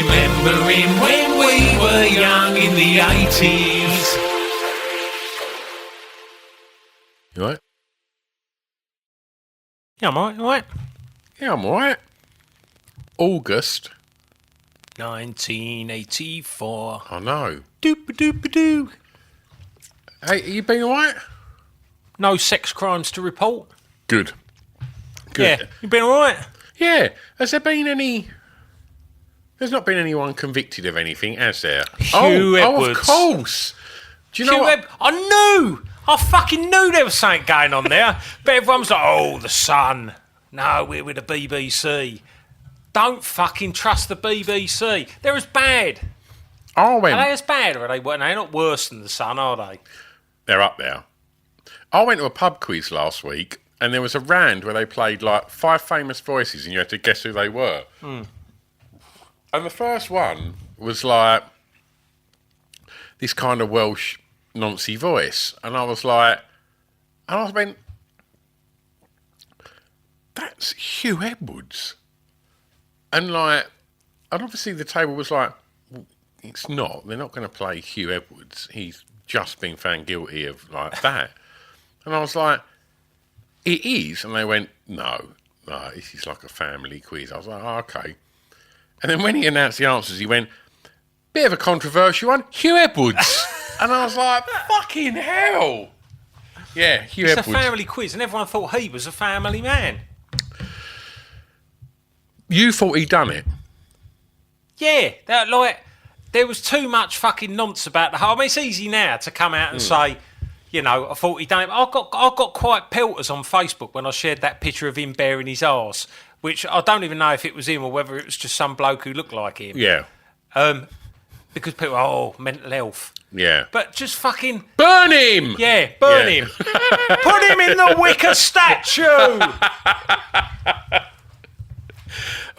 Remembering when we were young in the 80s. You alright? Yeah, I'm alright. Yeah, I'm alright. August. 1984. I know. Doop-a-doop-a-doo. Hey, you been alright? No sex crimes to report. Good. Yeah, you been alright? Yeah. Has there been any... There's not been anyone convicted of anything, has there? Hugh Edwards. Oh, of course. Do you know what? I knew! I fucking knew there was something going on there. But everyone was like, oh, the Sun. No, we're with the BBC. Don't fucking trust the BBC. They're as bad. I went... Are they as bad or are they... They're not worse than the Sun, are they? They're up there. I went to a pub quiz last week, and there was a round where they played like 5 famous voices, and you had to guess who they were. And the first one was like this kind of Welsh noncy voice, and I was like, and I went, that's Hugh Edwards, and obviously the table was like, well, it's not. They're not going to play Hugh Edwards. He's just been found guilty of like that. And I was like, it is. And they went, no, this is like a family quiz. I was like, oh, okay. And then when he announced the answers, he went, bit of a controversial one, Hugh Edwards. And I was like, fucking hell. Yeah, Hugh Edwards. It's a family quiz, and everyone thought he was a family man. You thought he'd done it? Yeah, there was too much fucking nonsense about the whole... I mean, it's easy now to come out and say, you know, I thought he'd done it. I got quite pelters on Facebook when I shared that picture of him bearing his arse, which I don't even know if it was him or whether it was just some bloke who looked like him. Yeah. Because people, mental health. Yeah. But just fucking... Burn him! Yeah, burn him. Put him in the wicker statue!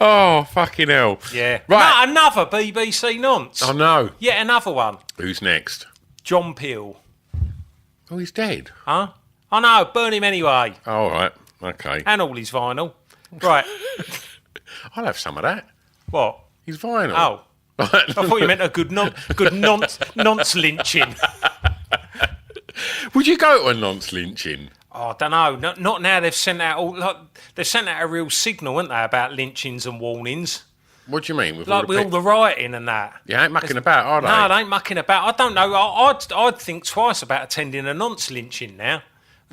Oh, fucking hell. Yeah. Right. No, another BBC nonce. I know. Yet another one. Who's next? John Peel. Oh, he's dead. Huh? I know, burn him anyway. Oh, all right. Okay. And all his vinyl. Right. I'll have some of that. What? He's vinyl. Oh. I thought you meant a good nonce lynching. Would you go to a nonce lynching? Oh, I don't know. Not now. They've sent out they've sent out a real signal, haven't they, about lynchings and warnings. What do you mean? With all the rioting and that. You ain't mucking about, are they? No, they ain't mucking about. I don't know. I'd think twice about attending a nonce lynching now,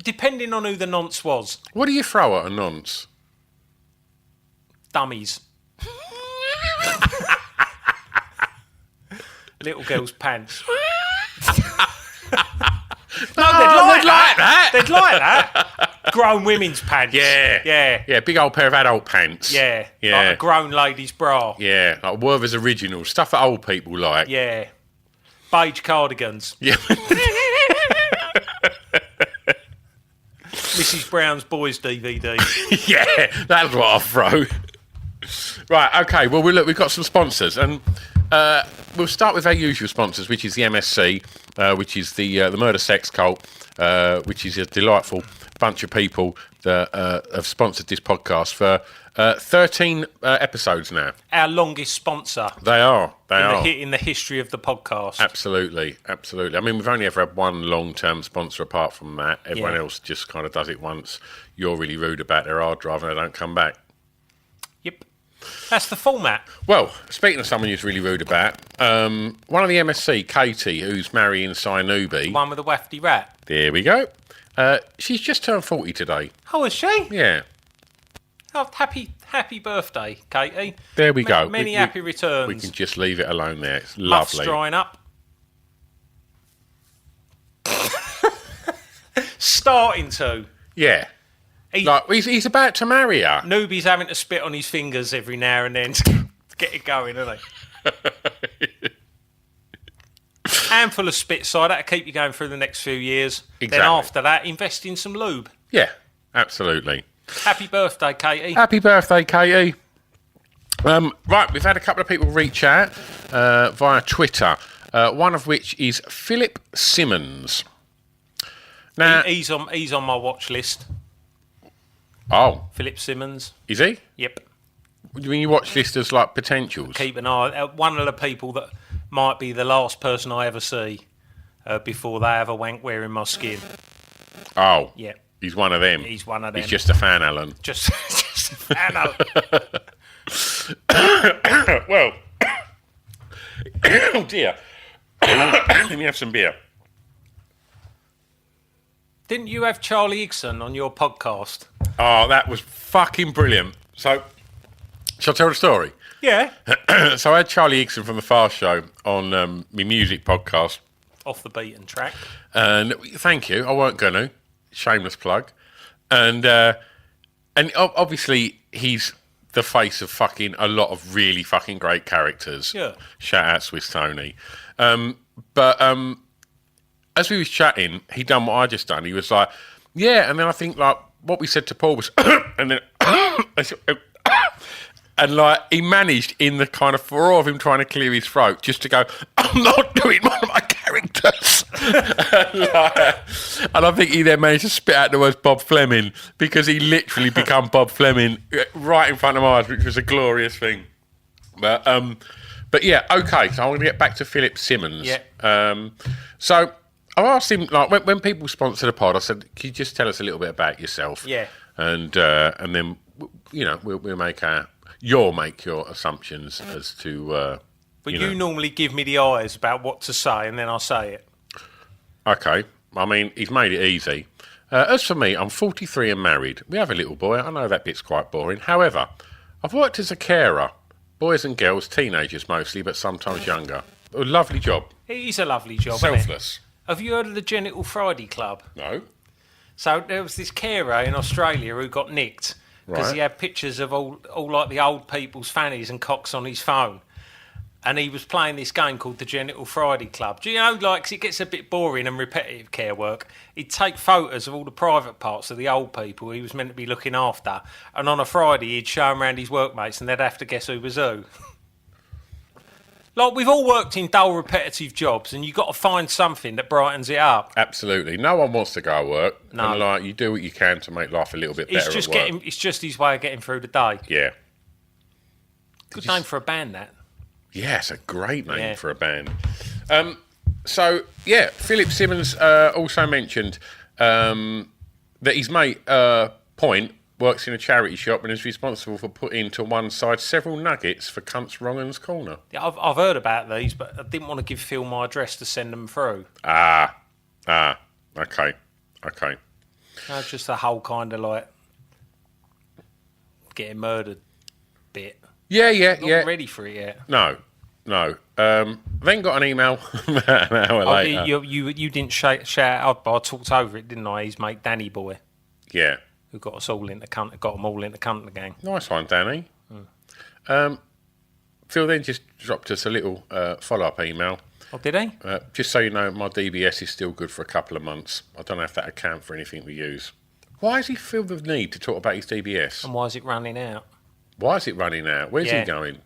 depending on who the nonce was. What do you throw at a nonce? Dummies. Little girl's pants. No, they'd like that. They'd like that. Grown women's pants. Yeah. Yeah. Yeah, big old pair of adult pants. Yeah. Yeah. Like a grown lady's bra. Yeah, like Werther's Original. Stuff that old people like. Yeah. Beige cardigans. Yeah. Mrs. Brown's Boys DVD. Yeah, that's what I'll throw. Right, okay. Well, we've got some sponsors, and we'll start with our usual sponsors, which is the MSC, which is the murder sex cult, which is a delightful bunch of people that have sponsored this podcast for 13 episodes now. Our longest sponsor. They are. In the history of the podcast. Absolutely. I mean, we've only ever had one long-term sponsor apart from that. Everyone else just kind of does it once. You're really rude about their hard drive and they don't come back. Yep. That's the format. Well, speaking of someone who's really rude about, one of the MSC, Katie, who's marrying Sinubi. The one with the wafty rat. There we go. She's just turned 40 today. Oh, is she? Yeah. Oh, happy birthday, Katie. There we go. Many happy returns. We can just leave it alone there. It's Muff's lovely. drying up. Starting to. Yeah. He's about to marry her. Noobie's having to spit on his fingers every now and then to get it going, isn't he? Handful of spit cider to keep you going through the next few years. Exactly. Then after that, invest in some lube. Yeah, absolutely. Happy birthday, Katie. Happy birthday, Katie. Right, we've had a couple of people reach out via Twitter, one of which is Philip Simmons. Now, he's on my watch list. Oh. Philip Simmons. Is he? Yep. When you watch this as like potentials? Keep an eye. One of the people that might be the last person I ever see before they have a wank wearing my skin. Oh, Yeah. He's one of them. He's one of them. He's just a fan, Alan. Just a fan. Well, oh dear. Let me have some beer. Didn't you have Charlie Higson on your podcast? Oh, that was fucking brilliant. So, shall I tell the story? Yeah. So I had Charlie Higson from the Fast Show on my music podcast. Off the beaten track. And thank you. I weren't going to. Shameless plug. And obviously he's the face of fucking a lot of really fucking great characters. Yeah. Shout out Swiss Tony. But as we was chatting, he done what I just done. He was like, yeah, and then I think like what we said to Paul was, and then, and like he managed in the kind of furore of him trying to clear his throat just to go, I'm not doing one of my characters. And I think he then managed to spit out the words Bob Fleming because he literally become Bob Fleming right in front of my eyes, which was a glorious thing. But yeah, okay. So I'm going to get back to Philip Simmons. Yeah. So I asked him, like, when people sponsor the pod, I said, "Can you just tell us a little bit about yourself?" Yeah. And then we'll make you'll make your assumptions as to. But you normally give me the eyes about what to say, and then I'll say it. Okay. I mean, he's made it easy. As for me, I'm 43 and married. We have a little boy. I know that bit's quite boring. However, I've worked as a carer. Boys and girls, teenagers mostly, but sometimes younger. A lovely job. It is a lovely job, isn't it? Selfless. Have you heard of the Genital Friday Club? No. So there was this carer in Australia who got nicked because Right. he had pictures of all like the old people's fannies and cocks on his phone. And he was playing this game called the Genital Friday Club. Do you know, like, 'cause it gets a bit boring and repetitive care work. He'd take photos of all the private parts of the old people he was meant to be looking after. And on a Friday, he'd show them around his workmates and they'd have to guess who was who. Like, we've all worked in dull, repetitive jobs and you've got to find something that brightens it up. Absolutely. No one wants to go to work. No. And, like, you do what you can to make life a little bit better at work. It's just his way of getting through the day. Yeah. Good name for a band, that. Yeah, it's a great name Yeah. for a band. So, yeah, Philip Simmons also mentioned that his mate, Point, works in a charity shop and is responsible for putting to one side several nuggets for Cunts Wrong'un's Corner. Yeah, I've heard about these, but I didn't want to give Phil my address to send them through. Okay. No, just the whole kind of like getting murdered bit. Yeah. Not ready for it yet. No. Then got an email about an hour later. You didn't shout out, but I talked over it, didn't I? His mate Danny Boy, Yeah. who got us all into cunt, got them all into cunt gang. Nice one, Danny. Phil then just dropped us a little follow-up email. Oh, did he? Just so you know, my DBS is still good for a couple of months. I don't know if that account for anything we use. Why does he feel the need to talk about his DBS? And why is it running out? Why is it running out? Where's Yeah. he going?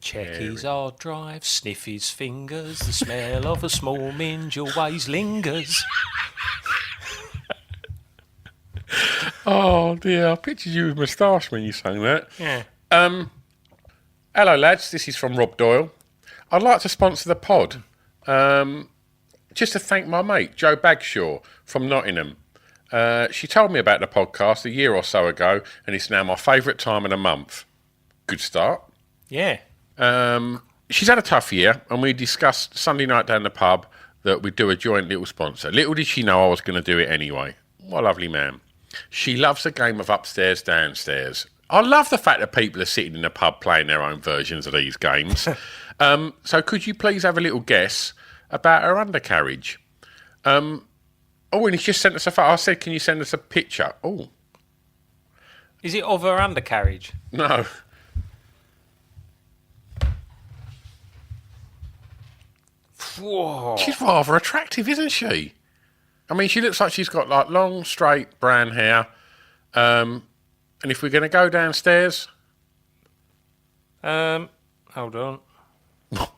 Check his hard drive, sniff his fingers. The smell of a small minge always lingers. Oh dear, I pictured you with moustache when you sang that. Yeah. Hello lads, this is from Rob Doyle. I'd like to sponsor the pod. Just to thank my mate, Jo Bagshaw from Nottingham. She told me about the podcast a year or so ago, and it's now my favourite time of the month. Good start. Yeah. She's had a tough year, and we discussed Sunday night down the pub that we'd do a joint little sponsor. Little did she know I was going to do it anyway. What a lovely man. She loves a game of upstairs, downstairs. I love the fact that people are sitting in a pub playing their own versions of these games. So could you please have a little guess about her undercarriage? And he's just sent us a photo. I said, can you send us a picture? Oh. Is it of her undercarriage? No. Whoa. She's rather attractive, isn't she? I mean, she looks like she's got like long, straight brown hair. And if we're going to go downstairs... Hold on. Oh.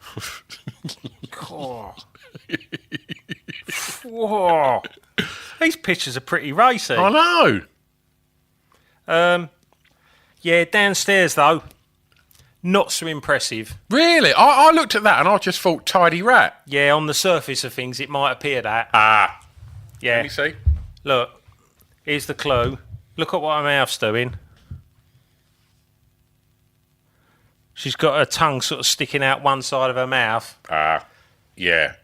Whoa. These pictures are pretty racy. I know. Yeah, downstairs though. Not so impressive. Really? I looked at that and I just thought tidy rat. Yeah, on the surface of things, it might appear that. Ah. Yeah. Let me see. Look, here's the clue. Look at what her mouth's doing. She's got her tongue sort of sticking out one side of her mouth. Ah. Yeah.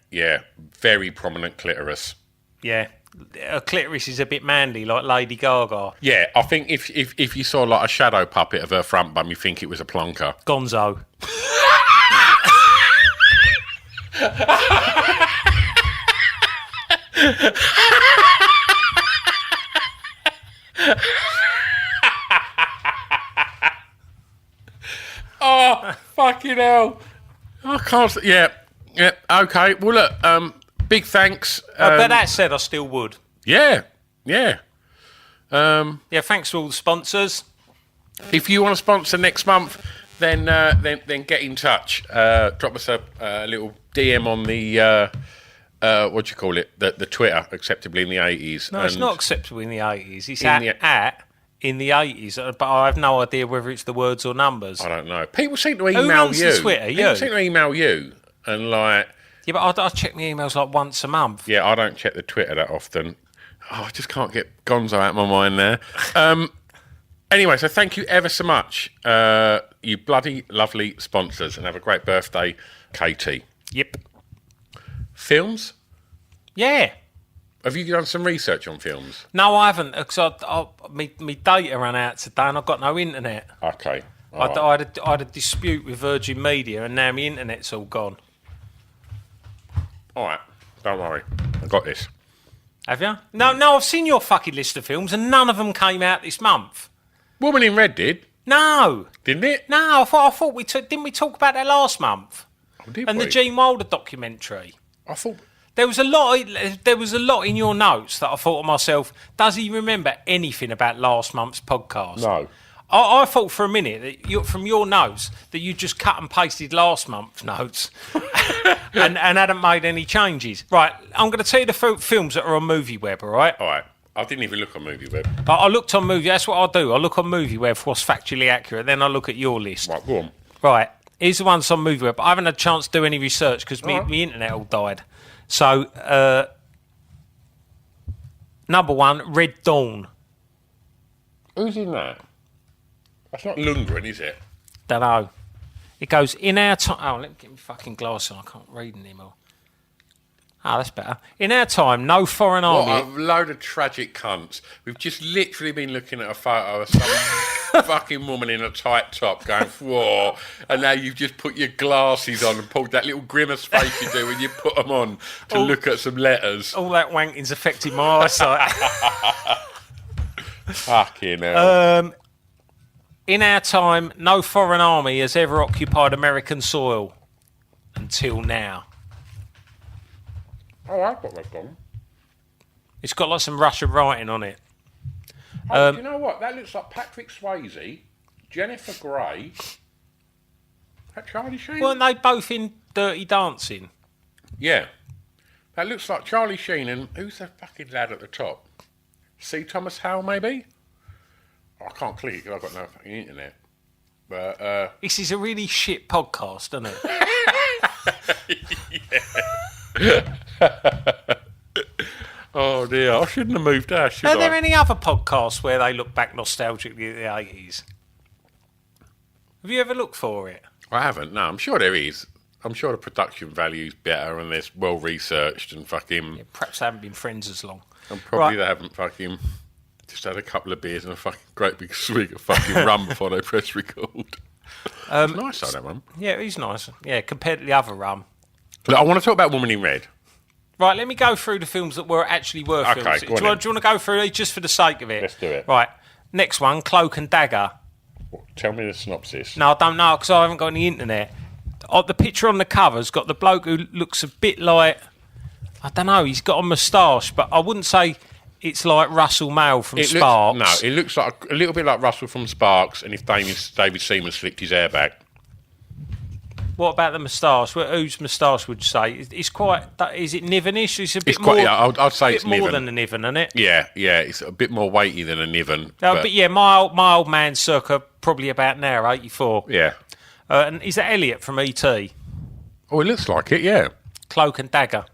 Very prominent clitoris. Yeah. Her clitoris is a bit manly, like Lady Gaga. Yeah, I think if you saw like a shadow puppet of her front bum, you think it was a plonker. Gonzo. Oh, fucking hell. I can't... Yeah, okay. Well, look, big thanks. But that said, I still would. Yeah. Yeah, thanks to all the sponsors. If you want to sponsor next month, then get in touch. Drop us a little DM on the... what do you call it? The Twitter, acceptably in the 80s. No, it's not acceptable in the 80s. It's at in the 80s, but I have no idea whether it's the words or numbers. I don't know. People seem to email runs you. the Twitter? People You? seem to email you and like... Yeah, but I check my emails like once a month. Yeah, I don't check the Twitter that often. Oh, I just can't get Gonzo out of my mind there. Anyway, so thank you ever so much, you bloody lovely sponsors, and have a great birthday, Katie. Yep. Films? Yeah. Have you done some research on films? No, I haven't, because my data ran out today and I've got no internet. Okay. I had a dispute with Virgin Media and now my internet's all gone. All right. Don't worry. I got this. Have you? No, I've seen your fucking list of films and none of them came out this month. Woman in Red did, No. didn't it? No, I thought didn't we talk about that last month? Oh, did And we? the Gene Wilder documentary. I thought... There was a lot in your notes that I thought to myself, does he remember anything about last month's podcast? No. I thought for a minute that from your notes that you just cut and pasted last month's notes and hadn't made any changes. Right, I'm going to tell you the films that are on MovieWeb, all right? All right. I didn't even look on MovieWeb. I looked on Movie. That's what I do. I look on MovieWeb for what's factually accurate. Then I look at your list. Right, go on. Right, here's the ones on MovieWeb. I haven't had a chance to do any research because my internet all died. So, number one, Red Dawn. Who's in that? That's not Lundgren, is it? Don't know. It goes in our time. Oh, let me get my fucking glasses on. I can't read anymore. Oh, that's better. In our time, no foreign army. What a load of tragic cunts. We've just literally been looking at a photo of some fucking woman in a tight top going, whoa, and now you've just put your glasses on and pulled that little grimace face you do when you put them on to look at some letters. All that wanking's affected my eyesight. Fucking hell. In our time, no foreign army has ever occupied American soil until now. Oh, I've got that done. It's got like some Russian writing on it. Oh, do you know what? That looks like Patrick Swayze, Jennifer Grey, that Charlie Sheen. Weren't they both in Dirty Dancing? Yeah. That looks like Charlie Sheen and who's the fucking lad at the top? C. Thomas Howell, maybe? I can't click it because I've got no fucking internet. But, This is a really shit podcast, isn't it? oh dear, I shouldn't have moved out, should Are I? there any other podcasts where they look back nostalgically at the 80s? Have you ever looked for it? I haven't, no, I'm sure there is. I'm sure the production value's better and it's well researched and fucking... Yeah, perhaps they haven't been friends as long. And probably Right. they haven't fucking... Just had a couple of beers and a fucking great big swig of fucking rum before they press record. It's nice though, that one. Yeah, it is nice. Yeah, compared to the other rum. Look, I want to talk about Woman in Red. Right, let me go through the films that were actually films. Okay, go on do you want to go through these just for the sake of it? Let's do it. Right, next one, Cloak and Dagger. Tell me the synopsis. No, I don't know because I haven't got any internet. The picture on the cover's got the bloke who looks a bit like... I don't know, he's got a moustache, but I wouldn't say it's like Russell Mail from Sparks. It looks like a little bit like Russell from Sparks and if David Seaman slipped his hair back. What about the moustache? Whose moustache would you say? It's quite... Is it Nivenish? It's a bit It's quite, more... yeah, I'd say it's more Niven. than a Niven, isn't it? Yeah, it's a bit more weighty than a Niven. No, but yeah, my old man circa probably about now, 84. Yeah. And is that Elliot from E.T.? Oh, it looks like it, yeah. Cloak and Dagger.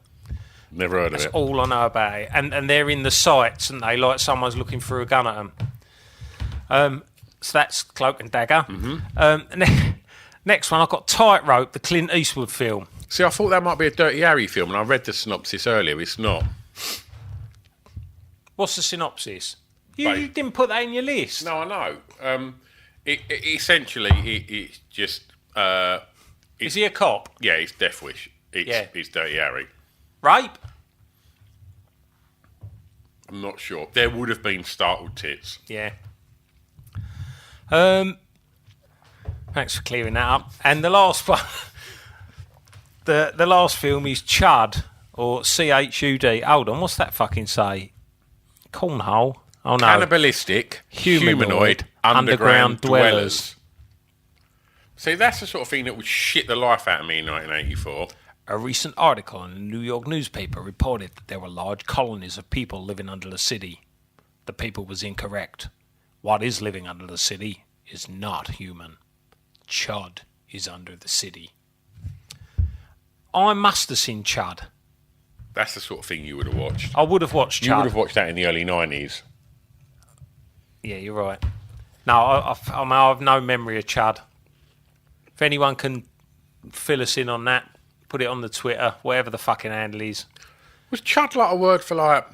Never heard of That's it. all I know about it. And they're in the sights, and they like someone's looking through a gun at them. So that's Cloak and Dagger. Next one, I've got Tightrope, the Clint Eastwood film. See, I thought that might be a Dirty Harry film, and I read the synopsis earlier. It's not. What's the synopsis? You didn't put that in your list. No, I know. Essentially, it's just... Is he a cop? yeah, it's Death Wish. It's Dirty Harry. Rape? I'm not sure. There would have been startled tits. Yeah. Thanks for clearing that up. And the last one, the last film is Chud, or CHUD. Hold on, what's that fucking say? Cornhole? Oh no. Cannibalistic, humanoid underground dwellers. See, that's the sort of thing that would shit the life out of me in 1984. A recent article in a New York newspaper reported that there were large colonies of people living under the city. The paper was incorrect. What is living under the city is not human. Chud is under the city. I must have seen Chud. That's the sort of thing you would have watched. I would have watched Chud. You would have watched that in the early 90s. Yeah, you're right. No, I have no memory of Chud. If anyone can fill us in on that, put it on the Twitter, whatever the fucking handle is. Was chud like a word for like...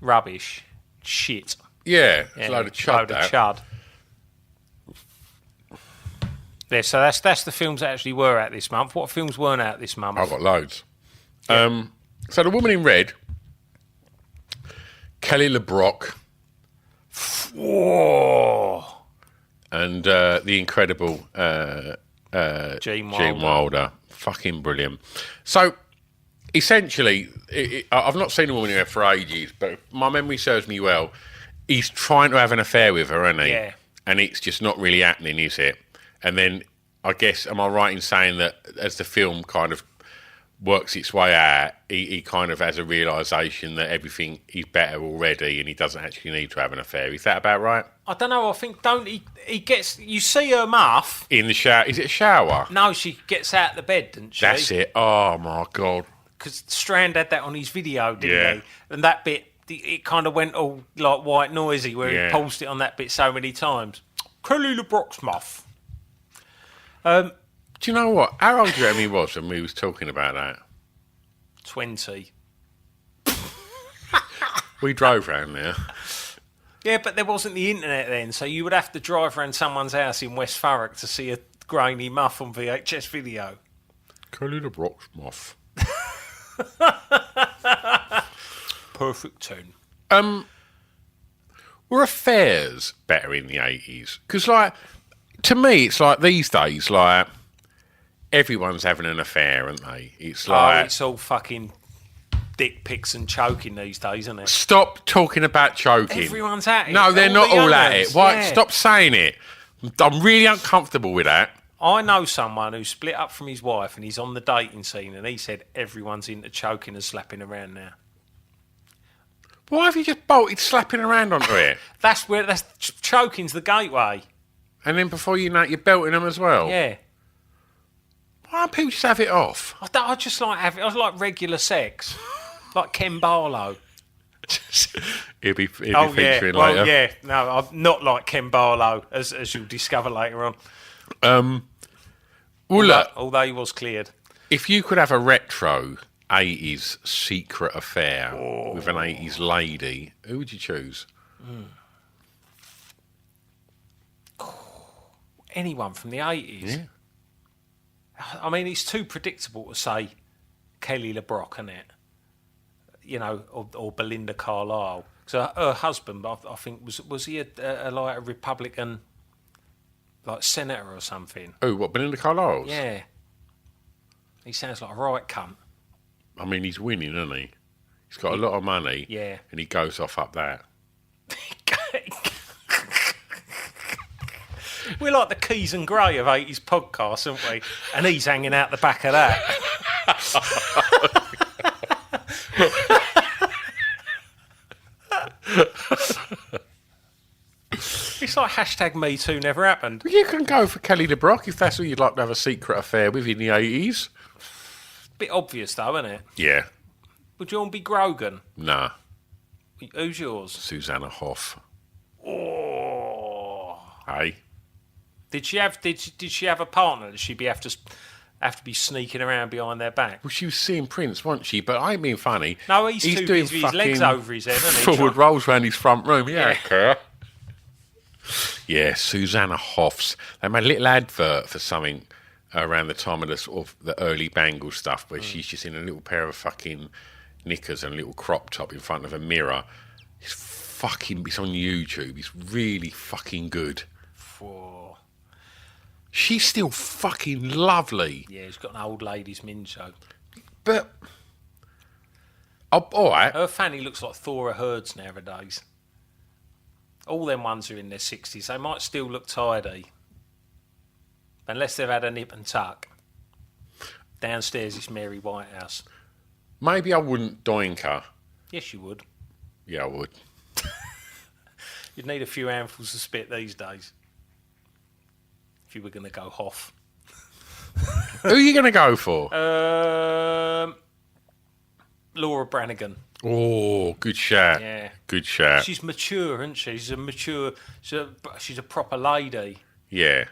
Rubbish. Shit. Yeah, it's a load of chud. Chud. Yeah, so that's the films that actually were out this month. What films weren't out this month? I've got loads. Yeah. So The Woman in Red, Kelly LeBrock, Whoa. and the incredible Gene Wilder. Fucking brilliant. So, essentially, I've not seen The Woman in Red for ages, but my memory serves me well. He's trying to have an affair with her, isn't he? Yeah. And it's just not really happening, is it? And then, I guess, am I right in saying that as the film kind of works its way out, he kind of has a realisation that everything is better already and he doesn't actually need to have an affair. Is that about right? I don't know. I think he gets. You see her muff. In the shower. Is it a shower? No, she gets out of the bed, doesn't she? That's it. Oh, my God. Because Strand had that on his video, didn't Yeah. he? And that bit, it kind of went all like white noisy where he paused it on that bit so many times. Kelly LeBrock's muff. Do you know what? How old do you reckon he was when we was talking about that? 20. We drove round there. Yeah, but there wasn't the internet then, so you would have to drive around someone's house in West Thurrock to see a grainy muff on VHS video. Kelly LeBrock's muff. Perfect tune. Were affairs better in the 80s? Because, like, to me, it's like these days, like, everyone's having an affair, aren't they? It's like... it's all fucking dick pics and choking these days, isn't it? Stop talking about choking. Everyone's at it. No, they're not the all at young'uns, it. Why? yeah. Stop saying it. I'm really uncomfortable with that. I know someone who split up from his wife and he's on the dating scene and he said everyone's into choking and slapping around now. Why have you just bolted slapping around onto it? That's choking's the gateway. And then before you know it, you're belting them as well? Yeah. Why don't people just have it off? I just like I like regular sex. Like Ken Barlow. He'll be featuring later. Well, yeah. No, I'm not like Ken Barlow, as you'll discover later on. Well, look, Although he was cleared. if you could have a retro 80s secret affair with an 80s lady, who would you choose? Anyone from the 80s. Yeah. I mean, it's too predictable to say Kelly LeBrock, isn't it? You know, or Belinda Carlisle. So her husband, I think, was he like a Republican, like senator or something? Oh, what, Belinda Carlisle? Yeah. He sounds like a right cunt. I mean, he's winning, isn't he? He's got a lot of money. Yeah. And he goes off up that. We're like the Keys and Gray of 80s podcasts, aren't we? And he's hanging out the back of that. It's like hashtag Me Too never happened. Well, you can go for Kelly LeBrock if that's who you'd like to have a secret affair with in the 80s. Bit obvious though, isn't it? Yeah. Would you want to be Grogan? Nah. Who's yours? Susanna Hoff. Oh. Hey? Did she have a partner? Did she have to be sneaking around behind their back? Well, she was seeing Prince, wasn't she? But I ain't being funny. No, he's too doing busy with his legs fucking over his head, isn't he? forward rolls around his front room. Yeah. Yeah, Susanna Hoffs. They made a little advert for something around the time of the sort of the early Bangle stuff, where she's just in a little pair of fucking knickers and a little crop top in front of a mirror. It's on YouTube. It's really fucking good. Whoa. She's still fucking lovely. Yeah, she's got an old lady's mincho. But, all right. Her fanny looks like Thora Heard's nowadays. All them ones are in their 60s. They might still look tidy. Unless they've had a nip and tuck. Downstairs is Mary Whitehouse. Maybe I wouldn't doink her. Yes, you would. Yeah, I would. You'd need a few handfuls of spit these days. If you were going to go Hoff. Who are you going to go for? Laura Branigan. Oh, good shout. Yeah. Good shout. She's mature, isn't she? She's a proper lady. Yeah.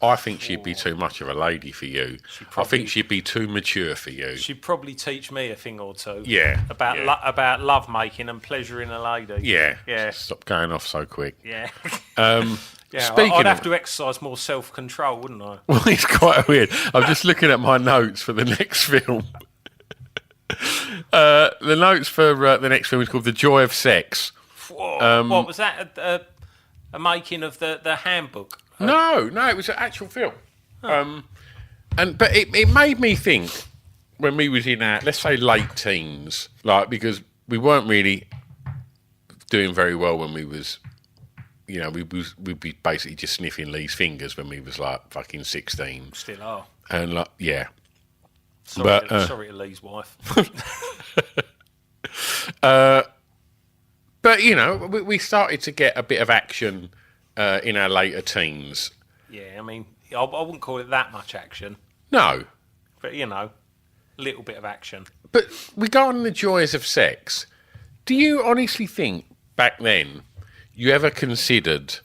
I think she'd be too much of a lady for you. I think she'd be too mature for you. She'd probably teach me a thing or two. Yeah. About love making and pleasuring a lady. Yeah. Yeah. Stop going off so quick. Yeah. Yeah, I'd have to exercise more self-control, wouldn't I? Well, it's quite weird. I'm just looking at my notes for the next film. The notes for the next film is called The Joy of Sex. Whoa, what was that? A making of the handbook? No, it was an actual film. But it made me think when we was in our, let's say, late teens, like, because we weren't really doing very well when we was, you know, we'd be basically just sniffing Lee's fingers when we was like fucking 16. Still are. And like, yeah. Sorry to Lee's wife. But, you know, we started to get a bit of action in our later teens. Yeah, I mean, I wouldn't call it that much action. No. But, you know, a little bit of action. But regarding the joys of sex, do you honestly think back then you ever considered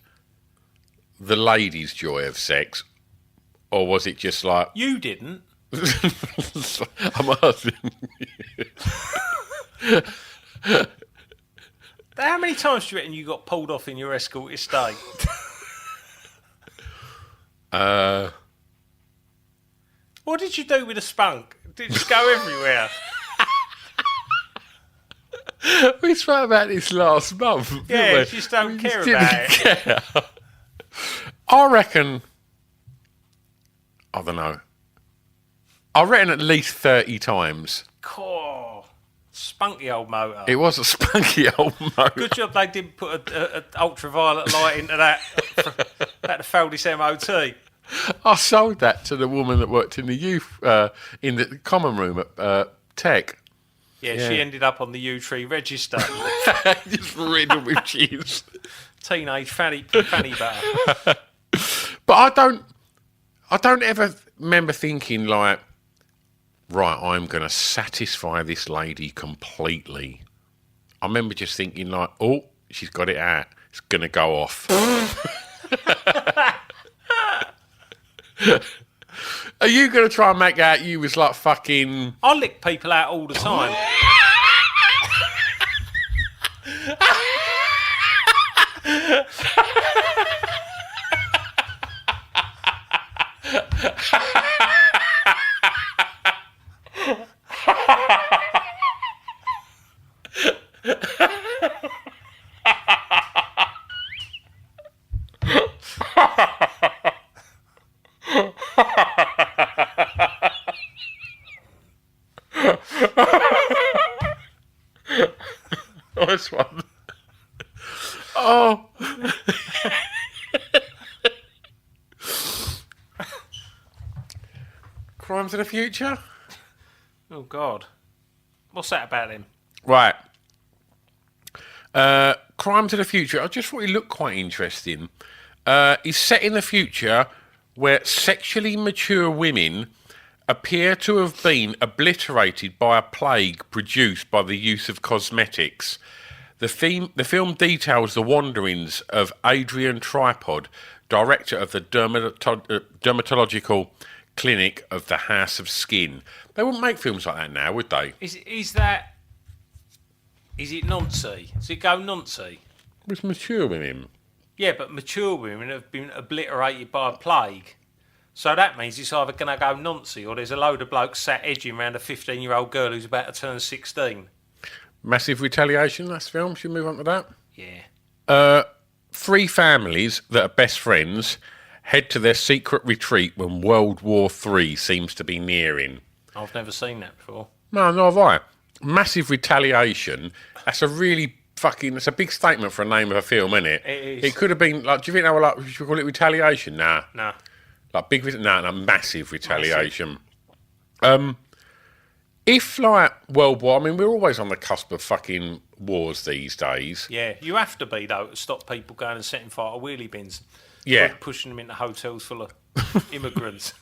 the ladies' joy of sex? Or was it just like... You didn't. I'm asking. How many times do you reckon you got pulled off in your escort estate? What did you do with a spunk? Did it just go everywhere? We spoke about this last month. Yeah, we? just don't care didn't about it. care. I reckon... I don't know. I reckon at least 30 times. Cool. Spunky old motor. It was a spunky old motor. Good job they didn't put a ultraviolet light into that. That failed this MOT. I sold that to the woman that worked in the youth, in the common room at Tech. Yeah, she ended up on the U-Tree register. Just riddled with cheese. Teenage fanny butter. But I don't ever remember thinking like, right, I'm going to satisfy this lady completely. I remember just thinking like, oh, she's got it out. It's going to go off. Are you going to try and make out you was like fucking... I lick people out all the time. Nice one. Oh. Crimes of the Future? Oh, God. What's that about him? Right. Crimes of the Future. I just thought it looked quite interesting. Is set in the future where sexually mature women appear to have been obliterated by a plague produced by the use of cosmetics. The film details the wanderings of Adrian Tripod, director of the dermatological clinic of the House of Skin. They wouldn't make films like that now, would they? Is it noncy? Does it go noncy? It's mature women. Yeah, but mature women have been obliterated by a plague. So that means it's either going to go noncy or there's a load of blokes sat edging around a 15-year-old girl who's about to turn 16. Massive Retaliation, that's film. Should we move on to that? Yeah. Three families that are best friends head to their secret retreat when World War III seems to be nearing. I've never seen that before. No, nor have I. Massive Retaliation, that's a really it's a big statement for a name of a film, isn't it? It is. It could have been, do you think they were like, should we call it Retaliation? Nah. Nah. Like massive Retaliation. If, World War, we're always on the cusp of fucking wars these days. Yeah, you have to be, though, to stop people going and setting fire to wheelie bins. Yeah. Pushing them into hotels full of immigrants.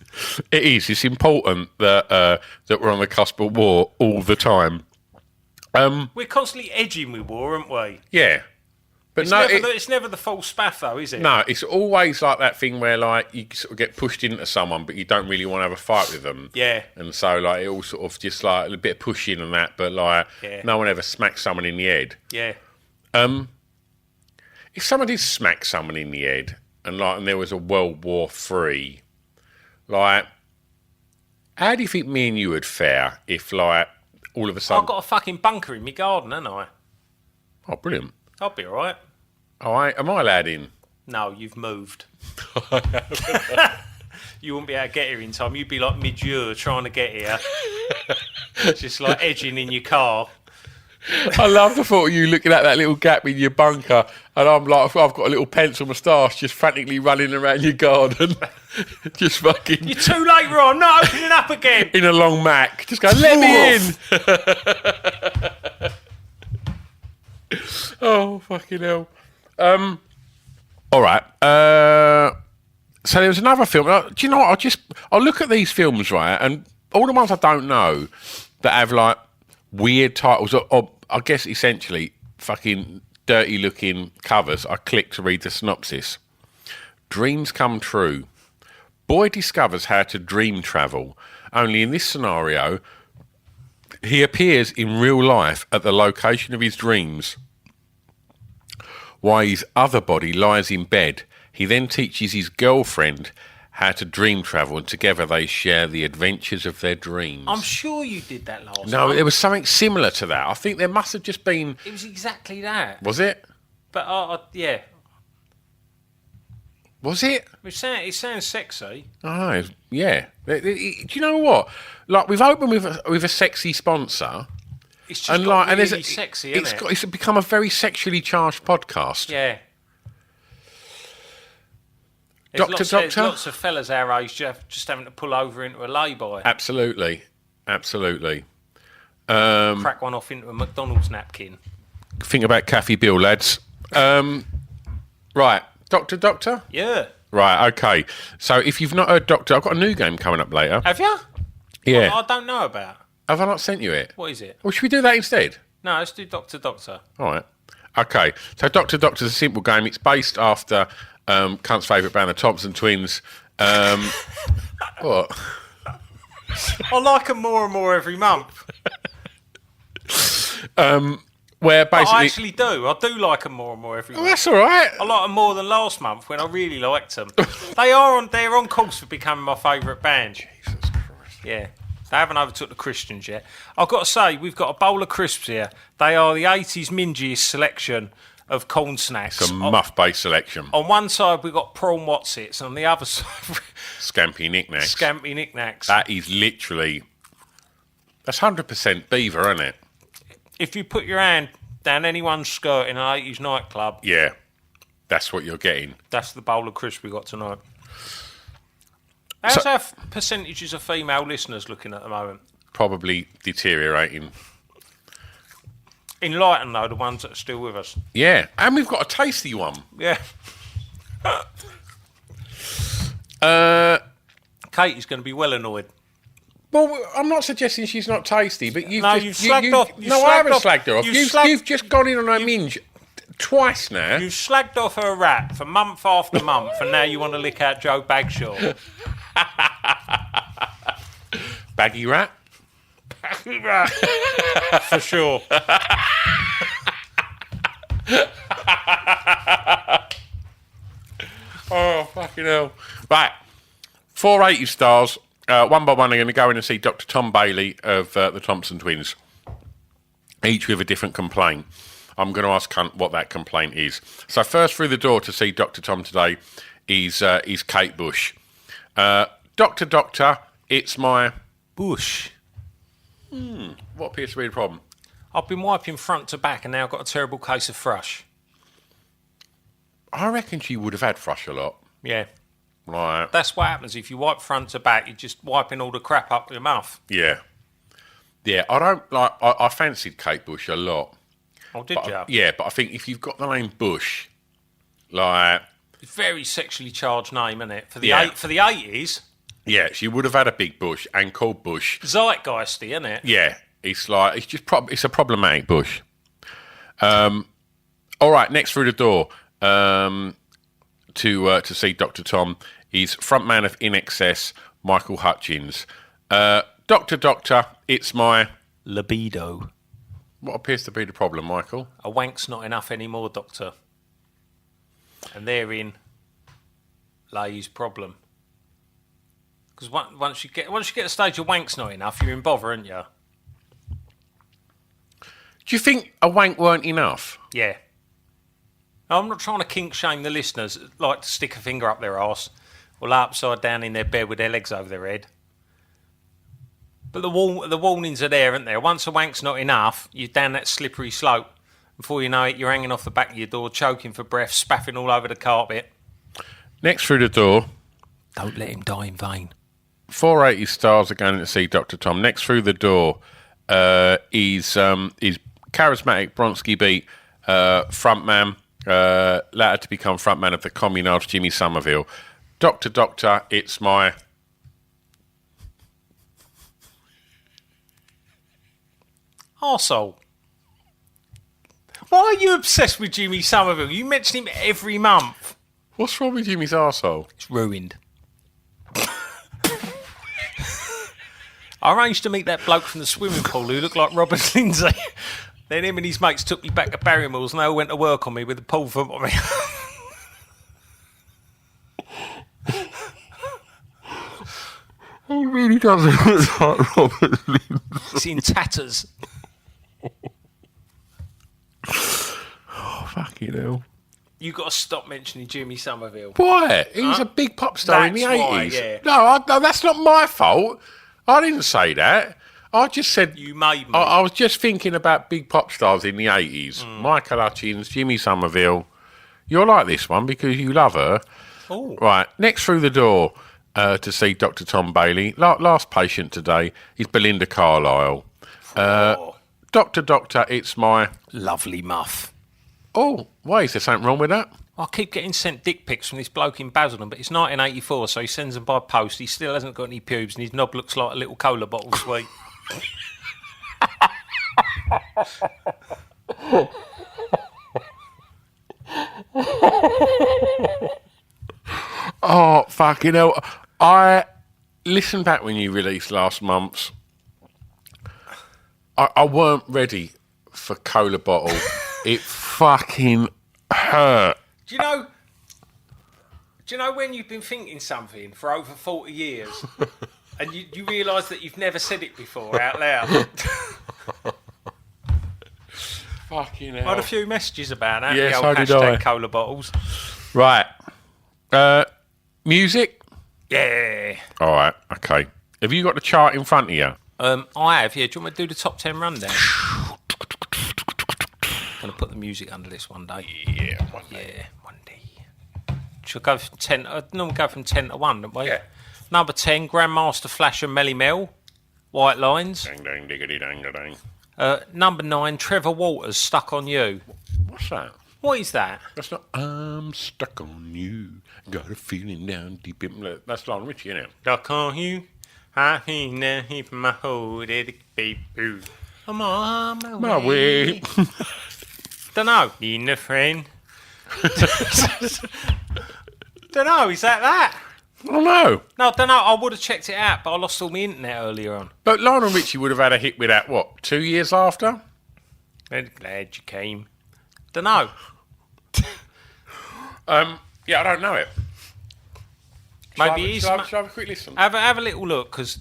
It is. It's important that we're on the cusp of war all the time. We're constantly edging with war, aren't we? Yeah. But it's never the full spaff, though, is it? No, it's always like that thing where, you sort of get pushed into someone, but you don't really want to have a fight with them. Yeah. And so, it all sort of just, a bit of pushing and that, but, no one ever smacks someone in the head. Yeah. If someone did smack someone in the head, and there was a World War III, how do you think me and you would fare if, all of a sudden... I've got a fucking bunker in my garden, haven't I? Oh, brilliant. I'll be all right. Oh, am I allowed in? No, you've moved. You wouldn't be able to get here in time. You'd be like mid-year trying to get here. Just edging in your car. I love the thought of you looking at that little gap in your bunker, and I've got a little pencil moustache just frantically running around your garden. Just fucking... You're too late, Ron. Not opening up again. In a long Mac. Just go, let me in. Oh, fucking hell. All right. So there was another film. Do you know what? I'll look at these films, right, and all the ones I don't know that have, weird titles, or I guess essentially fucking dirty-looking covers, I click to read the synopsis. Dreams come true. Boy discovers how to dream travel. Only in this scenario, he appears in real life at the location of his dreams. While his other body lies in bed, he then teaches his girlfriend how to dream travel, and together they share the adventures of their dreams. I'm sure you did that last No, time. there was something similar to that. I think there must have just been... It was exactly that. Was it? But, yeah. Was it? It sounds sexy. Oh, yeah. Do you know what? We've opened with a sexy sponsor... It's just really sexy, isn't it? It's become a very sexually charged podcast. Yeah. There's lots of fellas our age just having to pull over into a lay-by. Absolutely. Crack one off into a McDonald's napkin. Think about Kathy Bill, lads. Right. Doctor? Yeah. Right, okay. So if you've not heard Doctor, I've got a new game coming up later. Have you? Yeah. I don't know about. Have I not sent you it? What is it? Well, should we do that instead? No, let's do Doctor. All right. Okay. So Doctor's a simple game. It's based after Kunt's favourite band, the Thompson Twins. What? I like them more and more every month. Where basically... I actually do. I do like them more and more every month. That's all right. I like them more than last month when I really liked them. They're on course for becoming my favourite band. Jesus Christ. Yeah. They haven't overtook the Christians yet. I've got to say, we've got a bowl of crisps here. They are the 80s mingiest selection of corn snacks. It's a muff-based selection. On one side, we've got prawn whatsits, and on the other side... Scampy knickknacks. Scampy knickknacks. That is literally... That's 100% beaver, isn't it? If you put your hand down anyone's skirt in an 80s nightclub... Yeah. That's what you're getting. That's the bowl of crisps we got tonight. How's our percentages of female listeners looking at the moment? Probably deteriorating. Enlighten, though, the ones that are still with us. Yeah, and we've got a tasty one. Yeah. Katie's going to be well annoyed. Well, I'm not suggesting she's not tasty, but you've No, just... you've slagged off. No, I haven't slagged her off. You've just gone in on her you- minge twice now. You slagged off her rat for month after month, and now you want to lick out Joe Bagshaw. Baggy rat? Baggy rat. For sure. Oh, fucking hell. Right. 480 stars. One by one, are going to go in and see Dr. Tom Bailey of the Thompson Twins, each with a different complaint. I'm going to ask Kunt what that complaint is. So first through the door to see Dr. Tom today is Kate Bush. Doctor, it's my... Bush. What appears to be the problem? I've been wiping front to back, and now I've got a terrible case of thrush. I reckon she would have had thrush a lot. Yeah. Right. That's what happens if you wipe front to back. You're just wiping all the crap up your mouth. Yeah. Yeah, I don't like... I fancied Kate Bush a lot. Oh, did you? Yeah, but I think if you've got the name Bush, like... It's a very sexually charged name, isn't it? For the Yeah. for the 80s. Yeah, she would have had a big bush and called Bush. Zeitgeisty, isn't it? Yeah, it's like... It's just... it's a problematic bush. All right, next through the door to see Dr. Tom is frontman of In Excess, Michael Hutchins. Doctor, it's my... Libido. What appears to be the problem, Michael? A wank's not enough anymore, Doctor. And therein lays problem. Because once you get to the stage of wank's not enough, you're in bother, aren't you? Do you think a wank weren't enough? Yeah. I'm not trying to kink shame the listeners that like to stick a finger up their arse or lay upside down in their bed with their legs over their head. But the warnings are there, aren't there? Once a wank's not enough, you're down that slippery slope. Before you know it, you're hanging off the back of your door, choking for breath, spaffing all over the carpet. Next through the door, Don't let him die in vain. 480 stars are going to see Dr. Tom. Next through the door is charismatic Bronski Beat frontman, later to become frontman of the Communards, Jimmy Somerville. Doctor, it's my... Arsehole. Why are you obsessed with Jimmy Somerville? You mention him every month. What's wrong with Jimmy's arsehole? It's ruined. I arranged to meet that bloke from the swimming pool who looked like Robert Lindsay. Then him and his mates took me back to Barrymore's and they all went to work on me with a pool foot on me. He really doesn't look like Robert Lindsay. It's in tatters. Oh, fucking hell. You got to stop mentioning Jimmy Somerville. Why? He was a big pop star in the That's 80s. why, yeah. No, that's not my fault. I didn't say that. I just said... You made me. I was just thinking about big pop stars in the 80s. Michael Hutchins, Jimmy Somerville. You're like this one because you love her. Oh. Right, next through the door to see Dr. Tom Bailey. Last patient today is Belinda Carlisle. Doctor, it's my... Lovely muff. Oh, why is there something wrong with that? I keep getting sent dick pics from this bloke in Basildon, but it's 1984, so he sends them by post. He still hasn't got any pubes, and his knob looks like a little cola bottle sweet. Oh, fucking hell. I listened back when you released last month's. I weren't ready for cola bottle. It fucking hurt. Do you know when you've been thinking something for over 40 years and you realise that you've never said it before out loud? Fucking I hell. had a few messages about that. Yes, the old so did I. hashtag cola bottles. Right. Music? Yeah. All right, okay. Have you got the chart in front of you? I have, yeah. Do you want me to do the top 10 rundown? I'm going to put the music under this one day. Yeah, one day. Yeah, one day. Should I go from 10? Normally go from 10 to 1, don't we? Yeah. Number 10, Grandmaster Flash and Melly Mel. White Lines. Dang, dang, diggity, dang, dang. Number 9, Trevor Waters, Stuck on You. What's that? What is that? That's not. I'm stuck on you. Got a feeling down deep in. That's Lionel Richie, isn't it? Stuck on you. I think that he's my whole baby. I'm on my way. Don't know. Being a friend. Don't know. Is that? I don't know. No, I don't know. I would have checked it out, but I lost all my internet earlier on. But Lionel Richie would have had a hit with that, what, 2 years after? I'm glad you came. Don't know. Yeah, I don't know it. Maybe it is. Shall I have a quick listen? Have a little look, because...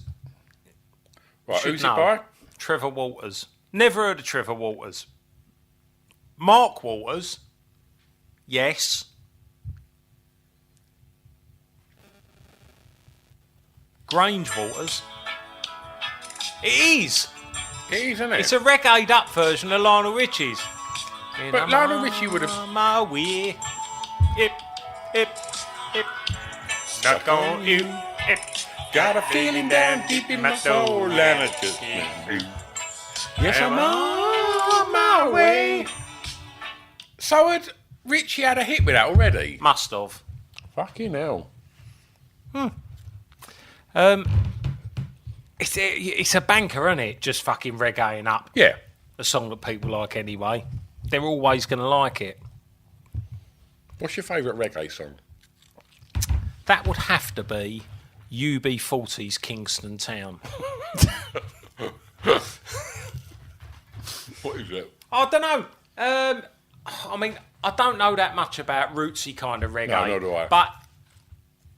Right, who's it by? Trevor Waters. Never heard of Trevor Waters. Mark Waters. Yes. Grange Waters. It is. It is, isn't it? It's a reggae up version of Lionel Richie's. But Lionel Richie would have... My way. Hip, hip, hip. Stuck on you. Hip. Got a feeling down deep in my soul, and I just can't breathe. Yes, I'm on my way. So had Richie had a hit with that already? Must have. Fucking hell. It's a banker, isn't it? Just fucking reggaeing up. Yeah. A song that people like anyway. They're always going to like it. What's your favourite reggae song? That would have to be UB40's Kingston Town. What is it? I don't know. I mean, I don't know that much about rootsy kind of reggae. No, nor do I. But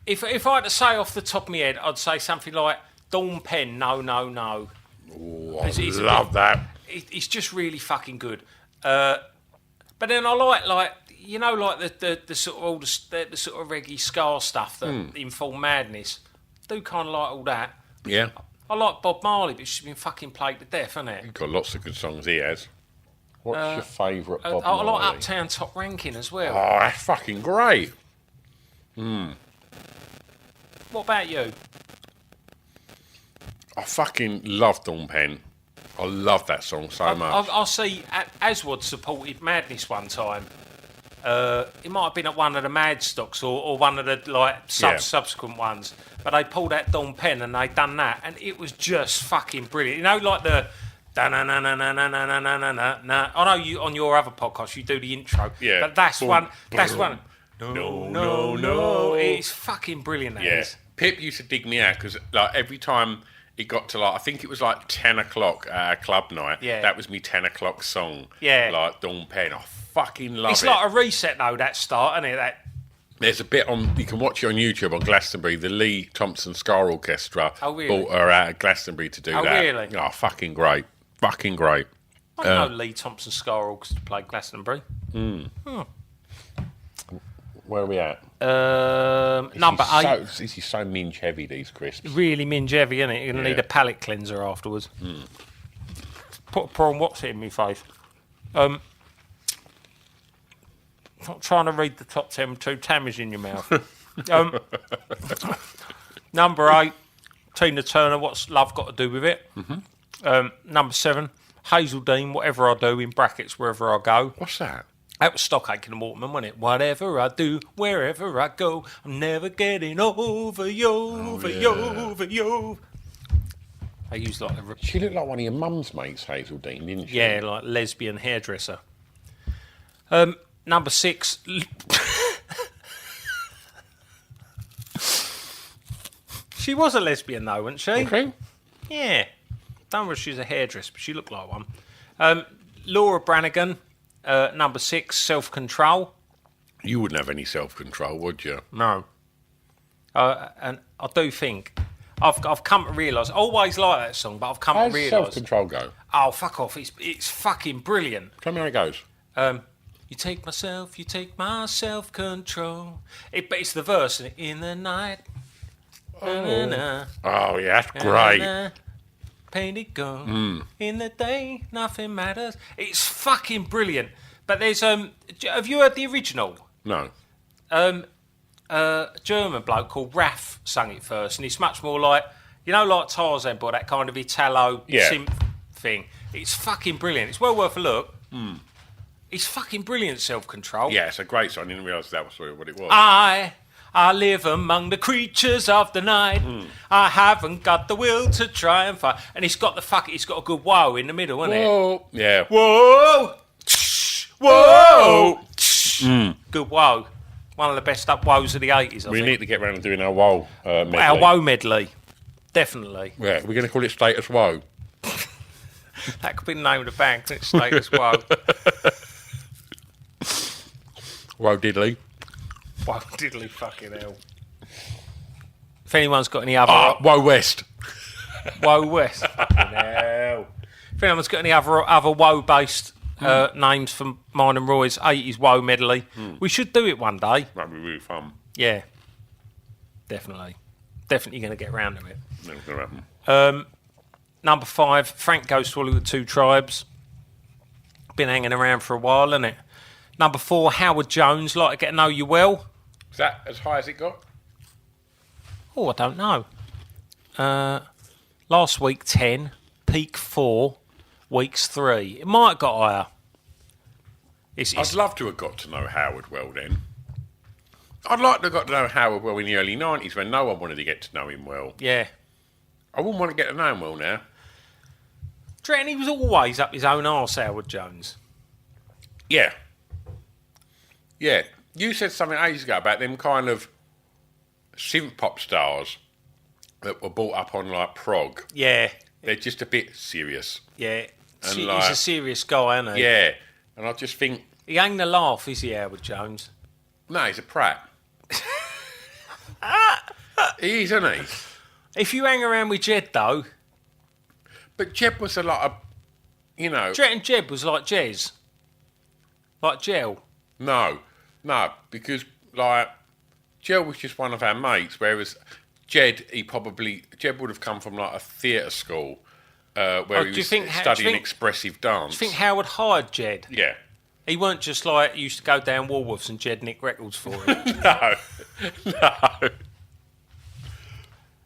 if I had to say off the top of my head, I'd say something like Dawn Penn, No, No, No. Oh, I love that. It's just really fucking good. But then I like you know, like the sort of all the sort of reggae ska stuff that in Full Madness. I do kind of like all that. Yeah. I like Bob Marley, but she's been fucking played to death, hasn't it? He's got lots of good songs he has. What's your favourite Bob I Marley? like Uptown Top Ranking as well. Oh, that's fucking great. What about you? I fucking love Dawn Penn. I love that song so much. I see Aswad supported Madness one time. It might have been at one of the Mad Stocks or one of the subsequent ones. But they pulled out Dawn Penn and they done that, and it was just fucking brilliant. You know, like the da na na na na na na na na na na. I know you on your other podcast you do the intro. Yeah. But that's Boom, one. That's boom. one. No. It's fucking brilliant. That is. Pip used to dig me out because like every time it got to like I think it was like 10 o'clock at a club night. Yeah. That was me 10 o'clock song. Yeah. Like Dawn Penn. I fucking love it. It's like a reset though. That start, isn't it? That. There's a bit on, you can watch it on YouTube on Glastonbury. The Lee Thompson Ska Orchestra really? brought her out at Glastonbury to do that. Really? Oh, fucking great. Fucking great. I know Lee Thompson Ska Orchestra played Glastonbury. Where are we at? Number 8. This is so minge heavy, these crisps. Really minge heavy, isn't it? You're going to need a palate cleanser afterwards. Put a prawn what's it in my face. I'm not trying to read the top 10 with 2 tammies in your mouth. Number 8, Tina Turner, What's Love Got to Do With It? Number 7, Hazeldean, Whatever I Do, in brackets, Wherever I Go. What's that? That was Stockache and Waterman, wasn't it? Whatever I do, wherever I go, I'm never getting over you, over you. I used like a... She looked like one of your mum's mates, Hazeldean, didn't she? Yeah, like lesbian hairdresser. Number 6... She was a lesbian, though, wasn't she? Okay. Yeah. Don't know if she's a hairdresser, but she looked like one. Laura Branigan, number 6, Self-Control. You wouldn't have any self-control, would you? No. And I do think... I've come to realise... I always like that song, but I've come How to does realise... self-control go? Oh, fuck off. It's fucking brilliant. Tell me how it goes. You take my self-control. But it's the verse, in the night... Oh, yeah, that's great. Painted gold. In the day, nothing matters. It's fucking brilliant. But there's have you heard the original? No. A German bloke called Raf sung it first, and it's much more like, you know, like Tarzan, but that kind of Italo synth. thing. It's fucking brilliant. It's well worth a look. It's fucking brilliant, Self-Control. Yeah, it's a great song. I didn't realise that was what it was. I live among the creatures of the night. I haven't got the will to try and fight. And it's got a good whoa in the middle, isn't it? Whoa. Yeah. Whoa! Whoa! Good whoa. One of the best up woes of the 80s, I We think. need to get around to doing our woe medley. Our woe medley. Definitely. Yeah, we're going to call it Status Woe. That could be the name of the band, couldn't it? Status Woe. Woe diddly. Woe diddly fucking hell. If anyone's got any other... Woe West. Woe West. Fucking hell. If anyone's got any other woe-based names from mine and Roy's 80s woe medley, we should do it one day. That'd be really fun. Yeah. Definitely. Definitely going to get round to it. Never going to happen. Number 5, Frank Goes to Hollywood 2 Tribes. Been hanging around for a while, isn't it? Number 4, Howard Jones, Like to Get to Know You Well. Is that as high as it got? Oh, I don't know. Last week 10, peak 4, weeks 3. It might have got higher. I'd love to have got to know Howard well then. I'd like to have got to know Howard well in the early 90s when no one wanted to get to know him well. Yeah. I wouldn't want to get to know him well now. Do you reckon he was always up his own arse, Howard Jones? Yeah. Yeah. You said something ages ago about them kind of synth pop stars that were brought up on like prog. Yeah. They're just a bit serious. Yeah. And He's like- a serious guy, isn't he? Yeah. And I just think, He ain't a laugh, is he, Howard Jones? no, he's a prat. He is, isn't he? If you hang around with Jed, though, But Jeb was a lot of, you know... do you reckon Jed was like Jez? Like Gel? No, because like Joe was just one of our mates, whereas Jed would have come from like a theatre school where do he you was think- do you studying think- expressive dance. Do you think Howard hired Jed? Yeah. He weren't just like, used to go down Woolworths and Jed nick records for him. No.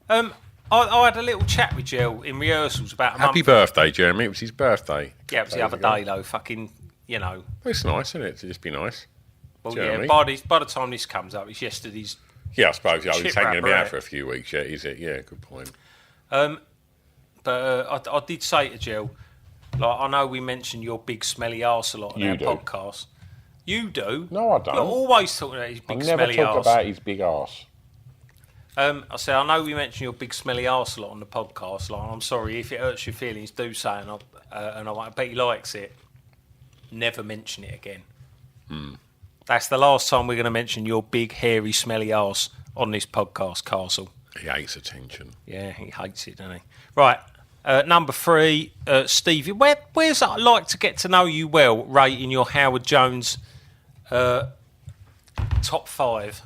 I had a little chat with Gel in rehearsals about a Happy month. birthday, Jeremy. It was his birthday. Yeah, it was the other day though. Fucking, you know. It's nice, isn't it, to just be nice? Well, Jeremy. yeah. By the time this comes up, it's yesterday's. Yeah, I suppose. Yeah, Chip he's hanging me wrapper, out for a few weeks, yeah, is it? Yeah, good point. But I did say to Jill, like, I know we mention your big smelly arse a lot on You our do. podcast. You do? No, I don't. You're always talking about his I big never smelly talk arse. about his big arse. I say, I know we mention your big smelly arse a lot on the podcast. Like, I'm sorry if it hurts your feelings. Do say, and I bet he likes it. Never mention it again. That's the last time we're going to mention your big, hairy, smelly arse on this podcast, Castle. He hates attention. Yeah, he hates it, doesn't he? Right, number 3, Stevie. Where's I like to get to know you well? Rating your Howard Jones top 5.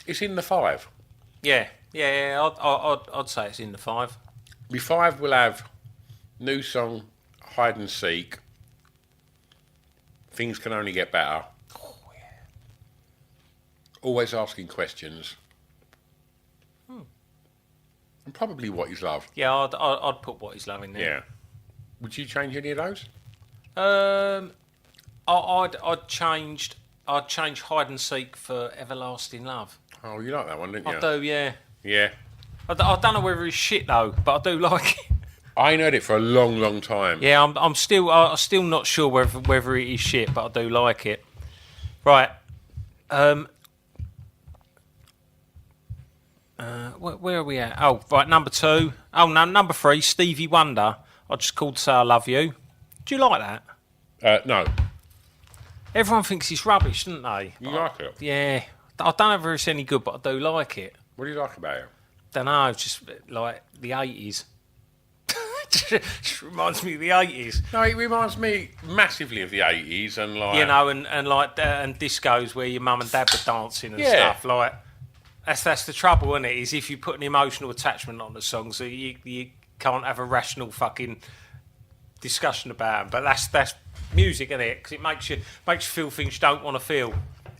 It's in the 5. Yeah. I'd say it's in the 5. The 5 will have new song, Hide and Seek. Things Can Only Get Better. Oh yeah. Always Asking Questions. And probably What Is Love. Yeah, I'd put What He's Loving there. Yeah. Would you change any of those? I'd change Hide and Seek for Everlasting Love. Oh, you like that one, didn't you? I do, yeah. Yeah. I don't know whether it's shit though, but I do like it. I ain't heard it for a long, long time. Yeah, I'm still not sure whether it is shit, but I do like it. Right. Where are we at? Oh, right, number 2. Oh, no, number 3, Stevie Wonder. I just called to say I love you. Do you like that? No. Everyone thinks it's rubbish, don't they? You like it? Yeah. I don't know if it's any good, but I do like it. What do you like about it? Don't know, just like the 80s. Just reminds me of the 80s. No, it reminds me massively of the 80s and like... You know, and like and discos where your mum and dad were dancing and Yeah. stuff. Like that's the trouble, isn't it? Is if you put an emotional attachment on the song, so you can't have a rational fucking discussion about them. But that's music, isn't it? Because it makes you feel things you don't want to feel.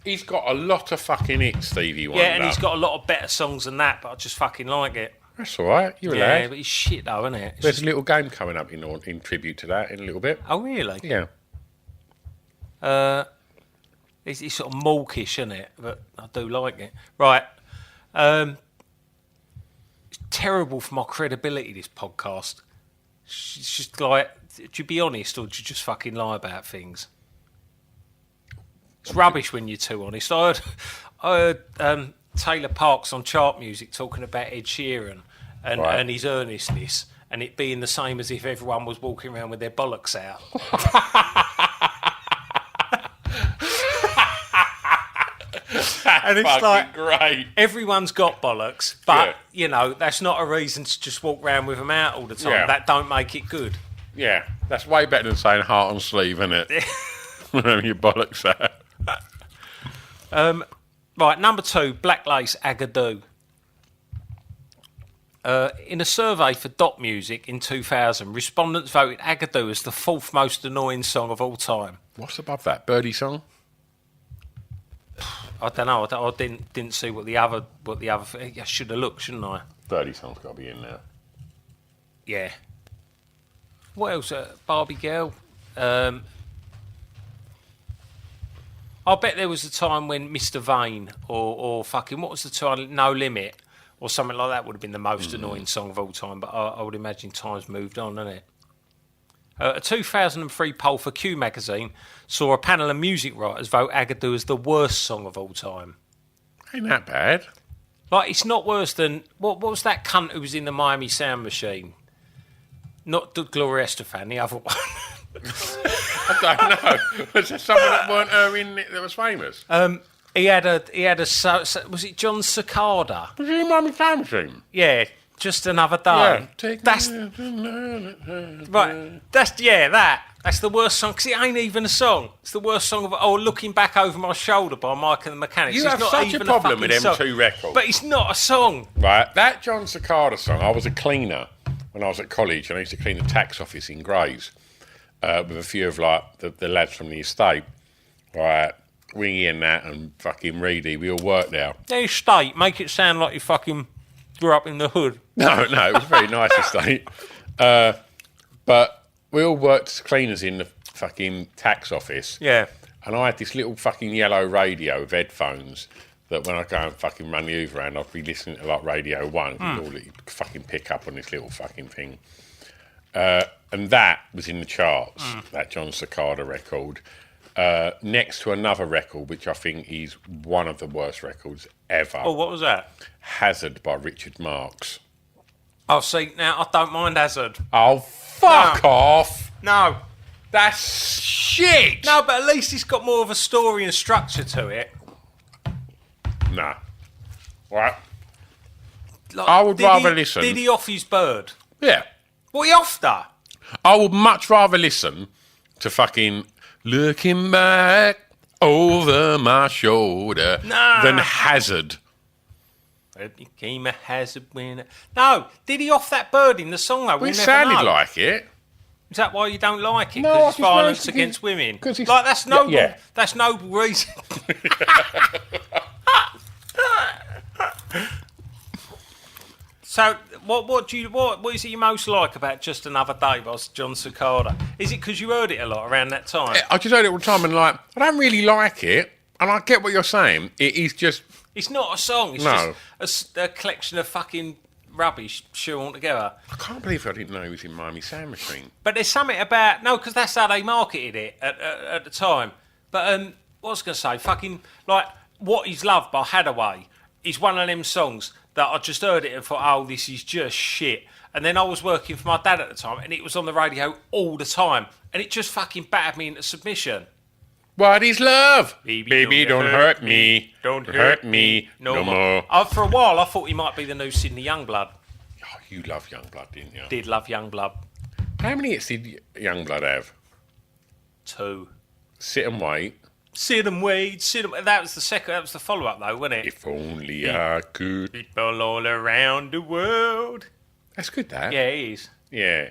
He's got a lot of fucking hits, Stevie Wonder. Yeah, and he's got a lot of better songs than that. But I just fucking like it. That's all right. You're Yeah, allowed. but it's shit though, isn't it? It's There's just- a little game coming up in tribute to that in a little bit. Oh, really? Yeah. It's sort of mawkish, isn't it? But I do like it. Right. It's terrible for my credibility, this podcast. It's just like, do you be honest or do you just fucking lie about things? It's rubbish when you're too honest. I heard Taylor Parks on Chart Music talking about Ed Sheeran and his earnestness, and it being the same as if everyone was walking around with their bollocks out. And it's Fucking like, great. everyone's got bollocks, but, Yeah. you know, that's not a reason to just walk around with them out all the time. Yeah. That don't make it good. Yeah, that's way better than saying heart on sleeve, isn't it? Your bollocks out. Right, number 2, Black Lace, Agadoo. In a survey for Dot Music in 2000, respondents voted Agadoo as the 4th most annoying song of all time. What's above that? Birdie song? I don't know. I didn't see what the other. I should have looked, shouldn't I? Birdie song's got to be in there. Yeah. What else? Barbie Girl. I bet there was a time when Mr. Vane or fucking, what was the time? No Limit or something like that would have been the most annoying song of all time. But I would imagine time's moved on, hasn't it? A 2003 poll for Q magazine saw a panel of music writers vote Agadoo as the worst song of all time. Ain't that bad. Like, it's not worse than... What was that cunt who was in the Miami Sound Machine? Not the Gloria Estefan, the other one. I don't know. Was there someone that weren't her in it that was famous? He had a was it John Cicada? Was he in Miami Sound Machine? Yeah, Just Another Day. That's right. That's the worst song because it ain't even a song. It's the worst song of Looking Back Over My Shoulder by Mike and the Mechanics. You It's have not such a even problem with fucking them song. two records. But it's not a song. Right, that John Cicada song, I was a cleaner when I was at college and I used to clean the tax office in Grays with a few of like the lads from the estate. Right, Wingy and that and fucking Reedy, we all worked there. The estate, make it sound like you fucking grew up in the hood. No, it was a very nice estate. But we all worked as cleaners in the fucking tax office. Yeah. And I had this little fucking yellow radio with headphones that when I go and fucking run the Hoover around, I'd be listening to like Radio 1. All that you'd fucking pick up on this little fucking thing. And that was in the charts, that John Cicada record. Next to another record, which I think is one of the worst records ever. Oh, what was that? Hazard by Richard Marx. Oh, see, now I don't mind Hazard. Oh, fuck No. off! No. That's shit! No, but at least it's got more of a story and structure to it. Nah. Right? Like, I would did rather he, listen. Did he off his bird? Yeah. What he offed her? I would much rather listen to fucking Looking Back Over My Shoulder than Hazard. It became a hazard when... No, did he off that bird in the song though? Well, it sounded like it. Is that why you don't like it? No, Because I it's just violence noticed against women? 'cause it's- Like, that's noble. Yeah. That's noble reason. So, what is it you most like about Just Another Day by John Cicada? Is it because you heard it a lot around that time? I just heard it all the time and like, I don't really like it. And I get what you're saying. It is just... It's not a song. It's No. just a collection of fucking rubbish shoehorned together. I can't believe I didn't know he was in Miami Sound Machine. But there's something about... No, because that's how they marketed it at the time. But what was I going to say? Fucking, like, What Is Love by Hadaway is one of them songs that I just heard it and thought, oh, this is just shit. And then I was working for my dad at the time and it was on the radio all the time. And it just fucking battered me into submission. What is love? Baby, don't hurt me. Don't hurt me no more. For a while, I thought he might be the new Sydney Youngblood. Oh, you love Youngblood, didn't you? Did love Youngblood. How many hits did Youngblood have? 2. Sit and Wait. Sit and wait, That was the second. That was the follow-up, though, wasn't it? If only I could. People all around the world. That's good, that. Yeah, it is. Yeah.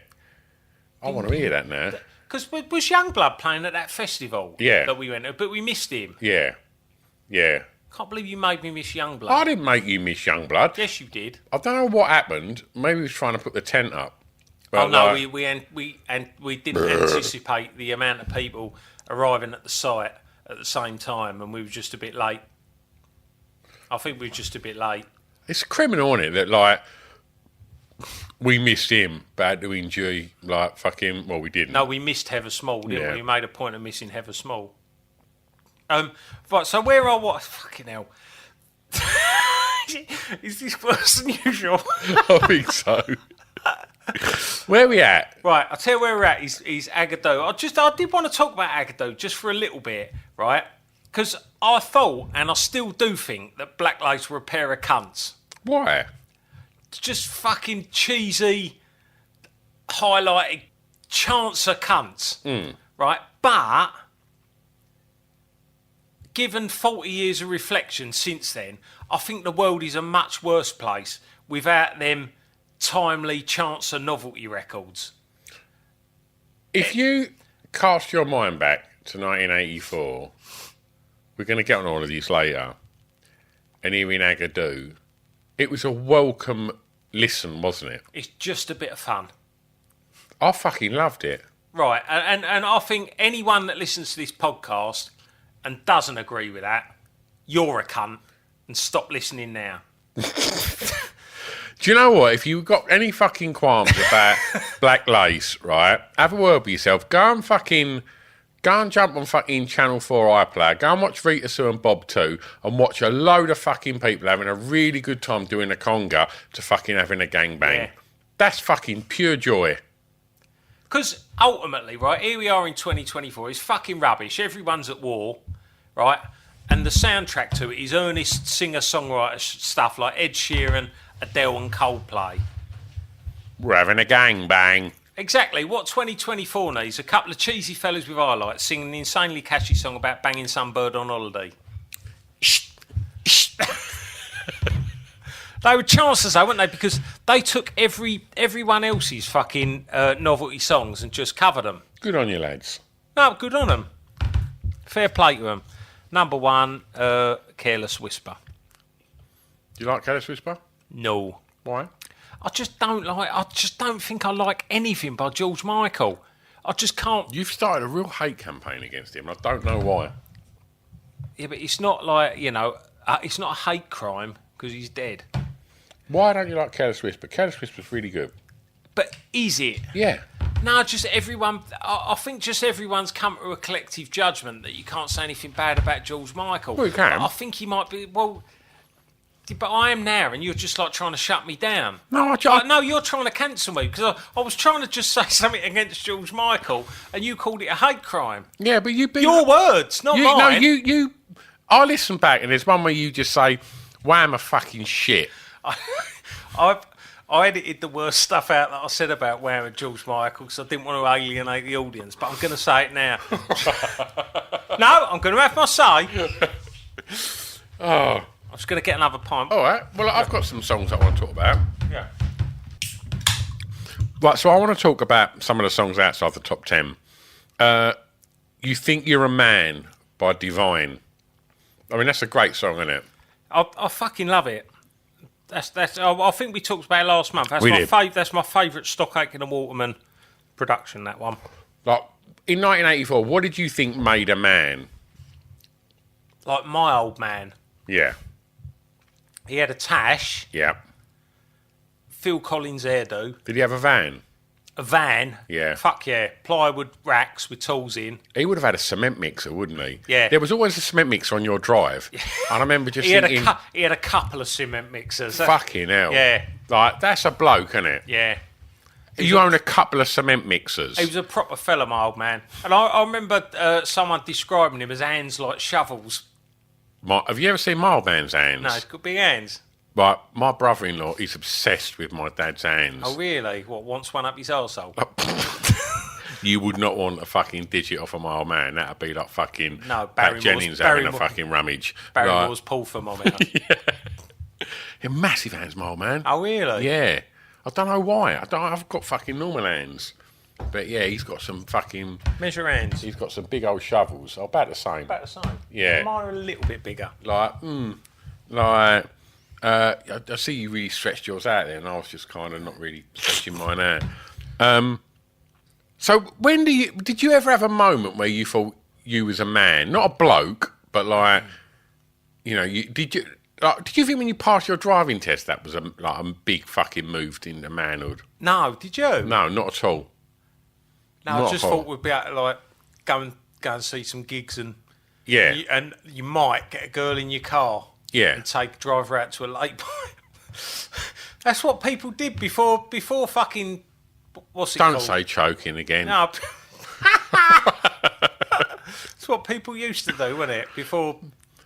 I want to hear that now. Because was Youngblood playing at that festival? Yeah. That we went to, but we missed him. Yeah. Yeah. Can't believe you made me miss Youngblood. I didn't make you miss Youngblood. Yes, you did. I don't know what happened. Maybe he was trying to put the tent up. Oh But no, like, we didn't anticipate the amount of people arriving at the site at the same time, and we were just a bit late. I think we were just a bit late. it's criminal, isn't it, that like we missed him, but had to enjoy like fucking. Well, we didn't. No, we missed Heather Small, didn't Yeah. we? We made a point of missing Heather Small. Right. So where are what? Fucking hell. Is this worse than usual? I think so. Where we at? Right, I'll tell you where we're at. Is Agadoo. I did want to talk about Agadoo just for a little bit, right? Because I thought, and I still do think, that Black Lace were a pair of cunts. Why? It's just fucking cheesy, highlighted chancer cunts, right? But given 40 years of reflection since then, I think the world is a much worse place without them timely chancer novelty records. If you cast your mind back to 1984, we're going to get on all of these later, and here in Agadoo, it was a welcome listen, wasn't it? It's just a bit of fun. I fucking loved it. Right, and I think anyone that listens to this podcast and doesn't agree with that, you're a cunt, and stop listening now. Do you know what? If you've got any fucking qualms about Black Lace, right, have a word with yourself. Go and jump on fucking Channel 4 iPlayer. Go and watch Rita Sue and Bob 2 and watch a load of fucking people having a really good time doing a conga to fucking having a gangbang. Yeah. That's fucking pure joy. Because ultimately, right, here we are in 2024, it's fucking rubbish. Everyone's at war, right? And the soundtrack to it is earnest singer-songwriter stuff like Ed Sheeran, Adele and Coldplay. We're having a gangbang. Exactly. What 2024 needs? A couple of cheesy fellas with highlights singing an insanely catchy song about banging some bird on holiday. They were chances though, weren't they? Because they took everyone else's fucking novelty songs and just covered them. Good on you, lads. No, good on them. Fair play to them. Number one, Careless Whisper. Do you like Careless Whisper? No. Why? I just don't think I like anything by George Michael. I just can't. You've started a real hate campaign against him. I don't know why. Yeah, but it's not like, it's not a hate crime because he's dead. Why don't you like Careless Whisper? Careless Whisper's really good. But is it? Yeah. No, just everyone. I think just everyone's come to a collective judgment that you can't say anything bad about George Michael. Well, you can. I think he might be. Well, but I am now, and you're just like trying to shut me down. No, No, you're trying to cancel me because I was trying to just say something against George Michael, and you called it a hate crime. Yeah, but you've been... Your words, not mine. No, you... I listen back, and there's one where you just say, wham, a fucking shit. I edited the worst stuff out that I said about Wham and George Michael because I didn't want to alienate the audience, but I'm going to say it now. No, I'm going to have my say. Oh... I'm just going to get another pint. All right. Well, I've got some songs I want to talk about. Yeah. Right, so I want to talk about some of the songs outside the top 10. You Think You're a Man by Divine. I mean, that's a great song, isn't it? I fucking love it. That's. I think we talked about it last month. That's We my did. That's my favourite Stockakin and Waterman production. That one. Like, in 1984, what did you think made a man? Like My Old Man. Yeah. He had a tash. Yeah. Phil Collins hairdo. Did he have a van? A van. Yeah. Fuck yeah. Plywood racks with tools in. He would have had a cement mixer, wouldn't he? Yeah. There was always a cement mixer on your drive. And I remember just He had thinking, he had a couple of cement mixers. fucking hell. Yeah. Like, that's a bloke, isn't it? Yeah. You own a couple of cement mixers. He was a proper fella, my old man. And I remember someone describing him as hands like shovels. Have you ever seen my old man's hands? No, it's got big hands. Right, my brother-in-law is obsessed with my dad's hands. Oh, really? What, wants one up his arsehole? You would not want a fucking digit off of my old man. That'd be like fucking No, Pat Jennings having a Barrymore- fucking rummage. Barrymore's pull thermometer. Yeah, massive hands, my old man. Oh, really? Yeah. I don't know why. I've got fucking normal hands. But yeah, he's got some fucking. Measure hands. He's got some big old shovels. About the same. About the same. Yeah. Mine are a little bit bigger. I see you really stretched yours out there, and I was just kind of not really stretching mine out. So when did you ever have a moment where you thought you was a man, not a bloke, but like, you know, did you think when you passed your driving test that was a big fucking move into manhood? No, did you? No, not at all. No, Not I just at all. thought we'd be able to like go and see some gigs and Yeah, and you might get a girl in your car. yeah. And drive her out to a lake. That's what people did before fucking. What's it Don't called? say choking again. No. That's what people used to do, wasn't it? Before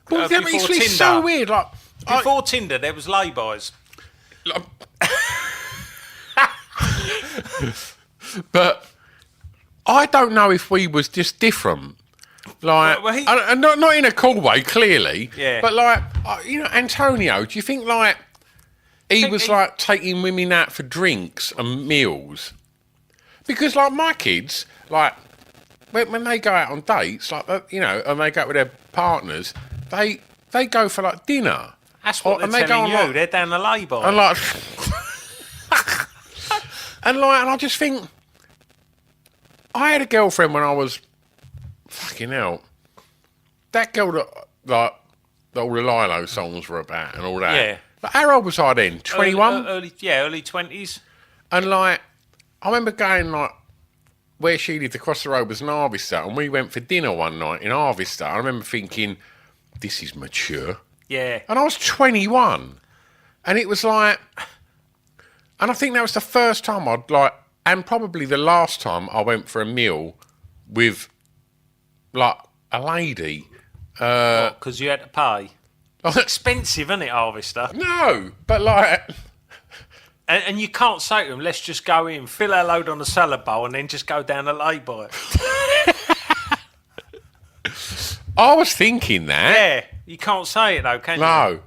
Well, before it's Tinder. so weird. Like, Before Tinder, there was lay-bys. but I don't know if we was just different. Like, Well, he- and not in a cool way, clearly. Yeah. But like, you know, Antonio, do you think like he was like taking women out for drinks and meals? Because like my kids, like when they go out on dates, like you know, and they go out with their partners, they go for like dinner. That's what and they're they go telling on, you. like- They're down the lay-by. And like, and I just think, I had a girlfriend when I was fucking hell. That girl that like all the Lilo songs were about and all that. Yeah. But how old was I then? 21. Early 20s. And like, I remember going like where she lived across the road was in Harvester, and we went for dinner one night in Harvester. I remember thinking, this is mature. Yeah. And I was 21. And it was like, and I think that was the first time I'd like, and probably the last time I went for a meal with like a lady. Because you had to pay. It's expensive, isn't it, Harvester? No, but like, And you can't say to them, let's just go in, fill our load on a salad bowl, and then just go down the lay-by. I was thinking that. Yeah. You can't say it, though, can you? No.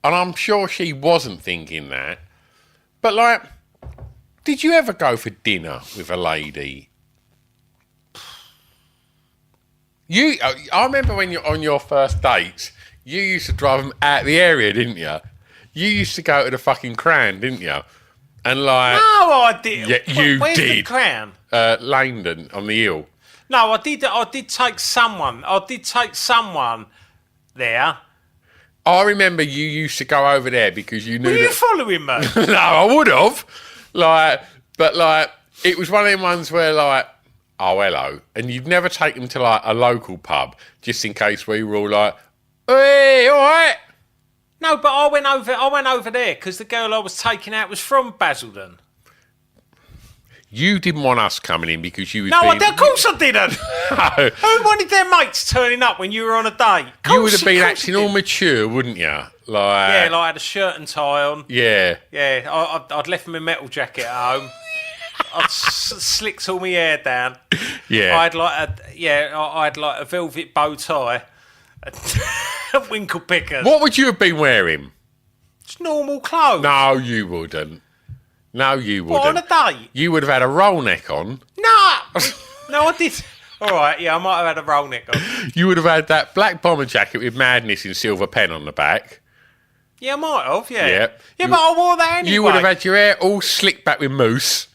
And I'm sure she wasn't thinking that. But like, did you ever go for dinner with a lady? I remember when you're on your first dates, you used to drive them out the area, didn't you? You used to go to the fucking Crown, didn't you? And like, No, I did. Yeah, you Where's the did. Crown? Langdon on the hill. No, I did take someone. There. I remember you used to go over there because you knew Were you that. following me? No, I would have. Like, but like, it was one of them ones where like, oh hello, and you'd never take them to like a local pub just in case we were all like, hey, all right. No, but I went over there because the girl I was taking out was from Basildon. You didn't want us coming in because you was No, being, of course I didn't. No. Who wanted their mates turning up when you were on a date? You would have been acting all mature, wouldn't you? Like, Yeah, like I had a shirt and tie on. yeah. Yeah, I'd left my metal jacket at home. I'd slicked all my hair down. Yeah. I had like a velvet bow tie, winkle pickers. What would you have been wearing? It's normal clothes. No, you wouldn't. No, you What, wouldn't. on a date? You would have had a roll neck on. No, I did. All right, yeah, I might have had a roll neck on. You would have had that black bomber jacket with Madness in silver pen on the back. Yeah, I might have. Yeah, Yeah. yeah, but I wore that anyway. You would have had your hair all slicked back with mousse.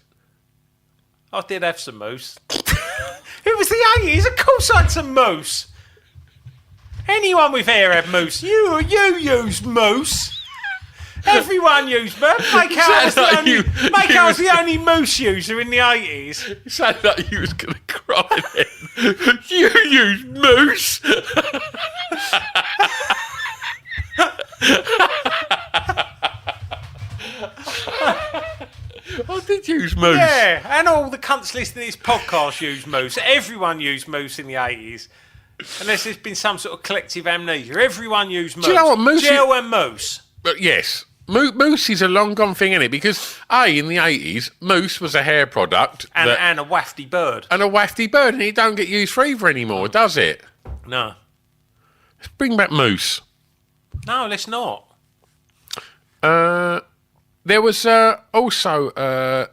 I did have some mousse. It was the 80s. Of course, I had some mousse. Anyone with hair had mousse. You used mousse. Everyone used mousse. Make out I was the only mousse user in the 80s. It sounded like you was going to cry then. You use mousse. I did use mousse. Yeah, and all the cunts listening to this podcast use mousse. Everyone used mousse in the 80s. Unless there's been some sort of collective amnesia. Everyone used mousse. Do you know what mousse Gel and mousse. But yes, mousse is a long gone thing, isn't it? Because in the 80s, mousse was a hair product And a wafty bird. and a wafty bird, and it don't get used for either anymore, does it? No. Let's bring back mousse. No, let's not. There was also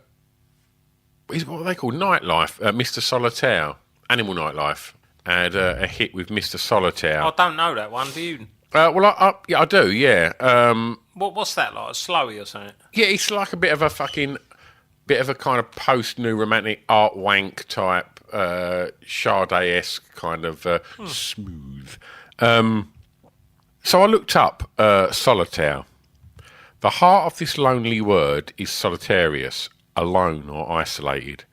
what are they called? Nightlife. Mr. Solitaire, Animal Nightlife, had a hit with Mr. Solitaire. I don't know that one, do you? Well, yeah, I do. Yeah. What's that like? A slowy or something? Yeah, it's like a bit of a kind of post-new romantic art wank type, Sade-esque kind of smooth. So I looked up solitaire. The heart of this lonely word is solitarius, alone or isolated.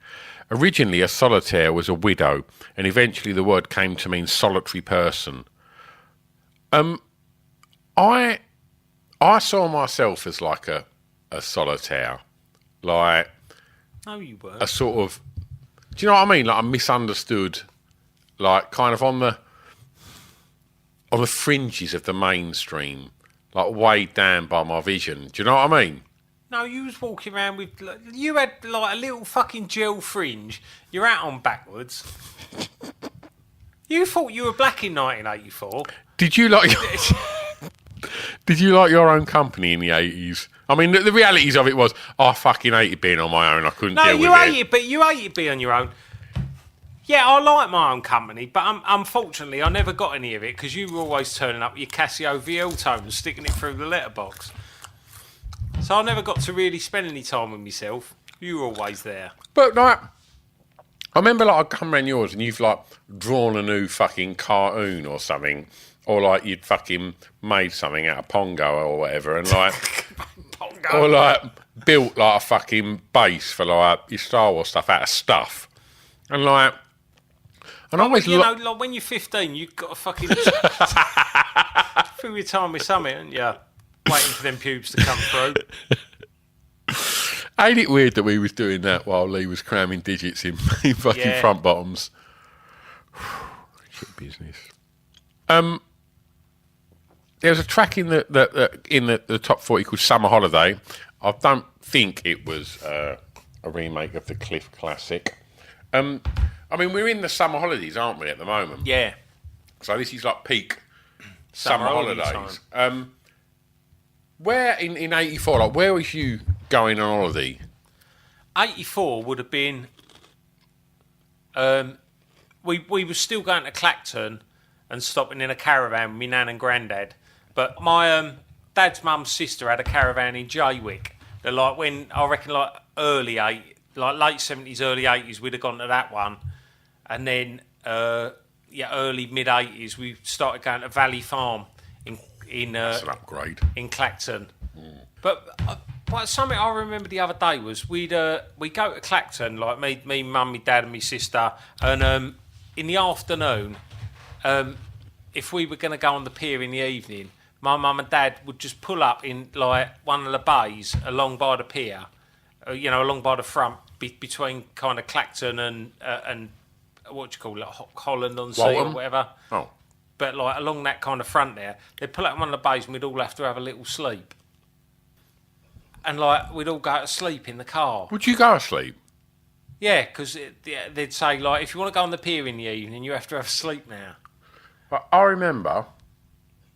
Originally, a solitaire was a widow, and eventually the word came to mean solitary person. I saw myself as like a solitaire, like No, you were. a sort of, do you know what I mean? Like a misunderstood, like kind of on the fringes of the mainstream, like weighed down by my vision. Do you know what I mean? No, you was walking around with... You had, like, a little fucking gel fringe. Your hat on backwards. You thought you were black in 1984. Did you like your own company in the 80s? I mean, the realities of it was, I fucking hated being on my own. I couldn't deal with it. No, you hated being on your own. Yeah, I like my own company, but unfortunately, I never got any of it because you were always turning up with your Casio VL tone and sticking it through the letterbox. So I never got to really spend any time with myself. You were always there. But like, I remember like I'd come round yours and you've like drawn a new fucking cartoon or something, or like you'd fucking made something out of Pongo or whatever, and like, Pongo. or like built like a fucking base for like your Star Wars stuff out of stuff, and like, and I always know, like when you're 15, you've got to fucking fill your time with something, haven't you? Waiting for them pubes to come through. Ain't it weird that we was doing that while Lee was cramming digits in fucking front bottoms? Shit business. There was a track in the top 40 called Summer Holiday. I don't think it was a remake of the Cliff classic. I mean, we're in the summer holidays, aren't we, at the moment? Yeah. So this is like peak summer holidays. Where in 84, like where was you going on holiday? 84 would have been... we were still going to Clacton and stopping in a caravan with my nan and granddad. But my dad's mum's sister had a caravan in Jaywick. They're like when, I reckon like late 70s, early 80s, we'd have gone to that one. And then, early mid-80s, we started going to Valley Farm That's an upgrade. in Clacton. But something I remember the other day was we'd go to Clacton, like me, mum, my dad, and my sister, and in the afternoon, if we were going to go on the pier in the evening, my mum and dad would just pull up in like one of the bays along by the pier, along by the front, between kind of Clacton and what do you call it, Holland on Sea or whatever. Oh. But like along that kind of front there, they'd pull out one of the bays and we'd all have to have a little sleep. And like we'd all go to sleep in the car. Would you go to sleep? Yeah, because they'd say like, if you want to go on the pier in the evening, you have to have sleep now. But I remember,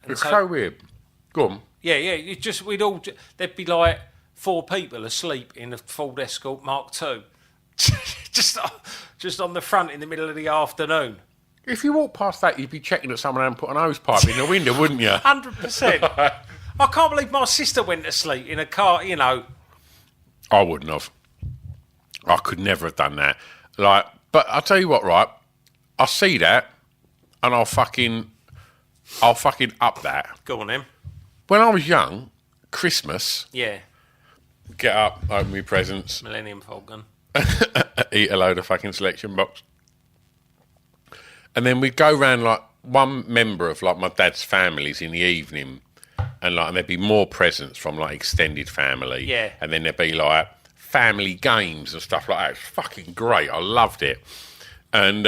it's so weird. Go on. Yeah, there'd be like 4 people asleep in a Ford Escort Mark II. just on the front in the middle of the afternoon. If you walk past that, you'd be checking that someone hadn't put an hose pipe in the window, wouldn't you? 100%. I can't believe my sister went to sleep in a car, I wouldn't have. I could never have done that. Like, but I'll tell you what, right? I see that, and I'll fucking up that. Go on, then. When I was young, Christmas, Yeah. get up, open my presents, Millennium Falcon. eat a load of fucking selection box. And then we'd go round like one member of like my dad's families in the evening, and there'd be more presents from like extended family. Yeah. And then there'd be like family games and stuff like that. It's fucking great. I loved it. And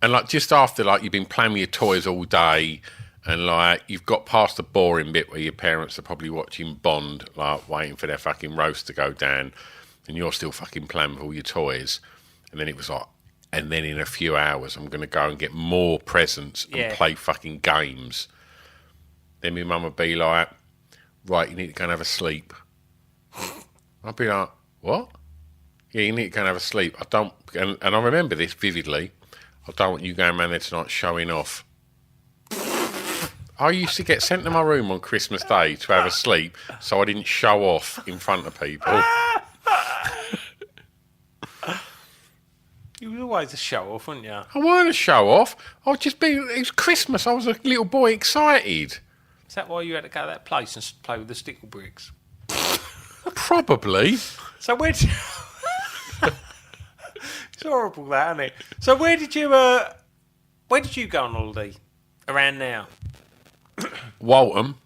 like just after like you've been playing with your toys all day, and like you've got past the boring bit where your parents are probably watching Bond, like waiting for their fucking roast to go down, and you're still fucking playing with all your toys. And then it was like, and then in a few hours, I'm going to go and get more presents and play fucking games. Then my mum would be like, right, you need to go and have a sleep. I'd be like, what? Yeah, you need to go and have a sleep. I don't, and I remember this vividly. I don't want you going around there tonight showing off. I used to get sent to my room on Christmas Day to have a sleep so I didn't show off in front of people. You were always a show off, weren't you? I weren't a show off. I was just being. It was Christmas. I was a little boy excited. Is that why you had to go to that place and play with the stickle bricks? Probably. So where'd you... It's horrible, that, isn't it? So where did you go on holiday? Around now? Waltham.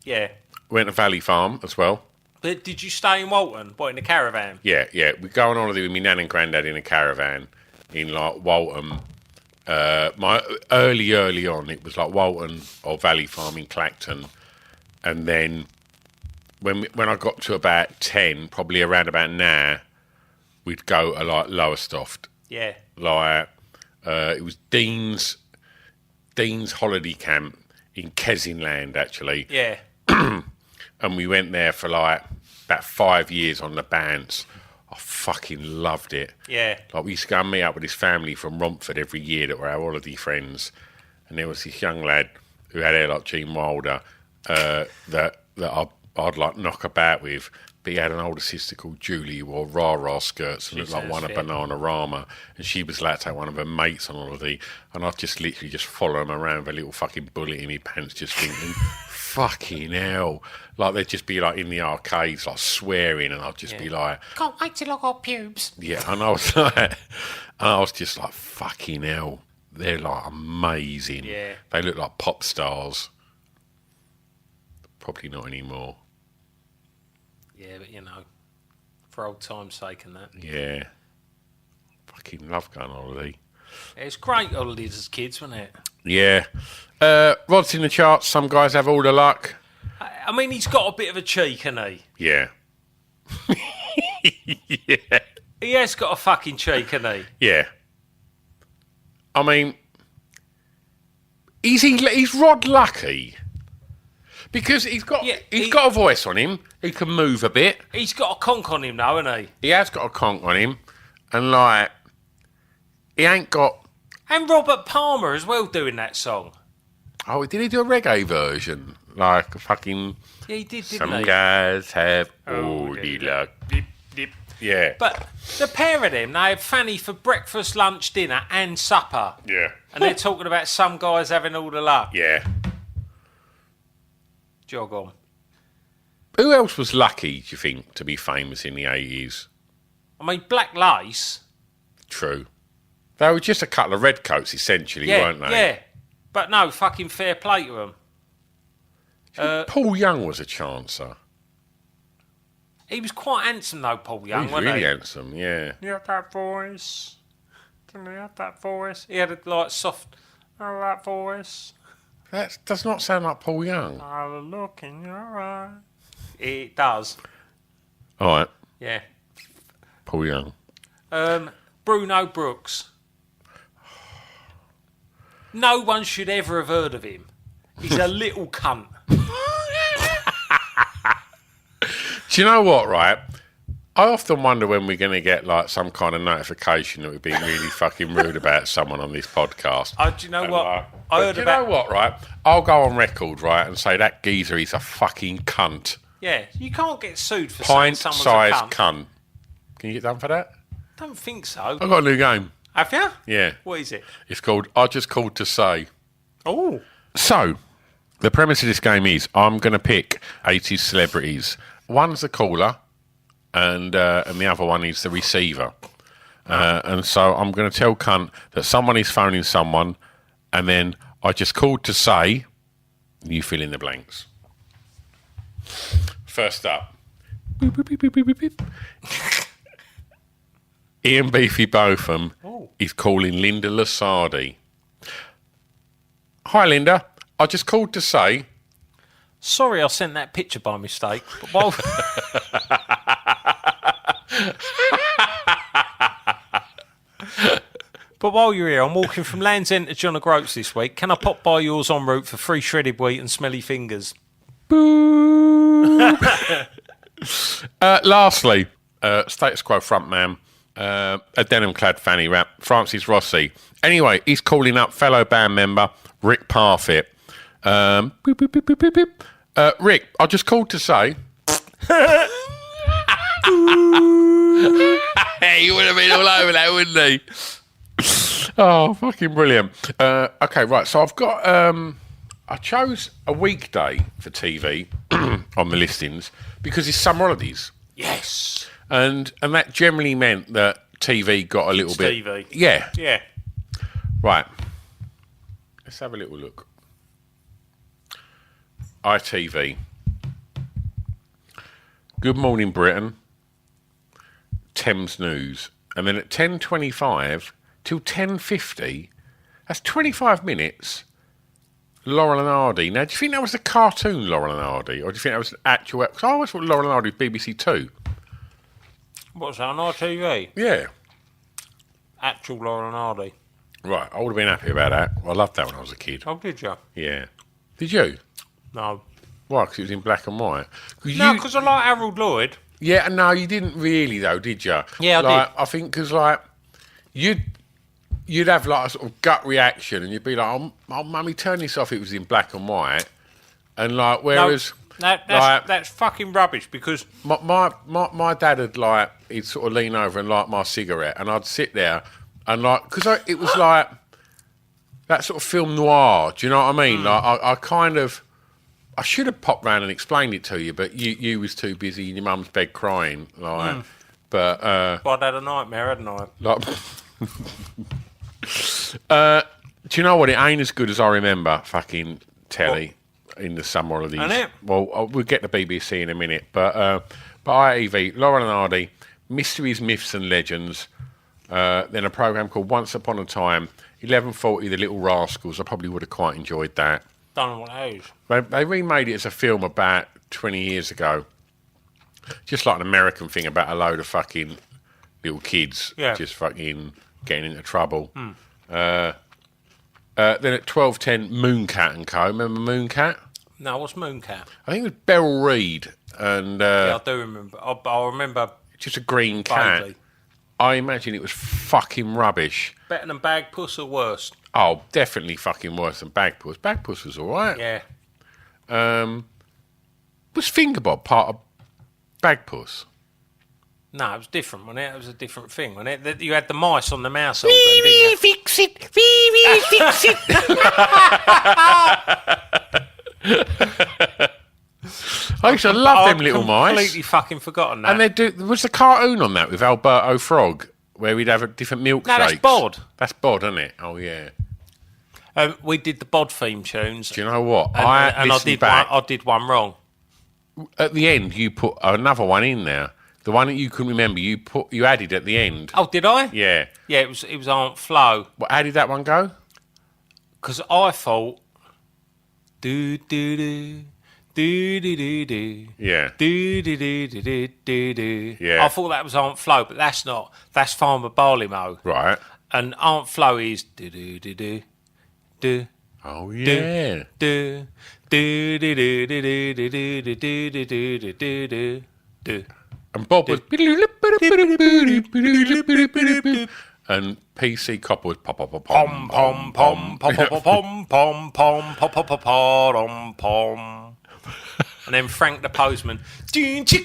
Yeah. Went to Valley Farm as well. But did you stay in Walton? What, in a caravan? Yeah. We go on holiday with my nan and granddad in a caravan in like Waltham. My early on, it was like Walton or Valley Farm in Clacton, and then when I got to about 10, probably around about now, we'd go to like Lowestoft. Yeah. Like it was Dean's holiday camp in Kessingland, actually. Yeah. And we went there for like about 5 years on the bands. I fucking loved it. Yeah. Like we used to go and meet up with his family from Romford every year that were our holiday friends. And there was this young lad who had hair like Gene Wilder that I'd like knock about with. But he had an older sister called Julie who wore rah-rah skirts and looked like one of Bananarama. And she was allowed to take one of her mates on holiday. And I'd just literally just follow him around with a little fucking bullet in my pants, just thinking, fucking hell. Like they'd just be like in the arcades, like swearing, and I'd just be like, Can't wait till I got pubes. yeah. And I was just like, fucking hell. They're like amazing. Yeah. They look like pop stars. Probably not anymore. Yeah, but you know, for old time's sake and that. Yeah. Fucking love going on holiday. It's great holidays as kids, wasn't it? Yeah. Rod's in the charts. Some guys have all the luck. I mean, he's got a bit of a cheek, hasn't he? Yeah. Yeah. He has got a fucking cheek, hasn't he? Yeah. I mean, he's Rod lucky? Because he's got a voice on him. He can move a bit. He's got a conch on him now, hasn't he? He has got a conch on him. And, like, he ain't got... And Robert Palmer as well doing that song. Oh, did he do a reggae version? Like, a fucking... Yeah, he did, didn't Some he? guys have all the luck. Dip, dip. Yeah. But the pair of them, they have Fanny for breakfast, lunch, dinner and supper. Yeah. And they're talking about some guys having all the luck. Yeah. Jog on. Who else was lucky, do you think, to be famous in the 80s? I mean, Black Lace. True. They were just a couple of redcoats, essentially, weren't they? Yeah. But no, fucking fair play to them. Paul Young was a chancer. He was quite handsome, though, Paul Young, He was wasn't really he? handsome, yeah. You have that voice. Didn't he have that voice? He had a, like, soft... Oh, that voice. That does not sound like Paul Young. I have a look in your eye. It does. All right, Yeah. Paul Young. Bruno Brooks. No one should ever have heard of him. He's a little cunt. Do you know what, right? I often wonder when we're going to get, like, some kind of notification that we're being really fucking rude about someone on this podcast. Do you know what? You know what, right? I'll go on record, right, and say that geezer is a fucking cunt. Yeah, you can't get sued for saying someone's a Pint-sized cunt. cunt. Can you get done for that? Don't think so. I've got a new game. Have you? Yeah. What is it? It's called I Just Called to Say. Oh. So, the premise of this game is I'm going to pick 80s celebrities. One's the caller, and the other one is the receiver. And so I'm going to tell cunt that someone is phoning someone, and then I just called to say, you fill in the blanks. First up. Boop, boop, boop, boop, boop, boop. Ian Beefy Botham is calling Linda Lasardi. Hi, Linda. I just called to say... Sorry I sent that picture by mistake. But while... But while you're here, I'm walking from Land's End to John O'Groats this week. Can I pop by yours en route for free shredded wheat and smelly fingers? Lastly, Status Quo frontman A denim-clad fanny wrap. Francis Rossi. Anyway, he's calling up fellow band member Rick Parfitt. Boop, boop, boop, boop, boop, boop. Rick, I just called to say... He would have been all over that, wouldn't he? Oh, fucking brilliant. Okay, right, so I've got... I chose a weekday for TV on the listings because it's summer holidays. Yes. And that generally meant that TV got a little bit... TV. Yeah. Yeah. Right. Let's have a little look. ITV. Good Morning Britain. Thames News. And then at 10:25 till 10:50, that's 25 minutes, Laurel and Hardy. Now, do you think that was a cartoon Laurel and Hardy? Or do you think that was an actual... Because I always thought Laurel and Hardy was BBC Two. What's that, on RTV? Yeah. Actual Laurel and Hardy. Right, I would have been happy about that. I loved that when I was a kid. Oh, did you? Yeah. Did you? No. Why? Because it was in black and white? No, because I like Harold Lloyd. Yeah, no, you didn't really, though, did you? Yeah, I did. I think because, like, you'd have, like, a sort of gut reaction and you'd be like, oh mummy, turn this off. It was in black and white. And, like, whereas... No, that's fucking rubbish because... My dad would, like, he'd sort of lean over and light my cigarette and I'd sit there and, like, because it was, like, that sort of film noir, do you know what I mean? Like, I kind of... I should have popped round and explained it to you, but you was too busy in your mum's bed crying, like. But I'd had a nightmare, hadn't I? Like, do you know what? It ain't as good as I remember. Fucking telly in the summer holidays. Ain't it? Well, we'll get the BBC in a minute, but ITV, Laurel and Hardy, Mysteries, Myths and Legends. Then a program called Once Upon a Time, 11:40, The Little Rascals. I probably would have quite enjoyed that. Don't know what that is. They remade it as a film about 20 years ago. Just like an American thing about a load of fucking little kids just fucking getting into trouble. Then at 12:10, Mooncat and Co. Remember Mooncat? No, what's Mooncat? I think it was Beryl Reid and... yeah, I do remember. I remember... Just a green cat. Vaguely. I imagine it was fucking rubbish. Better than Bagpuss or worse? Oh, definitely fucking worse than Bagpuss. Bagpuss was all right. Yeah. Was Fingerbob part of Bagpuss? No, it was different, wasn't it? It was a different thing, wasn't it? You had the mice on the mouse organ, didn't you? Fix it! Fix it! I used to love them little mice. I've completely fucking forgotten that. And there was a cartoon on that with Alberto Frog, where we'd have a different milkshakes. No, that's Bod. That's Bod, isn't it? Oh, yeah. We did the Bod theme tunes. Do you know what? I did one wrong. At the end, you put another one in there. The one that you couldn't remember, you added at the end. Oh, did I? Yeah. Yeah, it was Aunt Flo. What? How did that one go? Because I thought, do do do. Do do do do. Yeah. Do do do do do do do. Yeah. I thought that was Aunt Flo, but that's not. That's Farmer Barleymow. Right. And Aunt Flo is do do do do do. Oh yeah. Do do do do do do do do do do do do do do. And Bob was. And PC Copper was pom pom pom Pom pom pom pom pom pom pom pom pom pom pom. And then Frank the Postman. Yeah.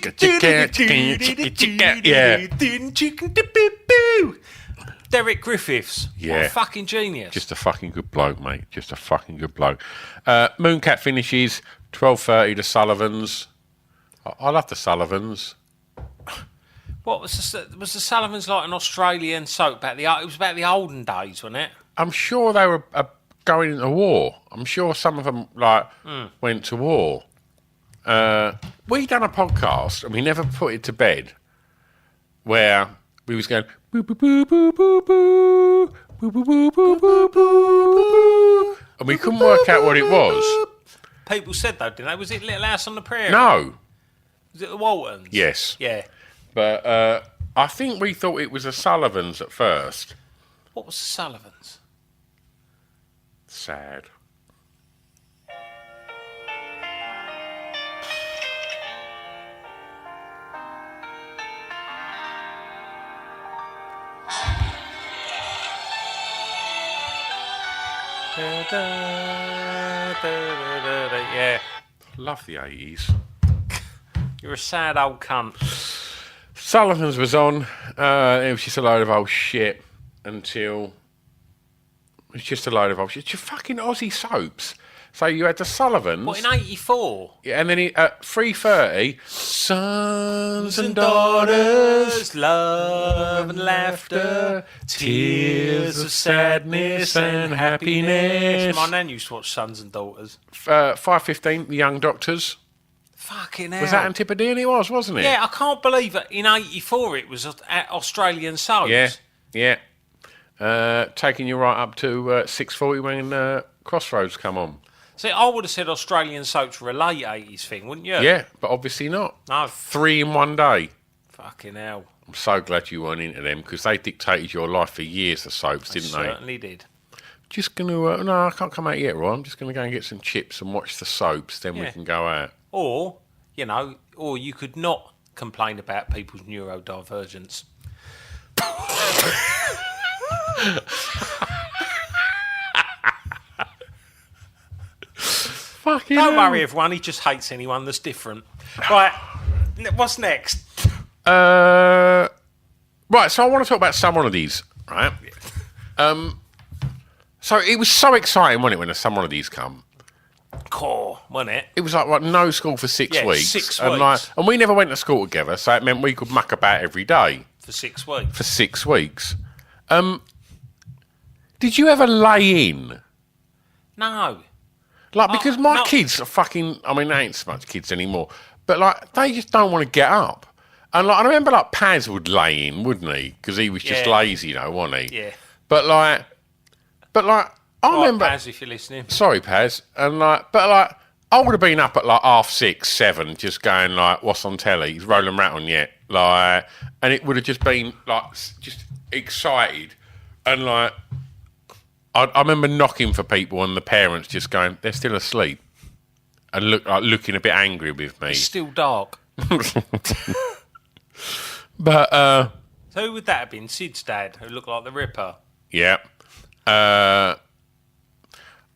Derek Griffiths. Yeah. What a fucking genius. Just a fucking good bloke, mate. Just a fucking good bloke. Mooncat finishes 12:30. The Sullivans. I love the Sullivans. What was the Sullivans like an Australian soap about the? It was about the olden days, wasn't it? I'm sure they were going into war. I'm sure some of them went to war. We done a podcast and we never put it to bed where we was going boo boo boo boo boo boo boo boo boo boo boo boo, and we couldn't work out what it was. People said though, didn't they? Was it Little House on the Prairie? No. Was it the Waltons? Yes. Yeah. But I think we thought it was the Sullivans at first. What was the Sullivans? Sad. Yeah. Love the 80s. You're a sad old cunt. Sullivan's was on. It was just a load of old shit until... It was just a load of old shit. Just fucking Aussie soaps. So you had the Sullivans. What, in 84? Yeah, and then at 3:30, sons and daughters, love and laughter, tears of sadness and happiness. My nan used to watch Sons and Daughters. 5:15, the Young Doctors. Fucking hell. Was that Antipodean? It was, wasn't it? Yeah, I can't believe it. In 84, it was at Australian soaps. Yeah. Taking you right up to 6:40 when Crossroads come on. See, I would have said Australian soaps were a late 80s thing, wouldn't you? Yeah, but obviously not. No. 3 in one day. Fucking hell. I'm so glad you weren't into them because they dictated your life for years, the soaps, didn't they? Certainly did. Just going to... no, I can't come out yet, Roy. I'm just going to go and get some chips and watch the soaps, then we can go out. Or, or you could not complain about people's neurodivergence. Fucking Don't hell. worry, everyone. He just hates anyone that's different. Right, what's next? Right, so I want to talk about some one of these, right? So it was so exciting, wasn't it, when some one of these come? Core, wasn't it? It was like no school for 6 Yeah, weeks. 6 and weeks. And we never went to school together, so it meant we could muck about every day. For 6 weeks. For 6 weeks. Did you ever lay in? No. Like, because my no. kids are fucking... I mean, they ain't so much kids anymore. But, like, they just don't want to get up. And, like, I remember, like, Paz would lay in, wouldn't he? Because he was just lazy, wasn't he? Yeah. But, like, I remember... Paz, if you're listening. Sorry, Paz. And, like, I would have been up at, like, 6:30, 7, just going, like, what's on telly? Is Roland Rat on yet? Like, and it would have just been, like, just excited. And, like... I remember knocking for people and the parents just going, they're still asleep. And looking a bit angry with me. It's still dark. But, So who would that have been? Sid's dad, who looked like the Ripper. yeah. I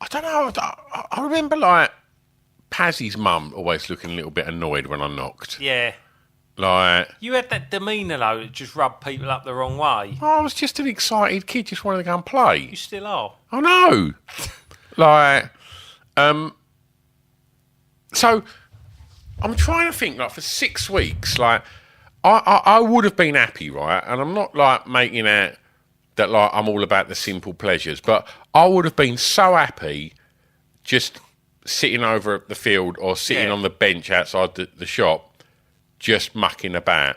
don't know. I remember, like, Pazzy's mum always looking a little bit annoyed when I knocked. Yeah. Like... You had that demeanour, though, that just rubbed people up the wrong way. I was just an excited kid, just wanted to go and play. You still are. I know. Like, so I'm trying to think, like, for 6 weeks, like, I would have been happy, right? And I'm not, like, making out that, like, I'm all about the simple pleasures, but I would have been so happy just sitting over at the field or sitting on the bench outside the shop, just mucking about,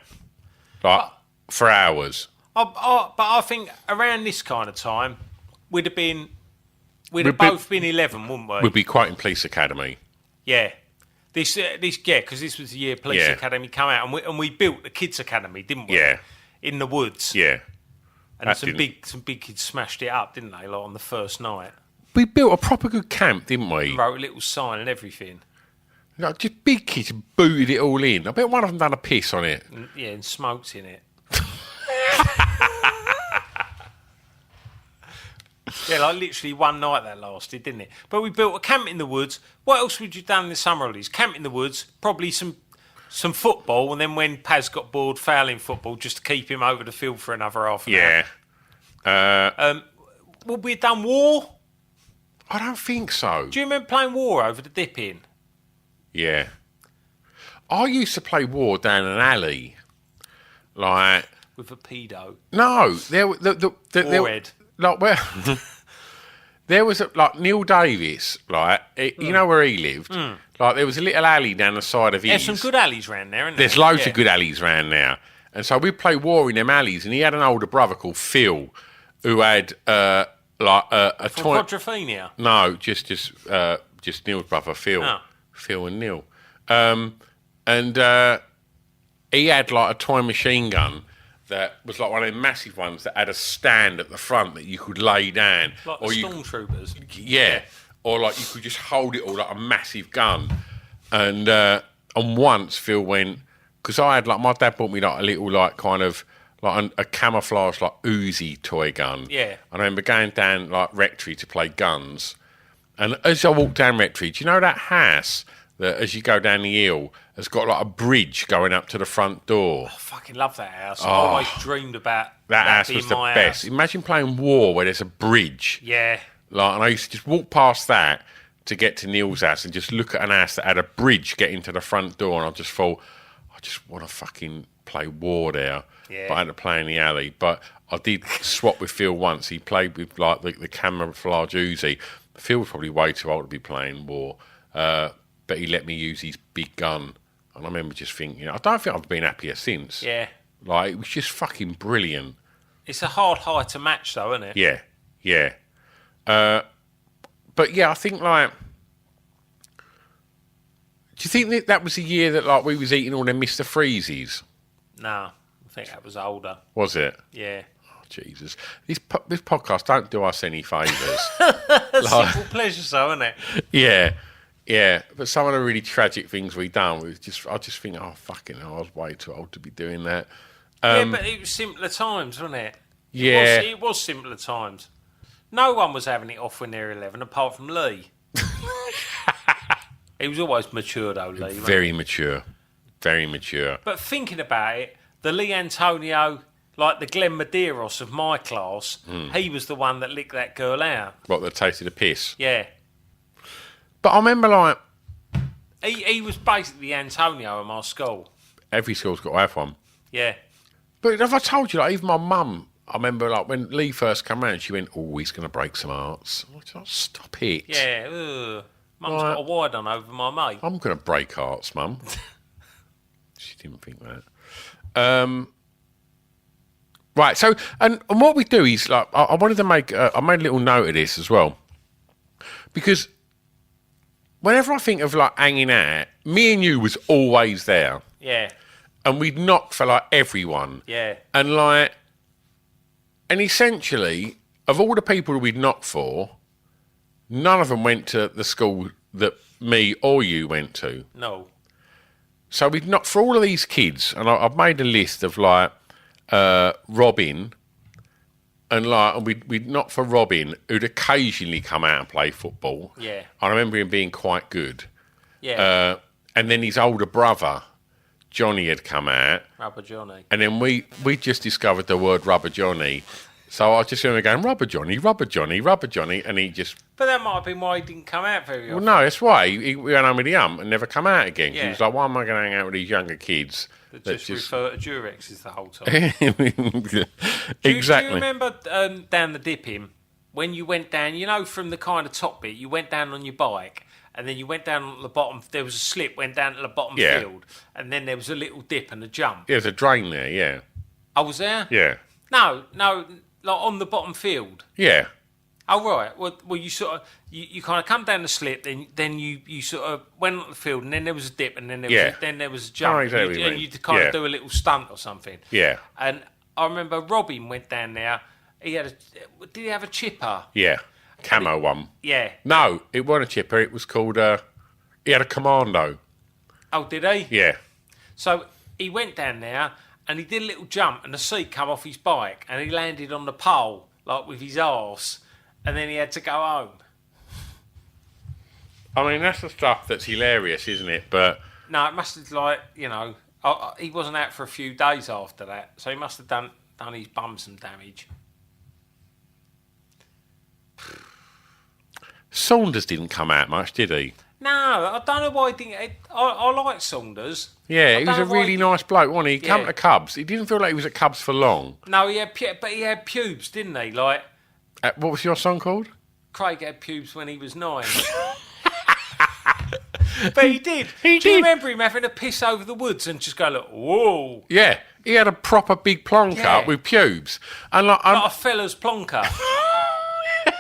like, for hours. But I think around this kind of time, we'd have both been 11, wouldn't we? We'd be quite in Police Academy. Yeah. Because this was the year Police Academy came out, and we built the Kids Academy, didn't we? Yeah. In the woods. Yeah. And some big kids smashed it up, didn't they, like on the first night? We built a proper good camp, didn't we? Wrote a little sign and everything. Like, just big kids booted it all in. I bet one of them done a piss on it. And smoked in it. Yeah, like literally one night that lasted, didn't it? But we built a camp in the woods. What else would you done in the summer holidays? Camp in the woods, probably some football, and then when Paz got bored, fouling football just to keep him over the field for another half an hour. Would we have done war? I don't think so. Do you remember playing war over the dip in? Yeah. I used to play war down an alley. Like... With a pedo. No. Warhead. Like, where... There was, like, Neil Davis, like, you know where he lived? Like, there was a little alley down the side of his... There's some good alleys round there, isn't there? There's loads of good alleys round now. And so we'd play war in them alleys, and he had an older brother called Phil, who had, a From Quadrophenia? No, just Neil's brother, Phil. Oh. Phil and Neil. And he had, like, a toy machine gun that was like one of them massive ones that had a stand at the front that you could lay down. Like the stormtroopers? Yeah. Or, like, you could just hold it all like a massive gun. And once Phil went... Because I had, like, my dad bought me, like, a little, like, kind of, like a camouflage like Uzi toy gun. Yeah. And I remember going down like Rectory to play guns. And as I walked down Rectory, do you know that house that as you go down the hill has got like a bridge going up to the front door? I fucking love that house. I always dreamed about That house being was the my best. house. Imagine playing War where there's a bridge. Yeah. Like, and I used to just walk past that to get to Neil's house and just look at an house that had a bridge getting to the front door, and I just thought, I just want to fucking play War there. Yeah. But I had to play in the alley. But I did swap with Phil once. He played with like the camouflage Uzi. Phil was probably way too old to be playing War, but he let me use his big gun. And I remember just thinking, I don't think I've been happier since. Yeah. Like, it was just fucking brilliant. It's a hard high to match, though, isn't it? Yeah, yeah. But yeah, I think like, do you think that was the year that like we was eating all them Mr. Freezies? No, I think that was older. Was it? Yeah. Oh, Jesus, this podcast don't do us any favours. Simple pleasures, though, isn't it? Yeah, yeah. But some of the really tragic things we done, I just think, oh fucking hell, I was way too old to be doing that. Yeah, but it was simpler times, wasn't it? Yeah, It was simpler times. No one was having it off when they were 11, apart from Lee. He was always mature, though, Lee. very mature, very mature. But thinking about it, the Lee Antonio, like the Glenn Medeiros of my class, he was the one that licked that girl out. What, that tasted of piss? Yeah. But I remember like He was basically the Antonio in my school. every school's got to have one. Yeah. But have I told you, like, even my mum, I remember, like, when Lee first came round, she went, oh, he's going to break some hearts. I was like, stop it. Yeah. Mum's got a wide on over my mate. I'm going to break hearts, Mum. She didn't think that. Right, so, and what we do is, like, I wanted to make, I made a little note of this as well. Because whenever I think of, like, hanging out, me and you was always there. Yeah. And we'd knock for, like, everyone. Yeah. And, like, and essentially, of all the people we'd knocked for, none of them went to the school that me or you went to. No. So we'd knocked for all of these kids, and I've made a list of, like, Robin, and, like, and we'd knocked for Robin, who'd occasionally come out and play football. Yeah. I remember him being quite good. Yeah. And then his older brother, Johnny, had come out. Rubber Johnny. And then we just discovered the word Rubber Johnny. So I just remember going, Rubber Johnny, Rubber Johnny, Rubber Johnny, and he just... But that might have been why he didn't come out very often. Well, no, that's why. He went home with the and never come out again. Yeah. He was like, why am I going to hang out with these younger kids? That just refer to Durexes the whole time. Exactly. Do you remember down the Dipping, when you went down, you know, from the kind of top bit, you went down on your bike, and then you went down at the bottom, there was a slip, went down to the bottom Yeah. field, and then there was a little dip and a jump. There's a drain there, yeah. I was there? Yeah. No, like on the bottom field. Yeah. Oh, right. Well, you sort of, you kind of come down the slip, then you sort of went on the field, and then there was a dip, and then there was a jump. Oh, exactly what you and mean. you'd kind Yeah. of do a little stunt or something. Yeah. And I remember Robin went down there. Did he have a chipper? Yeah. Camo one. Yeah. No, it wasn't a chipper. It was called, he had a commando. Oh, did he? Yeah. So he went down there, and he did a little jump, and the seat come off his bike, and he landed on the pole, like with his arse, and then he had to go home. I mean, that's the stuff that's hilarious, isn't it? But No, it must have, like, you know, he wasn't out for a few days after that, so he must have done his bum some damage. Saunders didn't come out much, did he? No, I don't know why he didn't. I like Saunders. Yeah, I he was don't a know why really nice bloke, wasn't he? He Yeah. came to Cubs. He didn't feel like he was at Cubs for long. No, he had pubes, didn't he? Like, What was your song called? Craig had pubes when he was 9. But he did. He Do you did. remember him having a piss over the woods and just go like, whoa, Yeah, he had a proper big plonker Yeah. with pubes. And like, like a fella's plonker.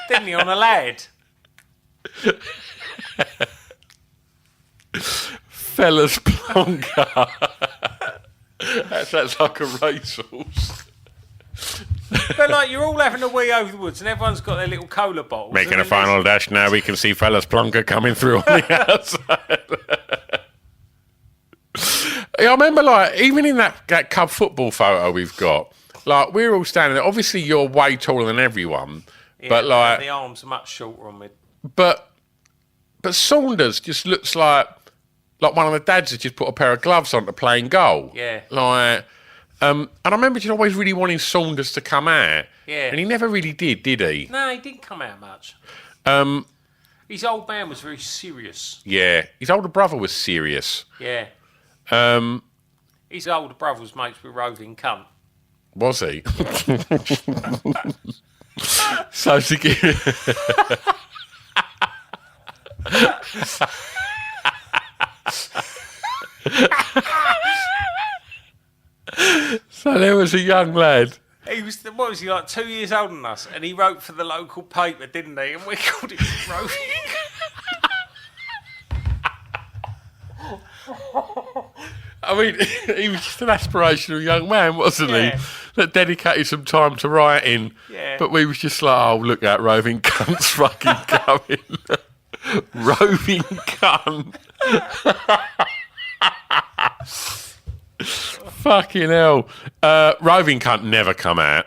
Didn't he, on a lad? fella's plonker. That's like a racehorse. But like, you're all having a wee over the woods and everyone's got their little cola bottles. Making and a then final dash now, we can see fella's plonker coming through on the outside. Yeah, I remember, like, even in that Cub football photo we've got, Like, we're all standing there. Obviously, you're way taller than everyone. Yeah, but, like... the arms are much shorter on me. But Saunders just looks like one of the dads has just put a pair of gloves on to playing goal. Yeah. Like... and I remember just always really wanting Saunders to come out. Yeah. And he never really did he? No, he didn't come out much. His old man was very serious. Yeah. His older brother was serious. Yeah. His older brother was mates with roving cunt. Was he? So to give... So there was a young lad. He was, what was he, like 2 years older than us? And he wrote for the local paper, didn't he? And we called him roving. I mean, he was just an aspirational young man, wasn't Yeah. he? That dedicated some time to writing. Yeah. But we was just like, oh, look at roving cunt's fucking coming. Roving cunt. Fucking hell. Roving cunt never come out.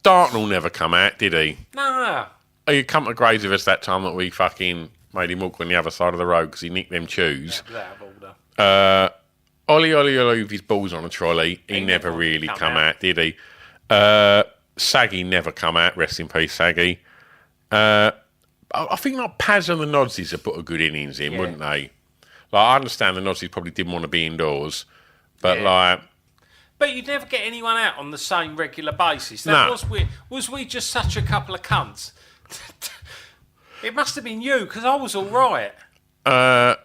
Dartnell never come out, did he? No. Oh, you come to graze with us that time that we fucking made him walk on the other side of the road because he nicked them shoes. That was out of order. Ollie with his balls on a trolley. He never really come out, did he? Saggy never come out. Rest in peace, Saggy. I think like Paz and the Nodsies have put a good innings in, wouldn't they? Like, I understand the Nodsies probably didn't want to be indoors, but like... But you'd never get anyone out on the same regular basis. No. Was we just such a couple of cunts? It must have been you, because I was all right. Right,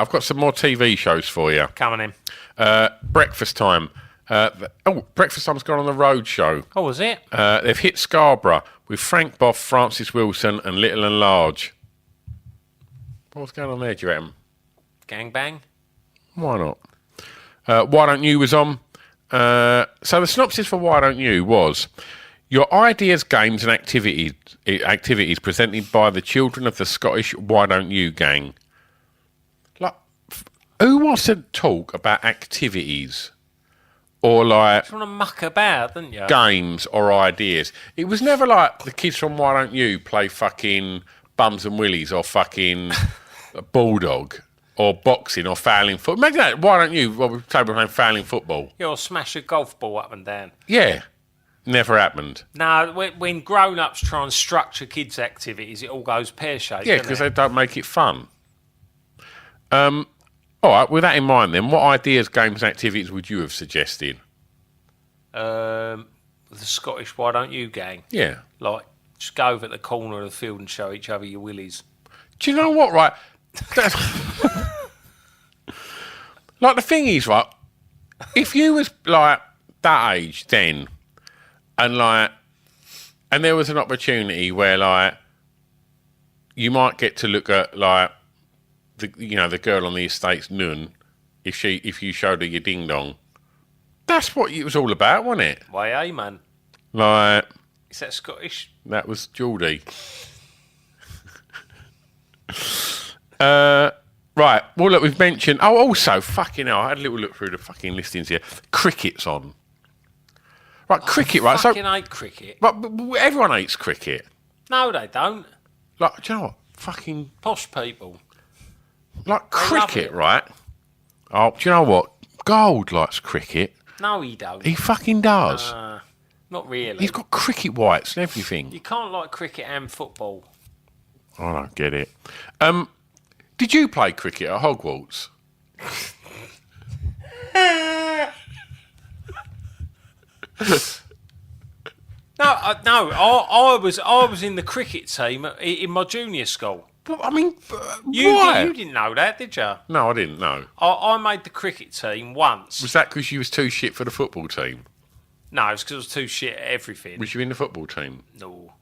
I've got some more TV shows for you. Coming in. Breakfast Time. Breakfast Time's gone on the road show. Oh, was it? They've hit Scarborough with Frank Boff, Francis Wilson and Little and Large. What's going on there, do you reckon? Gangbang? Why not? Why Don't You was on. So the synopsis for Why Don't You was... Your ideas, games and activities presented by the children of the Scottish Why Don't You gang. Like, who wants to talk about activities or like You want to muck about, didn't you? games or ideas? It was never like the kids from Why Don't You play fucking Bums and Willies or fucking Bulldog or boxing or fouling football. Imagine that. Why don't you? Well, we're playing fouling football. You'll smash a golf ball up and down. Yeah. Never happened. No, when grown-ups try and structure kids' activities, it all goes pear-shaped. Yeah, because they don't make it fun. All right, with that in mind then, what ideas, games and activities would you have suggested? The Scottish Why Don't You gang. Yeah. Like, just go over at the corner of the field and show each other your willies. Do you know what, right? Like, the thing is, right, if you was, like, that age then, and there was an opportunity where, like, you might get to look at, like, the girl on the estate's nun, if you showed her your ding-dong. That's what it was all about, wasn't it? Why, eh, man? Like... Is that Scottish? That was Geordie. Right. Well, look, we've mentioned... Oh, also, fucking hell, I had a little look through the fucking listings here. Cricket's on. Right, cricket, right? I fucking hate cricket. But everyone hates cricket. No, they don't. Like, do you know what? Fucking... Posh people. Like, cricket, right? Oh, do you know what? Gold likes cricket. No, he don't. He fucking does. Not really. He's got cricket whites and everything. You can't like cricket and football. I don't get it. Did you play cricket at Hogwarts? No. I was in the cricket team in my junior school. I mean, You didn't know that, did you? No, I didn't know. I made the cricket team once. Was that because you was too shit for the football team? No, it's because I was too shit at everything. Was you in the football team? No.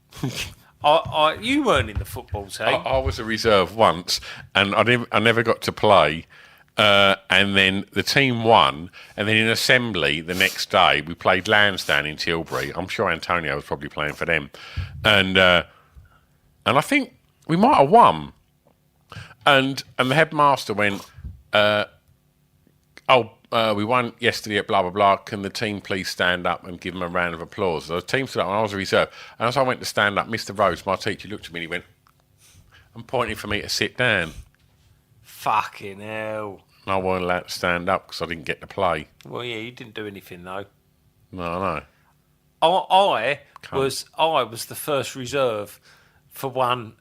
You weren't in the football team. I was a reserve once, and I never got to play. And then the team won, and then in assembly the next day we played Lansdowne in Tilbury. I'm sure Antonio was probably playing for them, and I think we might have won. And the headmaster went, "Oh, we won yesterday at blah, blah, blah. Can the team please stand up and give them a round of applause? So the team stood up and I was a reserve. And as I went to stand up, Mr. Rhodes, my teacher, looked at me and he went, and pointed for me to sit down. Fucking hell. And I wasn't allowed to stand up because I didn't get to play. Well, yeah, you didn't do anything, though. No. I was the first reserve for one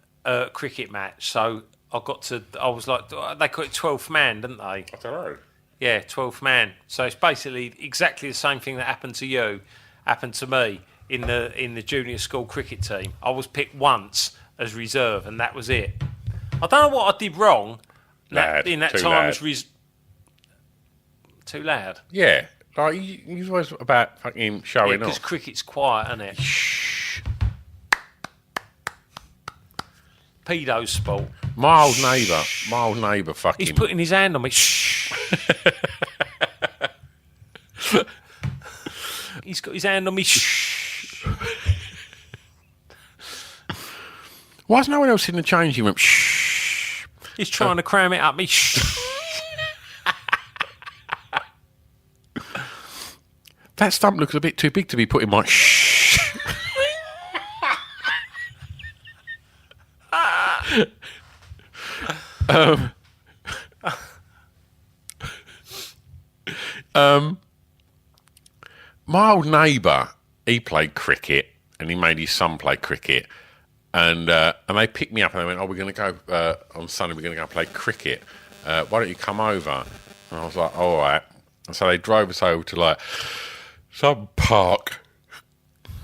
cricket match, so I was like, they call it 12th man, didn't they? I don't know. Yeah, 12th man. So it's basically exactly the same thing that happened to you, happened to me in the junior school cricket team. I was picked once as reserve, and that was it. I don't know what I did wrong in that time as too loud. Yeah. Like, you always about fucking showing off. Because cricket's quiet, isn't it? Shh. Pedo sport. My old neighbour fucking... He's putting his hand on me. Shh. He's got his hand on me. Shh. Why is no one else in the changing room? Shh. He's trying to cram it up me. Shh. That stump looks a bit too big to be put in my shh. My old neighbour, he played cricket and he made his son play cricket. And they picked me up and they went, we're going to go on Sunday, we're going to go play cricket. Why don't you come over? And I was like, all right. And so they drove us over to like some park.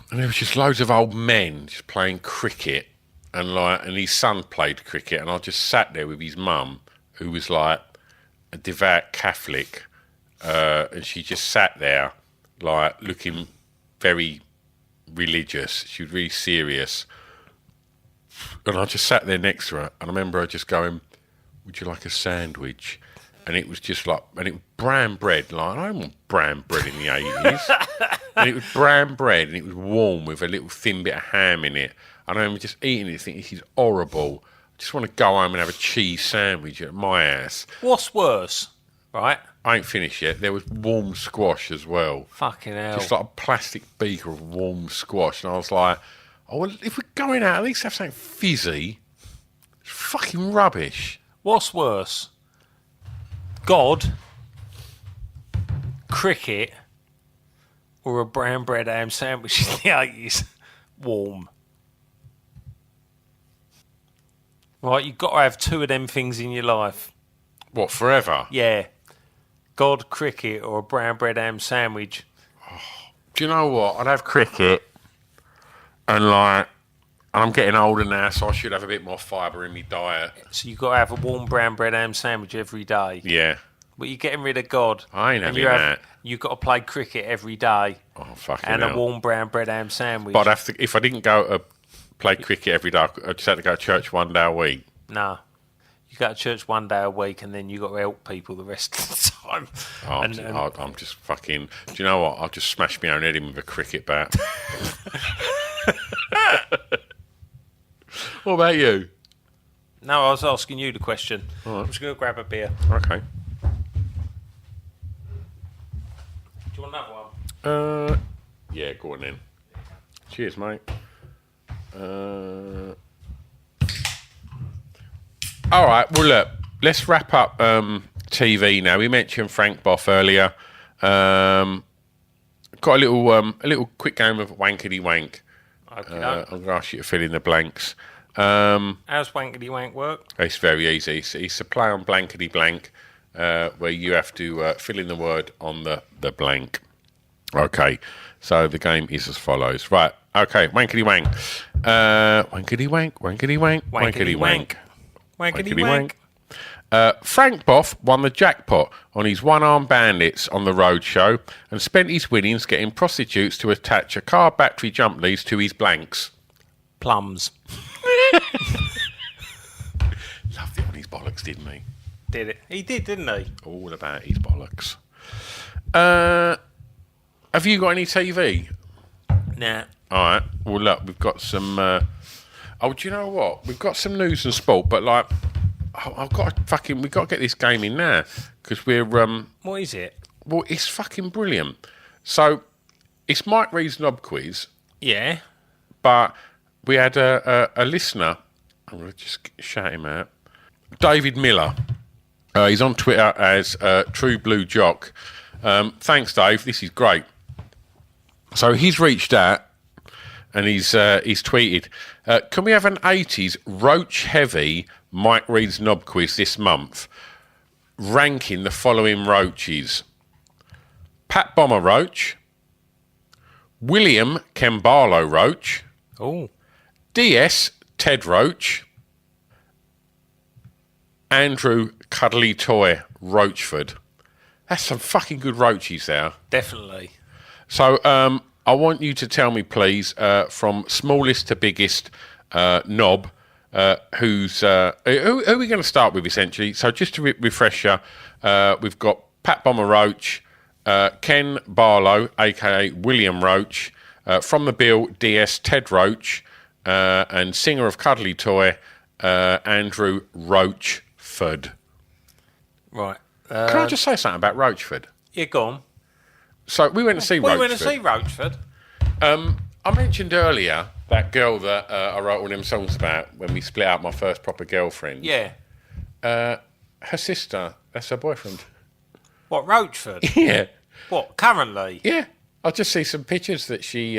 And there was just loads of old men just playing cricket. And his son played cricket. And I just sat there with his mum, who was like a devout Catholic. And she just sat there like looking very religious. She was really serious. And I just sat there next to her, and I remember her just going, would you like a sandwich? And it was just like, and it was brown bread. Like, I don't want brown bread in the 80s. And it was brown bread, and it was warm with a little thin bit of ham in it. And I remember just eating it, thinking, this is horrible. I just want to go home and have a cheese sandwich at my house. What's worse, right? I ain't finished yet. There was warm squash as well. Fucking hell. Just like a plastic beaker of warm squash. And I was like, oh, well, if we're going out, at least have something fizzy. It's fucking rubbish. What's worse? God, cricket, or a brown bread ham sandwich in the 80s? Warm. Right, you've got to have two of them things in your life. What, forever? Yeah. God, cricket, or a brown bread ham sandwich. Do you know what? I'd have cricket. And I'm getting older now, so I should have a bit more fibre in my diet. So you've got to have a warm brown bread ham sandwich every day. Yeah. But you're getting rid of God. I ain't having that. You've got to play cricket every day. Oh, fucking and hell. a warm brown bread ham sandwich. But I'd have to, if I didn't go to play cricket every day, I just had to go to church one day a week. No. You go to church one day a week and then you got to help people the rest of the time. I'm just fucking... Do you know what? I'll just smash my own head in with a cricket bat. What about you? No, I was asking you the question. All right. I'm just going to grab a beer. Okay. Do you want another one? Yeah, go on then. Cheers, mate. All right, well, look, let's wrap up TV now. We mentioned Frank Boff earlier. Got a little quick game of wankety wank. Okay. I'm going to ask you to fill in the blanks. How's wankety wank work? It's very easy. It's a play on blankety blank, where you have to fill in the word on the blank. Okay, so the game is as follows. Right, okay, wankety wank. Wankety wank, wankety wank, wankety wank. Wankety wank. Frank Boff won the jackpot on his one-armed bandits on the road show and spent his winnings getting prostitutes to attach a car battery jump leads to his blanks. Plums. Loved it on his bollocks, didn't he? Did it? He did, didn't he? All about his bollocks. Have you got any TV? Nah. All right. Well, look, we've got some... do you know what? We've got some news and sport, but What is it? Well, it's fucking brilliant. So, it's Mike Reed's Knob Quiz, Yeah. but we had a listener. I'm going to just shout him out. David Miller. He's on Twitter as True Blue Jock. Thanks, Dave. This is great. So he's reached out and he's tweeted, can we have an 80s roach-heavy Mike Reed's Knob Quiz this month? Ranking the following roaches. Pat Bomber Roach. William Kembarlo Roach. Oh. DS Ted Roach. Andrew Cuddly Toy Roachford. That's some fucking good roaches there. Definitely. So I want you to tell me, please, from smallest to biggest knob, who are we going to start with, essentially? So just to refresh you, we've got Pat Bomber Roach, Ken Barlow, a.k.a. William Roach, from the Bill, DS Ted Roach, and singer of Cuddly Toy, Andrew Roachford. Right. Can I just say something about Roachford? Yeah, go on. So we went to see Roachford. We went to see Roachford. I mentioned earlier that girl that I wrote all them songs about when we split up, my first proper girlfriend. Yeah. Her sister, that's her boyfriend. What, Roachford? Yeah. What, currently? Yeah. I'll just see some pictures that she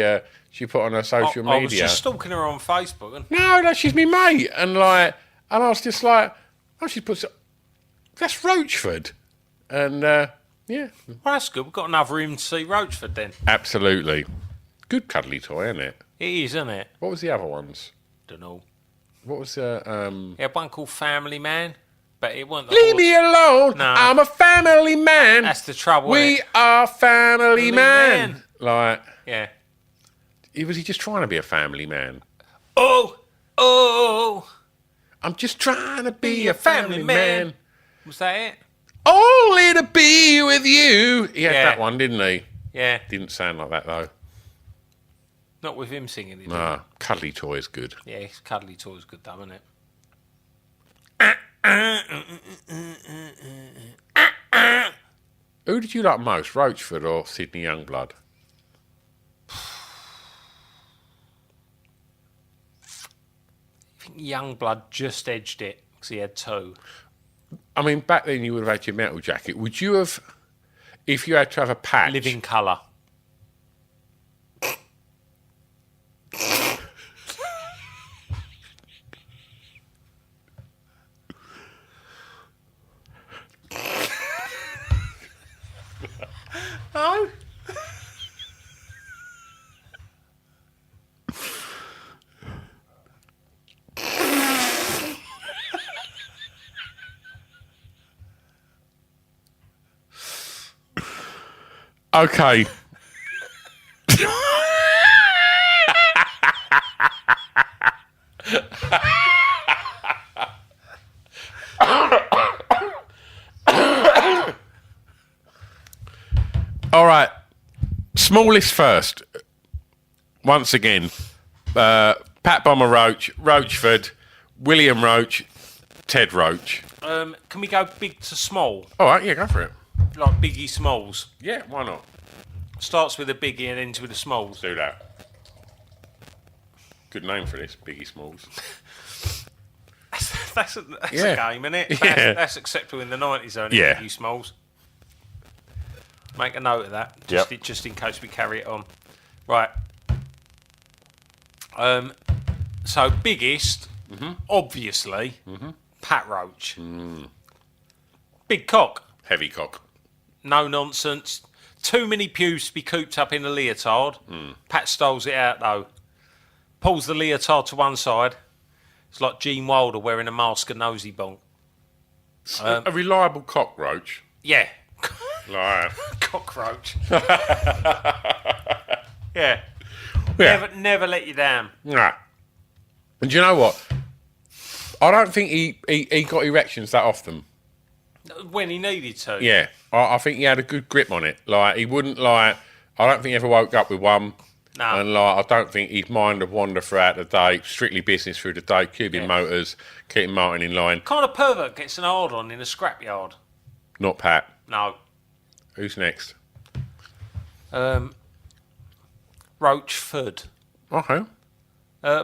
put on her social media. I was just stalking her on Facebook. And... No, she's me mate. And I was just like, oh, she puts, that's Roachford. And yeah. Well, that's good. We've got another room to see Roachford then. Absolutely. Good cuddly toy, isn't it? It is, isn't it? What was the other ones? Don't know. What was the... Yeah, one called Family Man, but it wasn't... Leave me alone. No. I'm a family man. That's the trouble. We are family man. Like... Yeah. Was he just trying to be a family man? Oh! I'm just trying to be a family man. Was that it? Only to be with you. He had that one, didn't he? Yeah. Didn't sound like that, though. Not with him singing it. Nah, Cuddly Toy is good. Yeah, his Cuddly Toy is good, though, isn't it? Who did you like most, Roachford or Sydney Youngblood? I think Youngblood just edged it because he had two. I mean, back then you would have had your metal jacket. Would you have, if you had to have a patch... Living colour. No. Okay. All right. Smallest first. Once again, Pat Bomber Roach, Roachford, William Roach, Ted Roach. Can we go big to small? All right, yeah, go for it. Like Biggie Smalls. Yeah, why not? Starts with a Biggie and ends with a Smalls. Do that. Good name for this, Biggie Smalls. That's a game, isn't it? Yeah. That's acceptable in the 90s, only Yeah. Biggie Smalls. Make a note of that, just in case we carry it on. Right. So biggest, obviously, Pat Roach. Big cock. Heavy cock. No nonsense. Too many pews to be cooped up in a leotard. Pat stoles it out though. Pulls the leotard to one side. It's like Gene Wilder wearing a mask and nosy bonk. A reliable cockroach. Yeah. Like Cockroach. Yeah. Never let you down. Nah. And do you know what? I don't think he got erections that often. When he needed to. Yeah. I think he had a good grip on it. Like, he wouldn't, like... I don't think he ever woke up with one. No. And, like, I don't think his mind would wander throughout the day. Strictly business through the day. Cubing motors. Keeping Martin in line. Kind of pervert gets an hard on in a scrapyard. Not Pat. No. Who's next? Roachford. Okay.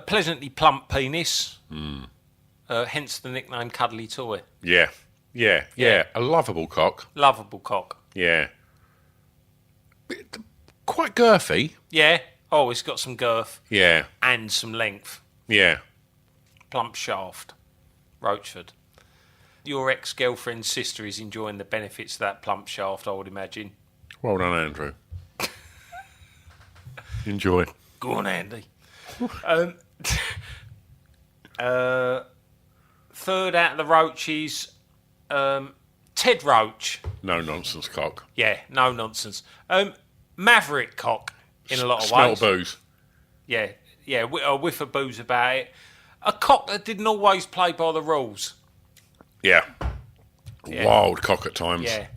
Pleasantly plump penis. Hence the nickname Cuddly Toy. Yeah. A lovable cock. Lovable cock. Yeah. Quite girthy. Yeah. Oh, it's got some girth. Yeah. And some length. Yeah. Plump shaft. Roachford. Your ex-girlfriend's sister is enjoying the benefits of that plump shaft, I would imagine. Well done, Andrew. Enjoy. Go on, Andy. Third out of the roaches, Ted Roach. No nonsense cock. Yeah, no nonsense. Maverick cock in a lot of Smell ways. booze. Yeah, a whiff of booze about it. A cock that didn't always play by the rules. Yeah. Yeah. Wild cock at times. Yeah.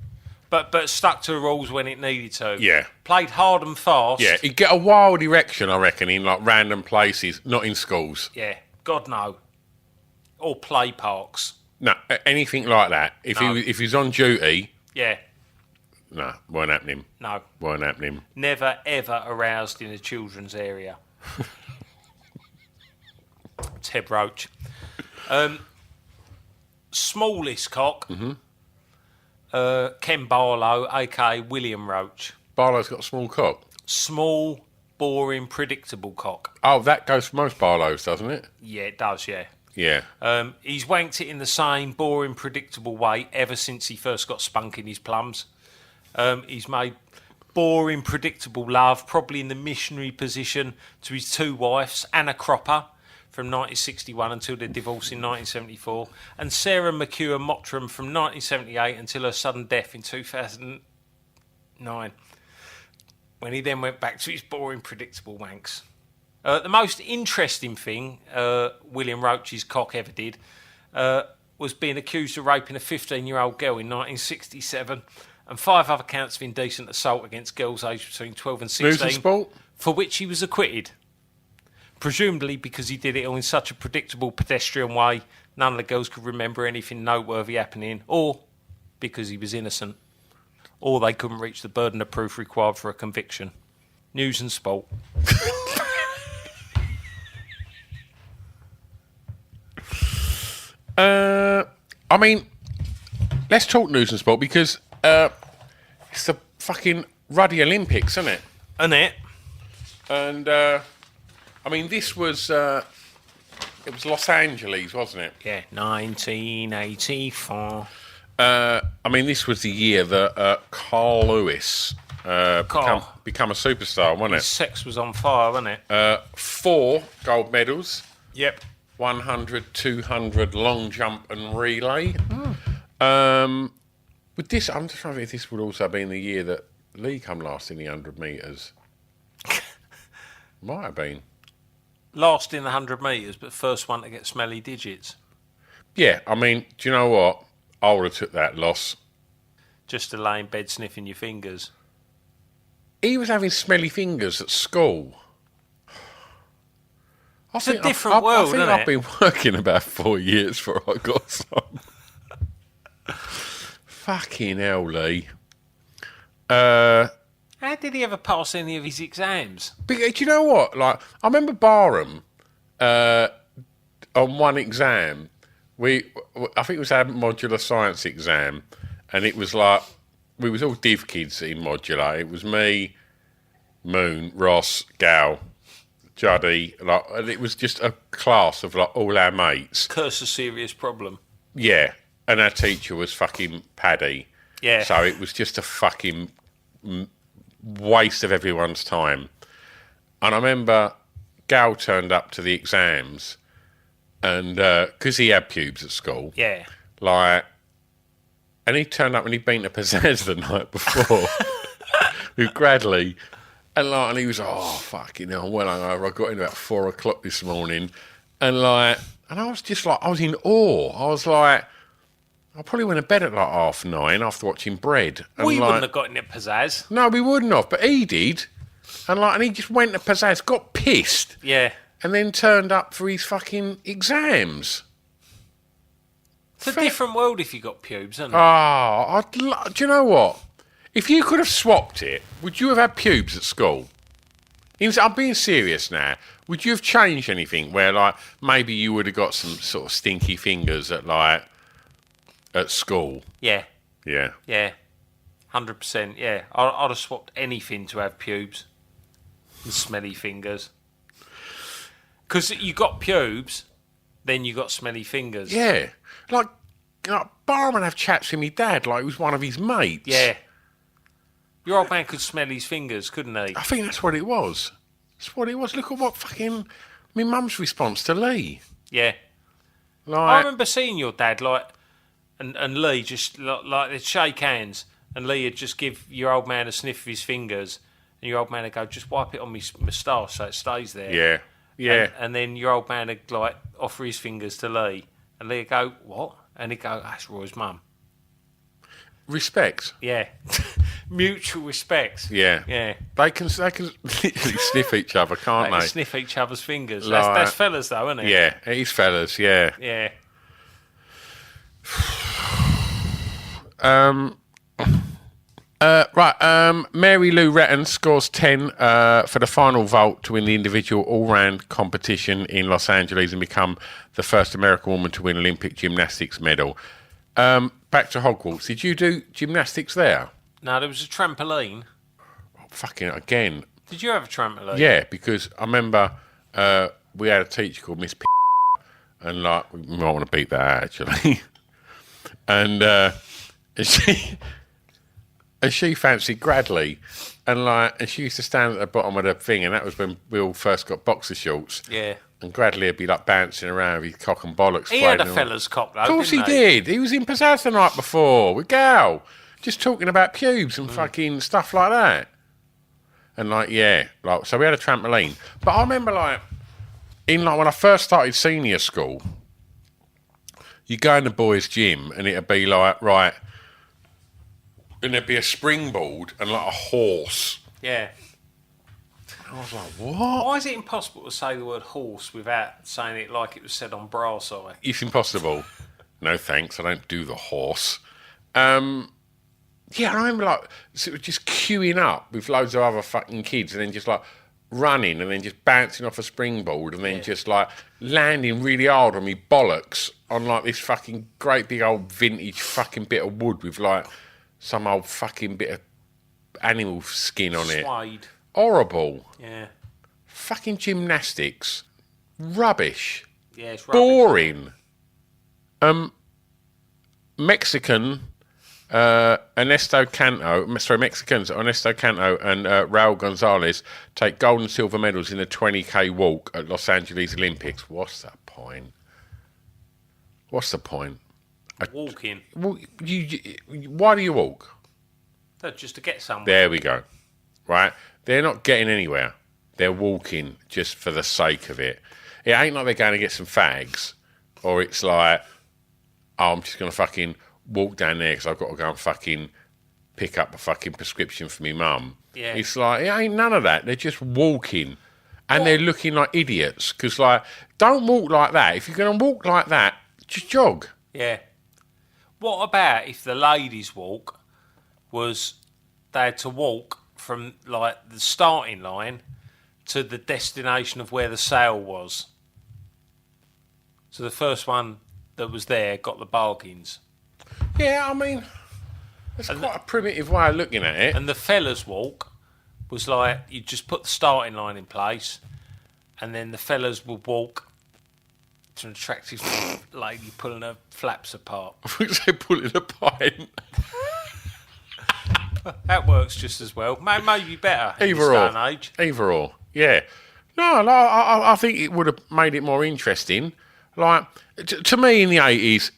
But stuck to the rules when it needed to. Yeah. Played hard and fast. Yeah, he'd get a wild erection, I reckon, in like random places, not in schools. Yeah. God no. Or play parks. No, anything like that. If he's on duty, Yeah. no, weren't happening. No. Weren't happening. Never ever aroused in a children's area. Ted Roach. Smallest cock. Mm-hmm. Ken Barlow, a.k.a. William Roach. Barlow's got a small cock. Small, boring, predictable cock. Oh, that goes for most Barlows, doesn't it? Yeah, it does, yeah. Yeah. He's wanked it in the same boring, predictable way ever since he first got spunk in his plums. He's made boring, predictable love, probably in the missionary position, to his two wives, Anna Cropper, from 1961 until their divorce in 1974, and Sarah McEwen Mottram from 1978 until her sudden death in 2009, when he then went back to his boring, predictable wanks. The most interesting thing William Roach's cock ever did was being accused of raping a 15-year-old girl in 1967 and 5 other counts of indecent assault against girls aged between 12 and 16, News and sport? for which he was acquitted. Presumably because he did it all in such a predictable, pedestrian way, none of the girls could remember anything noteworthy happening, or because he was innocent, or they couldn't reach the burden of proof required for a conviction. News and sport. I mean, let's talk news and sport because it's the fucking Ruddy Olympics, isn't it? And it? And I mean, this was it was Los Angeles, wasn't it? Yeah, 1984. I mean, this was the year that Carl Lewis become a superstar, wasn't His it? sex was on fire, wasn't it? 4 gold medals. Yep. 100, 200, long jump and relay. With this, I'm just trying to think if this would also be in the year that Lee come last in the 100 metres. Might have been. Last in the 100 metres, but first one to get smelly digits. Yeah, I mean, do you know what? I would have took that loss. Just to lay in bed sniffing your fingers. He was having smelly fingers at school. It's a different world, I think isn't I've it? been working about 4 years before I got some. Fucking hell, Lee. How did he ever pass any of his exams? Do you know what? Like, I remember Barham on one exam. I think it was our modular science exam, and it was like we was all div kids in modular. It was me, Moon, Ross, Gal, Juddy, like, and it was just a class of like all our mates. Curse a serious problem. Yeah, and our teacher was fucking Paddy. Yeah. So it was just a fucking waste of everyone's time. And I remember Gal turned up to the exams, and because he had pubes at school, Yeah. like, and he turned up and he'd been to Pizzazz the night before with Gradley, and he was like, oh fucking hell, well hungover. I got in about 4 o'clock this morning, and I was just like, I was in awe. I was like, I probably went to bed at like 9:30 after watching Bread. And We wouldn't have gotten it pizzazz. No, we wouldn't have, but he did. And he just went to Pizzazz, got pissed, Yeah. and then turned up for his fucking exams. It's a different world if you got pubes, isn't it? Do you know what? If you could have swapped it, would you have had pubes at school? I'm being serious now. Would you have changed anything where, like, maybe you would have got some sort of stinky fingers at school? Yeah. Yeah. Yeah. 100%, yeah. I'd have swapped anything to have pubes and smelly fingers. Because you got pubes, then you got smelly fingers. Yeah. Like Barman have chats with me dad like he was one of his mates. Yeah. Your old man could smell his fingers, couldn't he? I think that's what it was. That's what it was. Look at what fucking my mum's response to Lee. Yeah. Like, I remember seeing your dad, like, and Lee just, like, they'd shake hands, and Lee would just give your old man a sniff of his fingers, and your old man would go, just wipe it on my moustache so it stays there. Yeah. Yeah. And then your old man would, like, offer his fingers to Lee, and Lee would go, what? And he'd go, that's Roy's mum. Respect. Yeah. Mutual respect. Yeah. Yeah. They can literally sniff each other, can't They they? can sniff each other's fingers. Like, That's fellas, though, isn't it? Yeah, it is fellas, yeah. Yeah. Mary Lou Retton scores 10 for the final vault to win the individual all-round competition in Los Angeles and become the first American woman to win Olympic gymnastics medal. Back to Hogwarts. Did you do gymnastics there? No, there was a trampoline. Oh, fucking again. Did you have a trampoline? Yeah, because I remember we had a teacher called Miss P, and like we might want to beat that out, actually. and she fancied Gradley, and she used to stand at the bottom of the thing, and that was when we all first got boxer shorts. Yeah. And Gradley would be like bouncing around with his cock and bollocks. He had a fella's cock, though. Of course he didn't did. He was in Pizzazz the night before with Gal, just talking about pubes and fucking stuff like that. And so we had a trampoline. But I remember when I first started senior school, you go in the boys' gym and it'd be like, right, and there'd be a springboard and like a horse. Yeah. I was like, what? Why is it impossible to say the word horse without saying it like it was said on brass eye? It's impossible. No thanks, I don't do the horse. I remember just queuing up with loads of other fucking kids and then just like running and then just bouncing off a springboard and then just like landing really hard on me bollocks on like this fucking great big old vintage fucking bit of wood with like some old fucking bit of animal skin on it. Suede. Horrible. Yeah. Fucking gymnastics. Rubbish. Yeah, it's rubbish. Boring. Mexicans Ernesto Canto and Raul Gonzalez take gold and silver medals in the 20k walk at Los Angeles Olympics. What's the point? Walking. Well, why do you walk? Just to get somewhere. There we go. Right? They're not getting anywhere. They're walking just for the sake of it. It ain't like they're going to get some fags, or it's like, oh, I'm just going to fucking walk down there because I've got to go and fucking pick up a fucking prescription for me mum. Yeah. It's like, it ain't none of that. They're just walking. And they're looking like idiots because, like, don't walk like that. If you're going to walk like that, just jog. Yeah. What about if the ladies' walk was they had to walk from, like, the starting line to the destination of where the sale was? So the first one that was there got the bargains. Yeah, I mean, that's quite a primitive way of looking at it. And the fellas' walk was like, you just put the starting line in place, and then the fellas would walk to an attractive lady pulling her flaps apart. I think they pulling a pint. That works just as well. Maybe better in this Either day or. and age. Either or. Yeah. No, I think it would have made it more interesting. Like, to me in the 80s,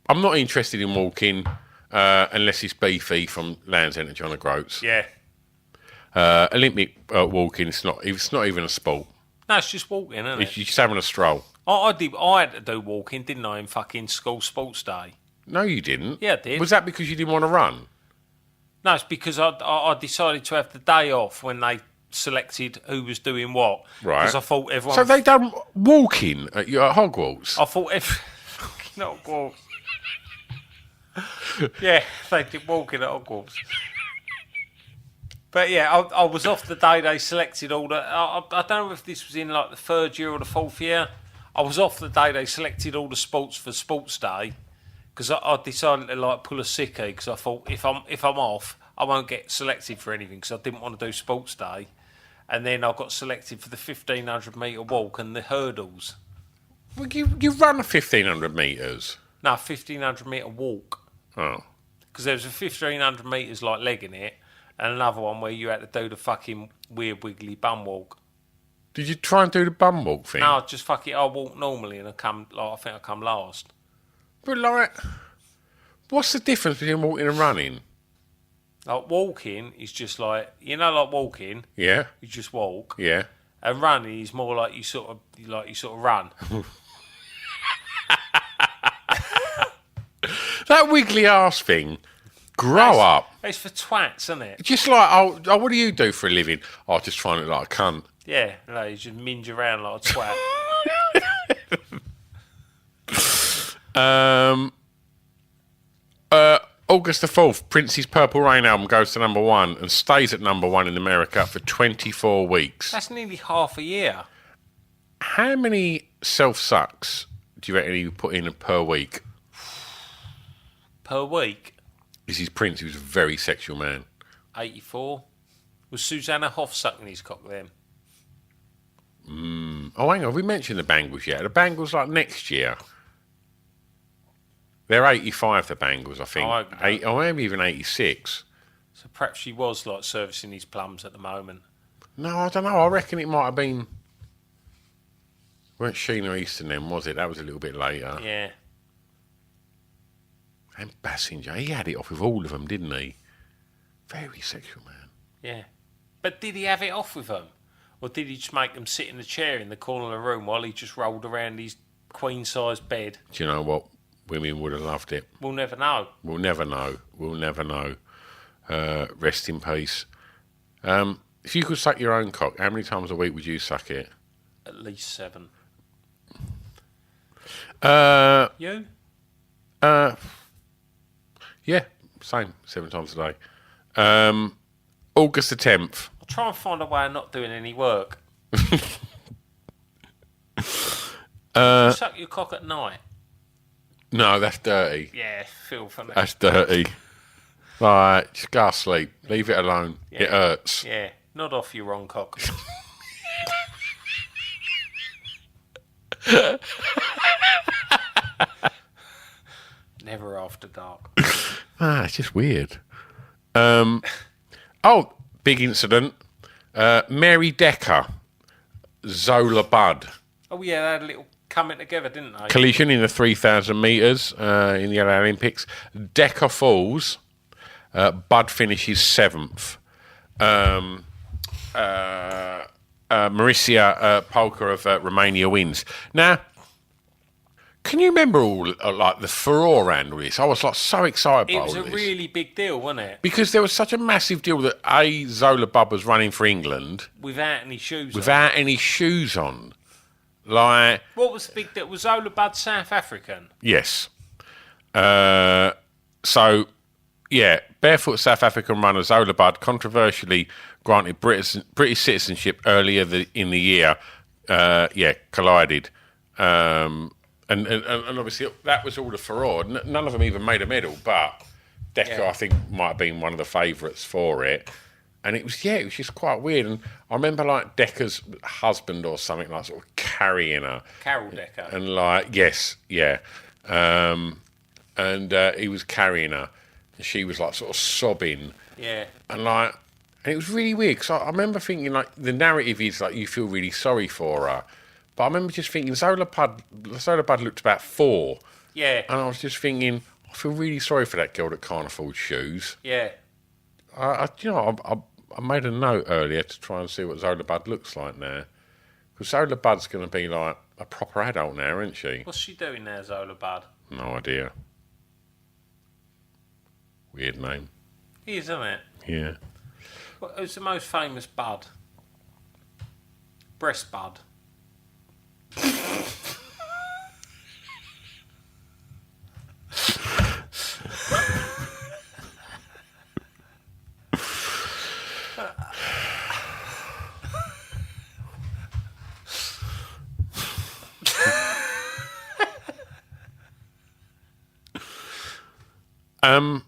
I'm not interested in walking unless it's beefy from Land's End to John O'Groats. Yeah. Olympic walking, it's not even a sport. No, it's just walking, isn't it? You're just having a stroll. I had to do walking, didn't I, in fucking school sports day? No, you didn't. Yeah, I did. Was that because you didn't want to run? No, it's because I decided to have the day off when they selected who was doing what. Right. Because I thought everyone... So they done walking at Hogwarts? I thought not Hogwarts. Yeah, they did walking at Hogwarts. But yeah, I was off the day they selected all the. I don't know if this was in like the third year or the fourth year. I was off the day they selected all the sports for Sports Day because I decided to like pull a sickie because I thought if I'm off, I won't get selected for anything because I didn't want to do Sports Day. And then I got selected for the 1,500 metre walk and the hurdles. Well, you run 1,500 metres. No, 1,500 metre walk. Oh. Because there was a 1,500 metres like legging it, and another one where you had to do the fucking weird wiggly bum walk. Did you try and do the bum walk thing? No, just fuck it. I walk normally, and I think I come last. But like, what's the difference between walking and running? Like walking is just like like walking. Yeah. You just walk. Yeah. And running is more like you sort of run. That wiggly ass thing. Grow up. It's for twats, isn't it? Just like, oh, what do you do for a living? Oh, just trying to look like a cunt. Yeah, you just minge around like a twat. August the 4th, Prince's Purple Rain album goes to number 1 and stays at number 1 in America for 24 weeks. That's nearly half a year. How many self-sucks do you reckon he put in per week? Per week? This is Prince, he was a very sexual man. 84. Was Susanna Hoff sucking his cock then? Oh, hang on, have we mentioned the Bangles yet? The Bangles like next year. They're 85, the Bangles, I think. Or maybe even 86. So perhaps she was like servicing his plums at the moment. No, I don't know. I reckon it might have been... Weren't Sheena Easton then, was it? That was a little bit later. Yeah. And Bassinger, he had it off with all of them, didn't he? Very sexual man. Yeah. But did he have it off with them? Or did he just make them sit in the chair in the corner of the room while he just rolled around his queen-sized bed? Do you know what? Women would have loved it. We'll never know. We'll never know. We'll never know. Rest in peace. If you could suck your own cock, how many times a week would you suck it? At least 7. You? Yeah, same. 7 times a day. August the 10th. I'll try and find a way of not doing any work. You suck your cock at night? No, that's dirty. Yeah, filthy. That's dirty. Right, just go to sleep. Leave it alone. Yeah. It hurts. Yeah, nod off your wrong cock. Never after dark. It's just weird. Big incident. Mary Decker, Zola Budd. Oh yeah, they had a little coming together, didn't they? Collision in the 3,000 metres in the Olympics. Decker falls. Budd finishes 7th. Marisia Polka of Romania wins. Now, can you remember all like the furore around all this? I was like so excited by It all was this. a really big deal, wasn't it? Because there was such a massive deal that Zola Budd was running for England Without any shoes on. without any shoes on. Like, What was the big deal? Was Zola Budd South African? yes. So, yeah, barefoot South African runner Zola Budd controversially granted British citizenship earlier in the year. Collided. And obviously that was all the furore. None of them even made a medal, but Decker, I think, might have been one of the favourites for it. And it was just quite weird. And I remember like Decker's husband or something like sort of carrying her. Carol Decker. And like, yes, yeah. And he was carrying her. And she was like sort of sobbing. Yeah. And it was really weird because I remember thinking like the narrative is like you feel really sorry for her. But I remember just thinking Zola Budd looked about 4. Yeah. And I was just thinking, I feel really sorry for that girl that can't afford shoes. Yeah. I made a note earlier to try and see what Zola Budd looks like now. Because Zola Budd's going to be like a proper adult now, isn't she? What's she doing there, Zola Budd? No idea. Weird name. He is, isn't it? Yeah. Who's the most famous Bud? Breast Bud. So,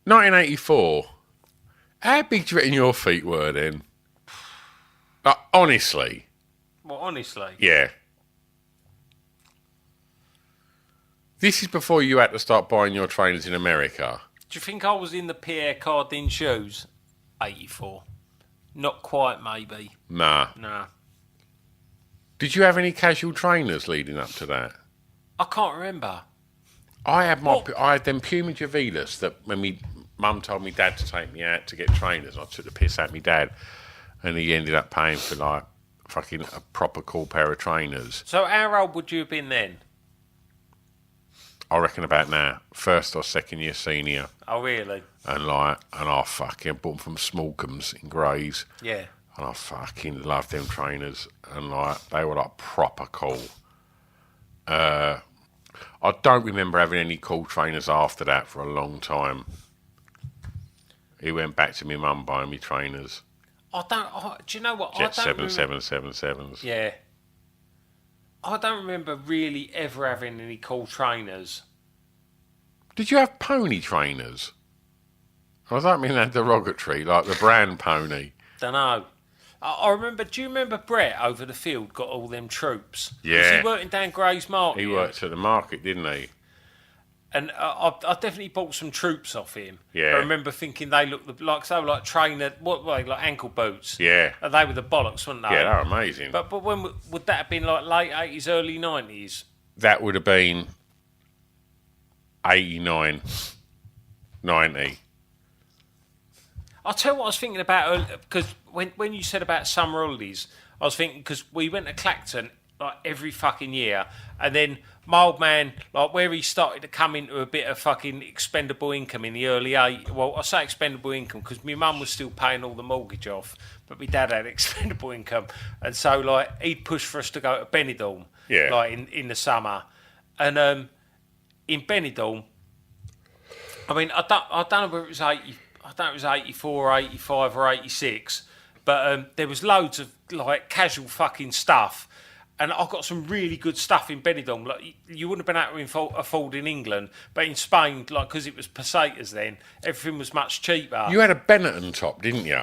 1984. How big do you reckon your feet were then? Honestly. Well, honestly. Yeah. This is before you had to start buying your trainers in America. Do you think I was in the Pierre Cardin shoes? 84. Not quite, maybe. Nah. Nah. Did you have any casual trainers leading up to that? I can't remember. I had them Puma Javelas that when me mum told me dad to take me out to get trainers, I took the piss out of me dad, and he ended up paying for like fucking a proper cool pair of trainers. So how old would you have been then? I reckon about now, first or second year senior. Oh, really? And I fucking bought them from Smallcombs in Grays. Yeah. And I fucking loved them trainers. And they were like proper cool. I don't remember having any cool trainers after that for a long time. He went back to my mum buying me trainers. Do you know what? Jet 7777s. Yeah. I don't remember really ever having any cool trainers. Did you have pony trainers? I don't mean that derogatory, like the brand pony. Don't know. I remember. Do you remember Brett over the field got all them troops? Yeah. Was he working down Gray's Market? He worked at the market, didn't he? And I definitely bought some troops off him. Yeah. I remember thinking they looked like they were like trainer, like ankle boots. Yeah. And they were the bollocks, weren't they? Yeah, they were amazing. But when would that have been like late 80s, early 90s? That would have been 89, 90. I'll tell you what I was thinking about, because when you said about summer holidays, I was thinking, because we went to Clacton like every fucking year, and then my old man, like where he started to come into a bit of fucking expendable income in the early 80s, well, I say expendable income because my mum was still paying all the mortgage off, but my dad had expendable income, and so like he'd push for us to go to Benidorm, yeah, like in the summer, and in Benidorm, I mean, I don't know whether it was 80. I don't know if it was 84, 85 or 86, but there was loads of like casual fucking stuff, and I got some really good stuff in Benidorm. Like you wouldn't have been able to afford in England, but in Spain, like because it was pesetas then, everything was much cheaper. You had a Benetton top, didn't you?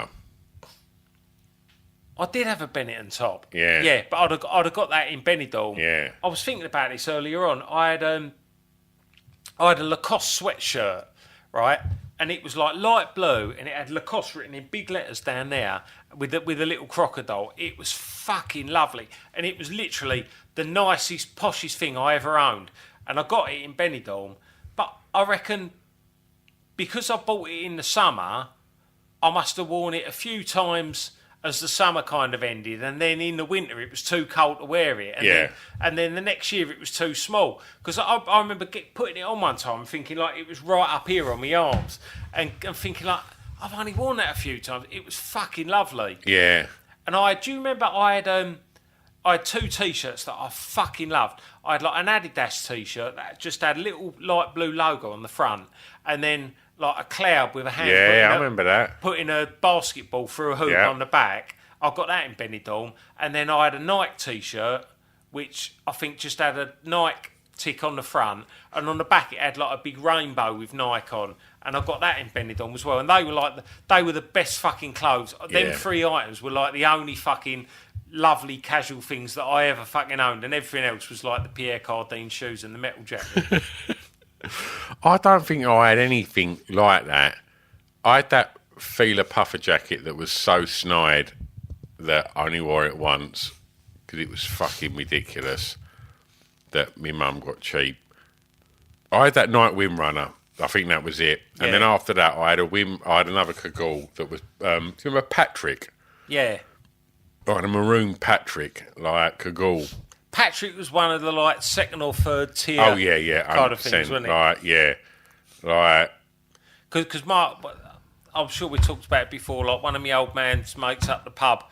I did have a Benetton top. Yeah. Yeah, but I'd have got that in Benidorm. Yeah. I was thinking about this earlier on. I had a Lacoste sweatshirt, right? And it was like light blue, and it had Lacoste written in big letters down there with a little crocodile. It was fucking lovely, and it was literally the nicest, poshest thing I ever owned. And I got it in Benidorm, but I reckon because I bought it in the summer, I must have worn it a few times as the summer kind of ended, and then in the winter it was too cold to wear it. And then the next year it was too small. Because I remember putting it on one time and thinking like it was right up here on my arms, and thinking like, I've only worn that a few times. It was fucking lovely. Yeah. And do you remember I had two T-shirts that I fucking loved. I had like an Adidas T-shirt that just had a little light blue logo on the front, and then like a cloud with a hand. Yeah, I remember that. Putting a basketball through a hoop on the back. I got that in Benidorm. And then I had a Nike T-shirt, which I think just had a Nike tick on the front. And on the back it had like a big rainbow with Nike on. And I got that in Benidorm as well. And they were the best fucking clothes. Them three items were like the only fucking lovely casual things that I ever fucking owned. And everything else was like the Pierre Cardin shoes and the metal jacket. I don't think I had anything like that. I had that Fila puffer jacket that was so snide that I only wore it once because it was fucking ridiculous that my mum got cheap. I had that Night Wind Runner. I think that was it. And then after that, I had another cagoule that was. Do you remember Patrick? Yeah. I had a maroon Patrick, like cagoule. Patrick was one of the like second or third tier. Oh yeah, kind of things, wasn't it? Like like because I'm sure we talked about it before. Like one of my old man's mates up the pub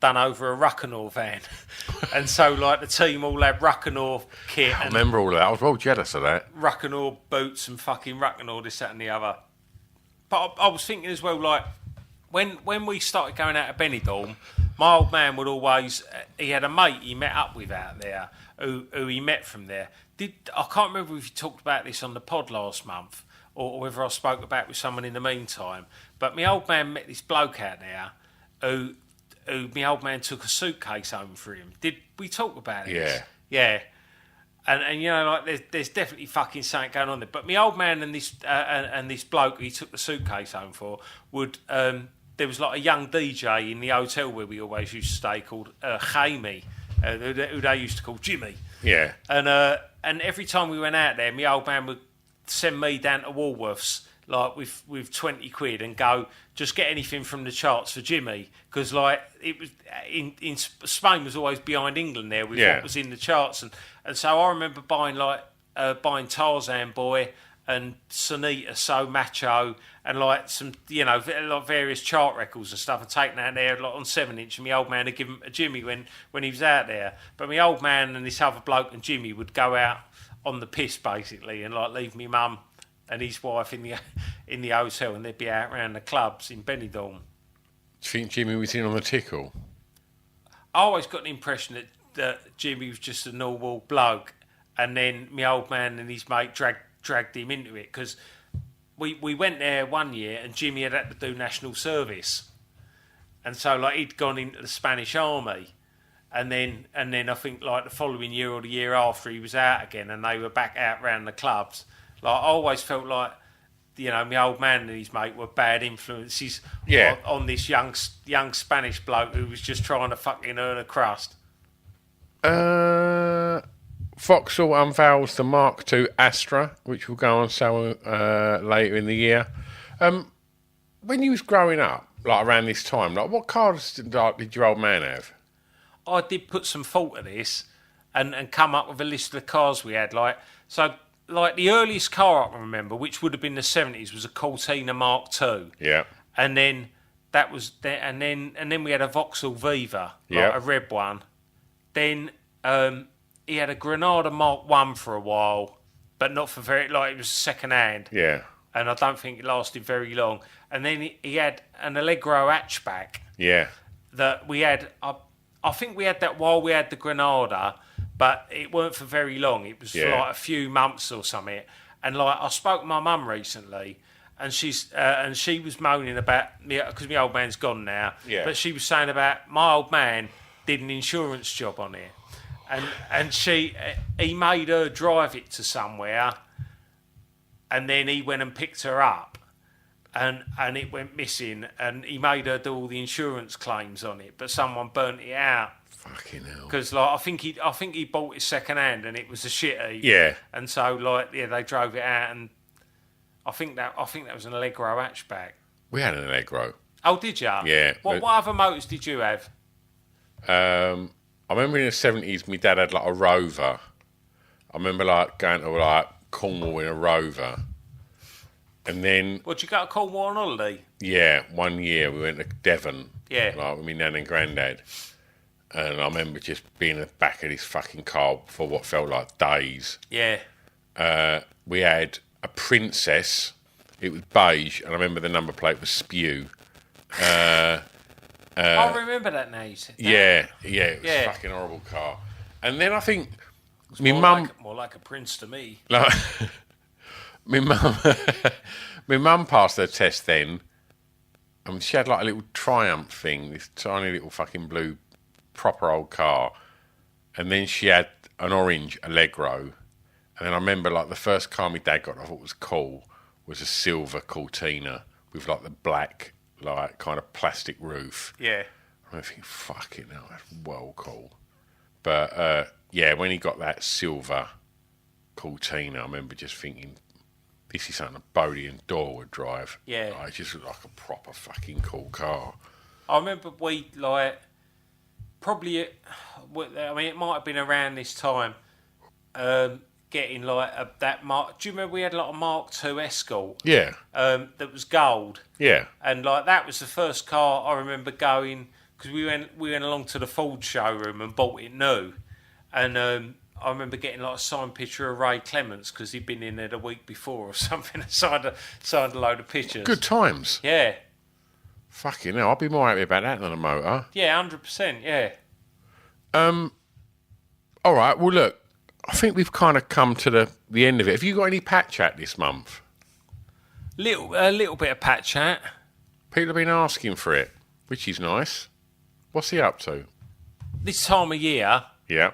done over a Ruckanor van, and so like the team all had Ruckanor kit. I remember all of that. I was well jealous of that. Ruckanor boots and fucking Ruckanor this, that, and the other. But I was thinking as well, like when we started going out to Benidorm, my old man would always. He had a mate he met up with out there who he met from there. I can't remember if you talked about this on the pod last month or whether I spoke about it with someone in the meantime. But my old man met this bloke out there who my old man took a suitcase home for him. Did we talk about it? Yeah. Yeah. And you know, like there's definitely fucking something going on there. But my old man and this bloke he took the suitcase home for would there was like a young DJ in the hotel where we always used to stay called Jamie, who they used to call Jimmy. Yeah. And every time we went out there, my old man would send me down to Woolworths like with 20 quid and go just get anything from the charts for Jimmy, because like it was in Spain was always behind England there with what was in the charts, and so I remember buying buying Tarzan Boy and Sonita So Macho and like some like various chart records and stuff, and taking that there like on 7-inch, and my old man had given them to Jimmy when he was out there. But my old man and this other bloke and Jimmy would go out on the piss basically and like leave me mum and his wife in the hotel, and they'd be out around the clubs in Benidorm. Do you think Jimmy was in on the tickle? I always got the impression that Jimmy was just a normal bloke, and then my old man and his mate dragged him into it, because we went there one year and Jimmy had to do national service, and so like he'd gone into the Spanish army, and then I think like the following year or the year after he was out again, and they were back out round the clubs. Like I always felt like, my old man and his mate were bad influences on this young Spanish bloke who was just trying to fucking earn a crust. Vauxhall unveils the Mark II Astra, which will go on sale later in the year. When you was growing up, like around this time, like what cars did your old man have? I did put some thought to this and come up with a list of the cars we had. Like the earliest car I can remember, which would have been the 70s, was a Cortina Mark II. Yeah. And then that was and then we had a Vauxhall Viva, a red one. Then he had a Granada Mark I for a while, but not for very it was second hand. Yeah. And I don't think it lasted very long. And then he had an Allegro hatchback. Yeah. That we had. I think we had that while we had the Granada, but it weren't for very long. It was for like a few months or something. And like I spoke to my mum recently, and she was moaning about me because my old man's gone now. Yeah. But she was saying about my old man did an insurance job on it, and he made her drive it to somewhere, and then he went and picked her up, and it went missing, and he made her do all the insurance claims on it, but someone burnt it out. Fucking hell. Because like I think he bought it second hand, and it was a shitty. Yeah. And so they drove it out, and I think that was an Allegro hatchback. We had an Allegro. Oh, did you? Yeah. What other motors did you have? I remember in the 70s, my dad had like a Rover. I remember like going to like Cornwall in a Rover, and then. What, you go to Cornwall on holiday? Yeah, one year we went to Devon. Yeah. Like with my nan and granddad. And I remember just being in the back of this fucking car for what felt like days. Yeah. We had a Princess. It was beige, and I remember the number plate was Spew. I remember that now. You said that. Yeah, it was a fucking horrible car. And then I think my mum, more like a Prince to me. like, my mum passed her test then. And she had like a little Triumph thing, this tiny little fucking blue, proper old car. And then she had an orange Allegro. And then I remember like the first car my dad got I thought was cool was a silver Cortina with like the black, like kind of plastic roof. Yeah. I think, fucking hell, that's well cool. But when he got that silver Cortina, I remember just thinking, this is something a Bodie and Dor would drive. Yeah. Like, it just looked like a proper fucking cool car. I remember it might have been around this time, getting like that Mark. Do you remember we had like a Mark II Escort? Yeah. That was gold. Yeah. And like that was the first car I remember going, because we went along to the Ford showroom and bought it new, and I remember getting like a signed picture of Ray Clements because he'd been in there the week before or something, signed a load of pictures. Good times. Yeah. Fucking hell, I'd be more happy about that than a motor. Yeah, 100%, yeah. All right, well, look, I think we've kind of come to the end of it. Have you got any Pat chat this month? A little bit of Pat chat. People have been asking for it, which is nice. What's he up to? This time of year, Yeah.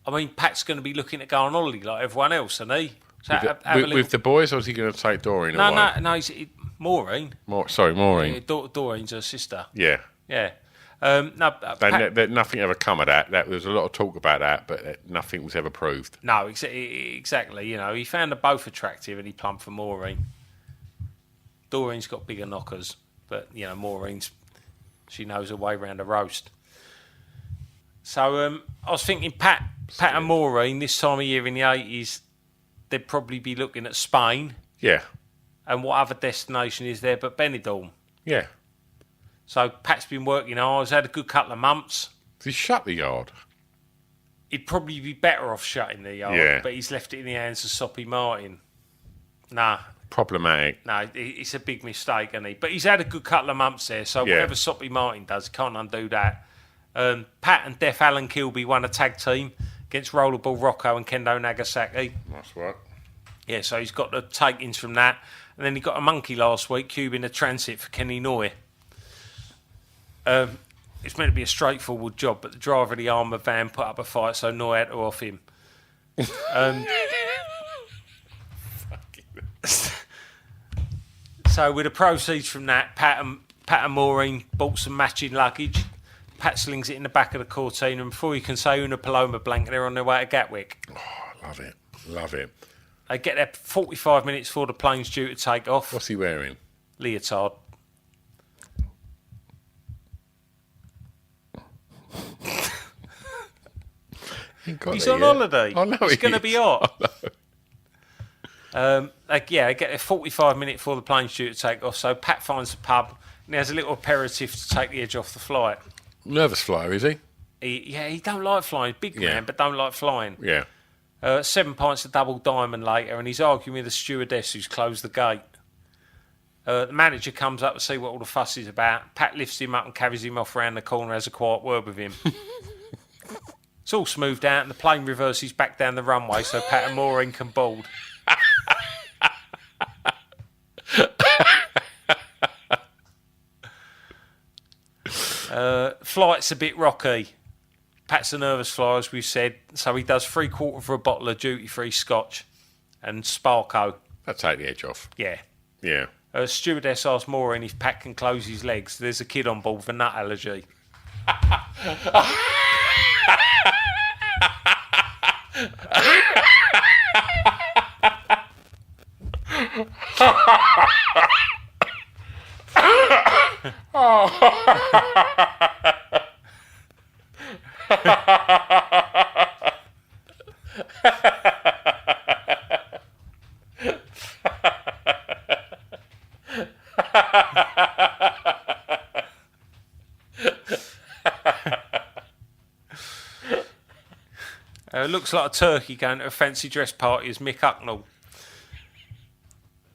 I mean, Pat's going to be looking at going on holiday like everyone else, isn't he? So With the boys, or is he going to take Doreen away? No, Maureen. Maureen. Yeah, Doreen's her sister. Yeah. Yeah. Nothing ever come of that. There was a lot of talk about that, but nothing was ever proved. No, exactly. You know, he found them both attractive and he plumped for Maureen. Doreen's got bigger knockers, but, you know, Maureen's, she knows her way around a roast. So I was thinking Pat and Maureen, this time of year in the 80s, they'd probably be looking at Spain. Yeah. And what other destination is there but Benidorm? Yeah. So Pat's been working hard. He's had a good couple of months. He shut the yard. He'd probably be better off shutting the yard, but he's left it in the hands of Soppy Martin. Nah. Problematic. No, it's a big mistake, isn't he? But he's had a good couple of months there, so whatever Soppy Martin does, he can't undo that. Pat and Deaf Alan Kilby won a tag team against Rollerball Rocco and Kendo Nagasaki. That's right. Yeah, so he's got the take-ins from that. And then he got a monkey last week, cubing a transit for Kenny Noy. It's meant to be a straightforward job, but the driver of the armoured van put up a fight, so Noy had to off him. So with the proceeds from that, Pat and Maureen bought some matching luggage. Pat slings it in the back of the Cortina, and before you can say Una Paloma blank, they're on their way to Gatwick. Oh, love it. They get there 45 minutes before the plane's due to take off. What's he wearing? Leotard. He's on holiday. I know it's going to be hot. They get there 45 minutes before the plane's due to take off. So Pat finds a pub and he has a little aperitif to take the edge off the flight. Nervous flyer, is he? He don't like flying. Big man, but don't like flying. Yeah. 7 pints of double diamond later, and he's arguing with the stewardess who's closed the gate. The manager comes up to see what all the fuss is about. Pat lifts him up and carries him off round the corner, has a quiet word with him. It's all smoothed out, and the plane reverses back down the runway so Pat and Maureen can board. Flight's a bit rocky. Pat's a nervous flyer, as we've said, so he does 3/4 of a bottle of duty-free scotch and Sparko. That'll take the edge off. Yeah. Yeah. Stewardess asks Maureen if Pat can close his legs. There's a kid on board with a nut allergy. Looks like a turkey going to a fancy dress party as Mick Hucknall.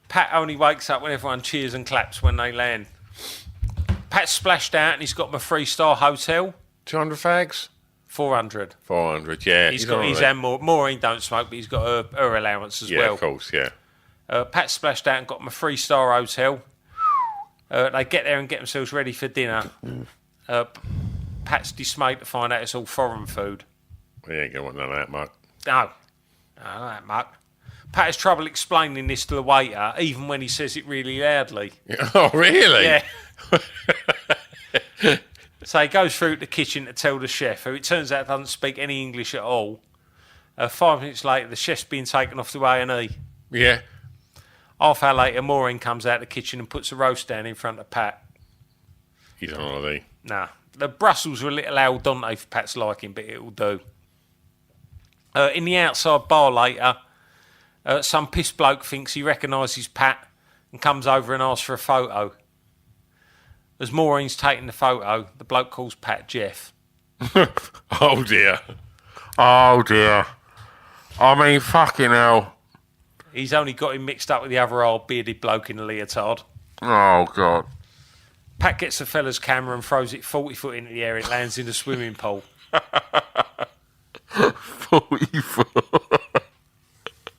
Pat only wakes up when everyone cheers and claps when they land. Pat's splashed out and he's got him a 3-star hotel. 200 fags? 400. 400, yeah. He's got his and Maureen don't smoke, but he's got her allowance as well. Yeah, of course, yeah. Pat splashed out and got him a 3-star hotel. They get there and get themselves ready for dinner. Pat's dismayed to find out it's all foreign food. He ain't going to want none of that, Mark. No, that muck. Pat has trouble explaining this to the waiter, even when he says it really loudly. Oh, really? Yeah. So he goes through to the kitchen to tell the chef, who it turns out doesn't speak any English at all. 5 minutes later, the chef's being taken off to A&E. Yeah. Half hour later, Maureen comes out of the kitchen and puts a roast down in front of Pat. He's on holiday. Nah. The Brussels are a little al dente for Pat's liking, but it'll do. In the outside bar later, some piss bloke thinks he recognises Pat and comes over and asks for a photo. As Maureen's taking the photo, the bloke calls Pat Jeff. Oh, dear. Oh, dear. I mean, fucking hell. He's only got him mixed up with the other old bearded bloke in the leotard. Oh, God. Pat gets the fella's camera and throws it 40 foot into the air. It lands in the swimming pool. 44.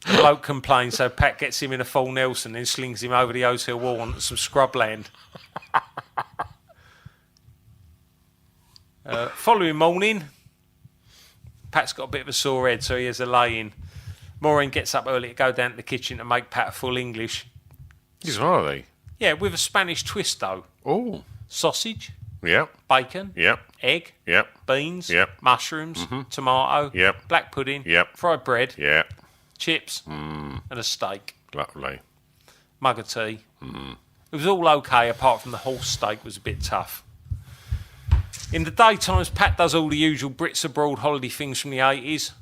The bloke complains, so Pat gets him in a full Nelson and slings him over the hotel wall onto some scrubland. Following morning, Pat's got a bit of a sore head, so he has a lay-in. Maureen gets up early to go down to the kitchen to make Pat full English. These are they? Yeah, with a Spanish twist, though. Oh. Sausage, Yep. bacon, Yep. egg, Yep. beans, Yep. mushrooms, tomato, Yep. black pudding, Yep. fried bread, Yep. chips, and a steak. Lovely. Mug of tea. It was all okay, apart from the horse steak was a bit tough. In the daytimes, Pat does all the usual Brits abroad holiday things from the 80s.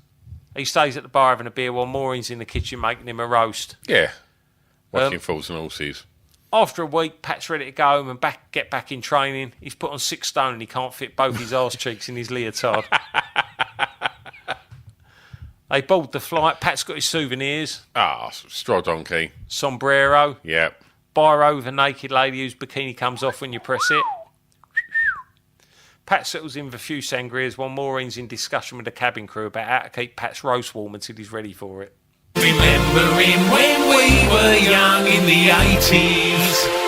He stays at the bar having a beer while Maureen's in the kitchen making him a roast. Yeah. Watching Fools and Horses. After a week, Pat's ready to go home and get back in training. He's put on 6 stone and he can't fit both his arse cheeks in his leotard. They board the flight. Pat's got his souvenirs. Straw donkey. Sombrero. Yep. Biro with a naked lady whose bikini comes off when you press it. Pat settles in with a few sangrias while Maureen's in discussion with the cabin crew about how to keep Pat's roast warm until he's ready for it. Remembering when we were young in the 80s.